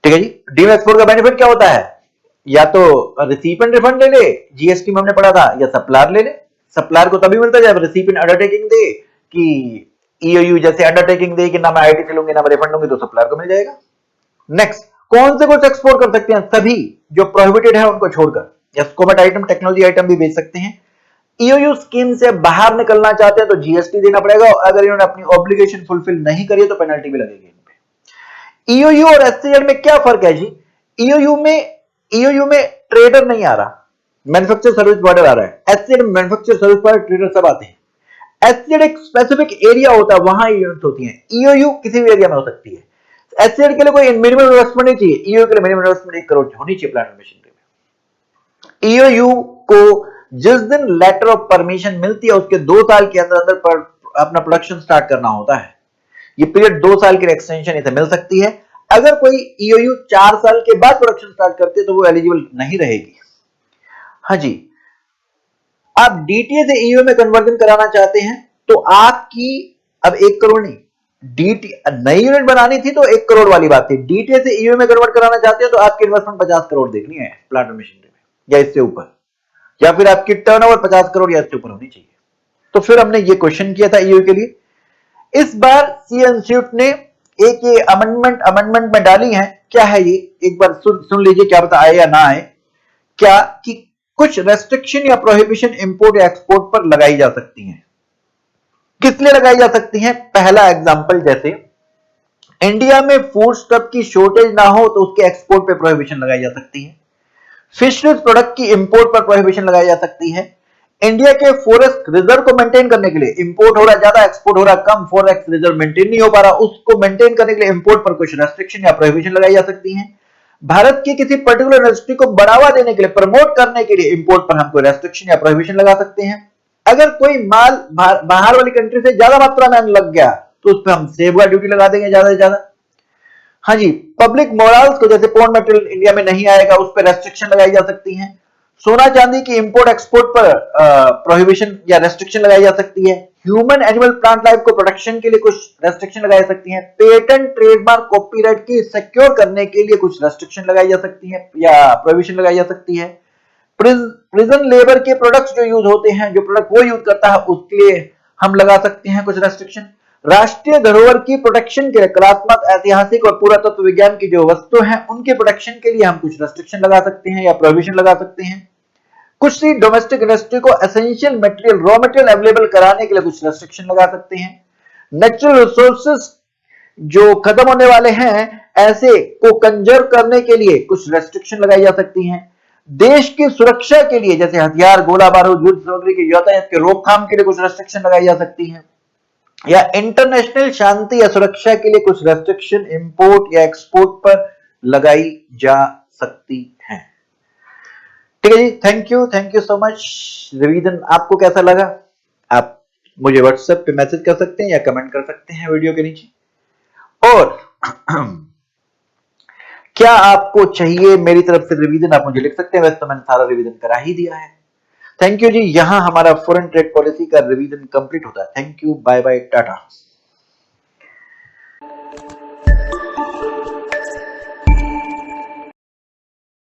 ठीक है जी। डीम्ड एक्सपोर्ट का बेनिफिट क्या होता है? या तो रिसिपेंट रिफंड ले ले, जीएसटी में हमने पढ़ा था, या सप्लायर ले ले। सप्लायर को तभी मिलता है जब रिसिपेंट अंडरटेकिंग दे कि ईओयू जैसे अंडरटेकिंग दे कि ना मैं आईटी से लूंगी ना मैं रिफंड लूंगी, तो सप्लायर को मिल जाएगा। नेक्स्ट, कौन से गुड्स एक्सपोर्ट कर सकते हैं? सभी जो प्रोहिबिटेड है उनको छोड़कर, या स्कोमेट आइटम, टेक्नोलॉजी आइटम भी बेच सकते हैं। ईओयू स्कीम से बाहर निकलना चाहते हैं तो जीएसटी देना पड़ेगा, और अगर इन्होंने अपनी ऑब्लिगेशन फुलफिल नहीं करी तो पेनल्टी भी लगेगी इन पे। ईओयू और एससीजेड में क्या फर्क है जी? ईओयू में ट्रेडर नहीं आ रहा, मैन्युफैक्चर सर्विस प्रोवाइडर आ रहा है। एससीजेड में मैन्युफैक्चर सर्विस प्रोवाइडर, ट्रेडर सब आते हैं। एससीजेड एक स्पेसिफिक एरिया होता है, वहां यूनिट्स होती हैं। ईओयू किसी भी एरिया में हो सकती है। एससीजेड के लिए कोई मिनिमम इन्वेस्टमेंट नहीं चाहिए, ईओयू के लिए मिनिमम इन्वेस्टमेंट 1 करोड़ होनी चाहिए प्लांट मशीनरी में। ईओयू को जिस दिन लेटर ऑफ परमिशन मिलती है उसके 2 साल के अंदर अंदर पर अपना प्रोडक्शन स्टार्ट करना होता है। ये पीरियड 2 साल की एक्सटेंशन इसे मिल सकती है। अगर कोई ईओयू 4 साल के बाद प्रोडक्शन स्टार्ट करती है तो वो एलिजिबल नहीं रहेगी। हाँ जी, आप डीटीए से ईओयू में कन्वर्जन कराना चाहते हैं तो आपकी अब 1 करोड़ नहीं, नई यूनिट बनानी थी तो 1 करोड़ वाली बात थी। डीटीए से ईओयू में कन्वर्ट कराना चाहते हो तो आपकी इन्वेस्टमेंट 50 करोड़ देखनी है प्लांट मशीनरी में, या इससे ऊपर, या फिर आपकी टर्नओवर 50 करोड़ या इससे ऊपर होनी चाहिए। तो फिर हमने ये क्वेश्चन किया था ईओयू के लिए। इस बार सी इंस्टीट्यूट ने एक ये अमेंडमेंट में डाली है। क्या है ये? एक बार सुन लीजिए, क्या पता आए या ना आए। क्या कि कुछ रेस्ट्रिक्शन या प्रोहिबिशन इंपोर्ट या एक्सपोर्ट पर लगाई जा सकती हैं। किस लिए लगाई जा सकती हैं? पहला एग्जांपल, जैसे इंडिया में फूड स्टफ की शॉर्टेज ना हो तो उसके एक्सपोर्ट पे प्रोहिबिशन लगाई जा सकती है। फिशरीज प्रोडक्ट की इंपोर्ट पर प्रोहिबिशन लगाई जा सकती है। इंडिया के फॉरेस्ट रिजर्व को मेंटेन करने के लिए, इंपोर्ट हो रहा ज्यादा, एक्सपोर्ट हो रहा कम, फॉरेस्ट रिजर्व मेंटेन नहीं हो पा रहा, उसको मेंटेन करने के लिए इंपोर्ट पर कुछ रेस्ट्रिक्शन या प्रोहिबिशन लगाई जा सकती है। भारत की किसी पर्टिकुलर इंडस्ट्री को बढ़ावा देने के लिए, प्रमोट करने के लिए इंपोर्ट पर हम कोई रेस्ट्रिक्शन या प्रोहिबिशन लगा सकते हैं। अगर कोई माल बाहर वाली कंट्री से ज्यादा मात्रा में लग गया तो उस पर हम सेफगार्ड ड्यूटी लगा देंगे ज्यादा से ज्यादा। हाँ जी, पब्लिक मोरल्स को, जैसे पॉर्न मटेरियल इंडिया में नहीं आएगा, उस पर रेस्ट्रिक्शन लगाई जा सकती है। सोना चांदी की इंपोर्ट एक्सपोर्ट पर प्रोहिबिशन या रेस्ट्रिक्शन लगाई जा सकती है। ह्यूमन एनिमल प्लांट लाइफ को प्रोटेक्शन के लिए कुछ रेस्ट्रिक्शन लगाई जा सकती है। पेटेंट, ट्रेडमार्क, कॉपीराइट की सिक्योर करने के लिए कुछ रेस्ट्रिक्शन लगाई जा सकती है या प्रोहिबिशन लगाई जा सकती है। प्रिजन लेबर के प्रोडक्ट्स जो यूज होते हैं, जो प्रोडक्ट वो यूज करता है, उसके लिए हम लगा सकते हैं कुछ रेस्ट्रिक्शन। राष्ट्रीय धरोहर की प्रोटेक्शन के लिए कलात्मक, ऐतिहासिक और पुरातत्व विज्ञान की जो वस्तु हैं उनके प्रोटेक्शन के लिए हम कुछ रेस्ट्रिक्शन लगा सकते हैं या प्रोहिबिशन लगा सकते हैं। कुछ सी डोमेस्टिक इंडस्ट्री को essential material, raw material available कराने के लिए कुछ रेस्ट्रिक्शन लगा सकते हैं। नेचुरल रिसोर्सेज जो खत्म होने वाले हैं ऐसे को कंजर्व करने के लिए कुछ रेस्ट्रिक्शन लगाई जा सकती हैं। देश की सुरक्षा के लिए जैसे हथियार, गोला बारूद, युद्ध सामग्री के यातायात के रोकथाम के लिए कुछ रेस्ट्रिक्शन लगाई जा सकती हैं। या इंटरनेशनल शांति या सुरक्षा के लिए कुछ रेस्ट्रिक्शन इंपोर्ट या एक्सपोर्ट पर लगाई जा सकती है। ठीक है जी, thank you so much. Revision आपको कैसा लगा? आप मुझे व्हाट्सएप पे मैसेज कर सकते हैं या कमेंट कर सकते हैं वीडियो के नीचे। और क्या आपको चाहिए मेरी तरफ से रिवीजन, आप मुझे लिख सकते हैं, वैसे तो मैंने सारा रिवीजन करा ही दिया है। Thank you ji. यहां हमारा फॉरेन ट्रेड पॉलिसी का रिवीजन कंप्लीट होता है। Thank you, bye bye, Tata.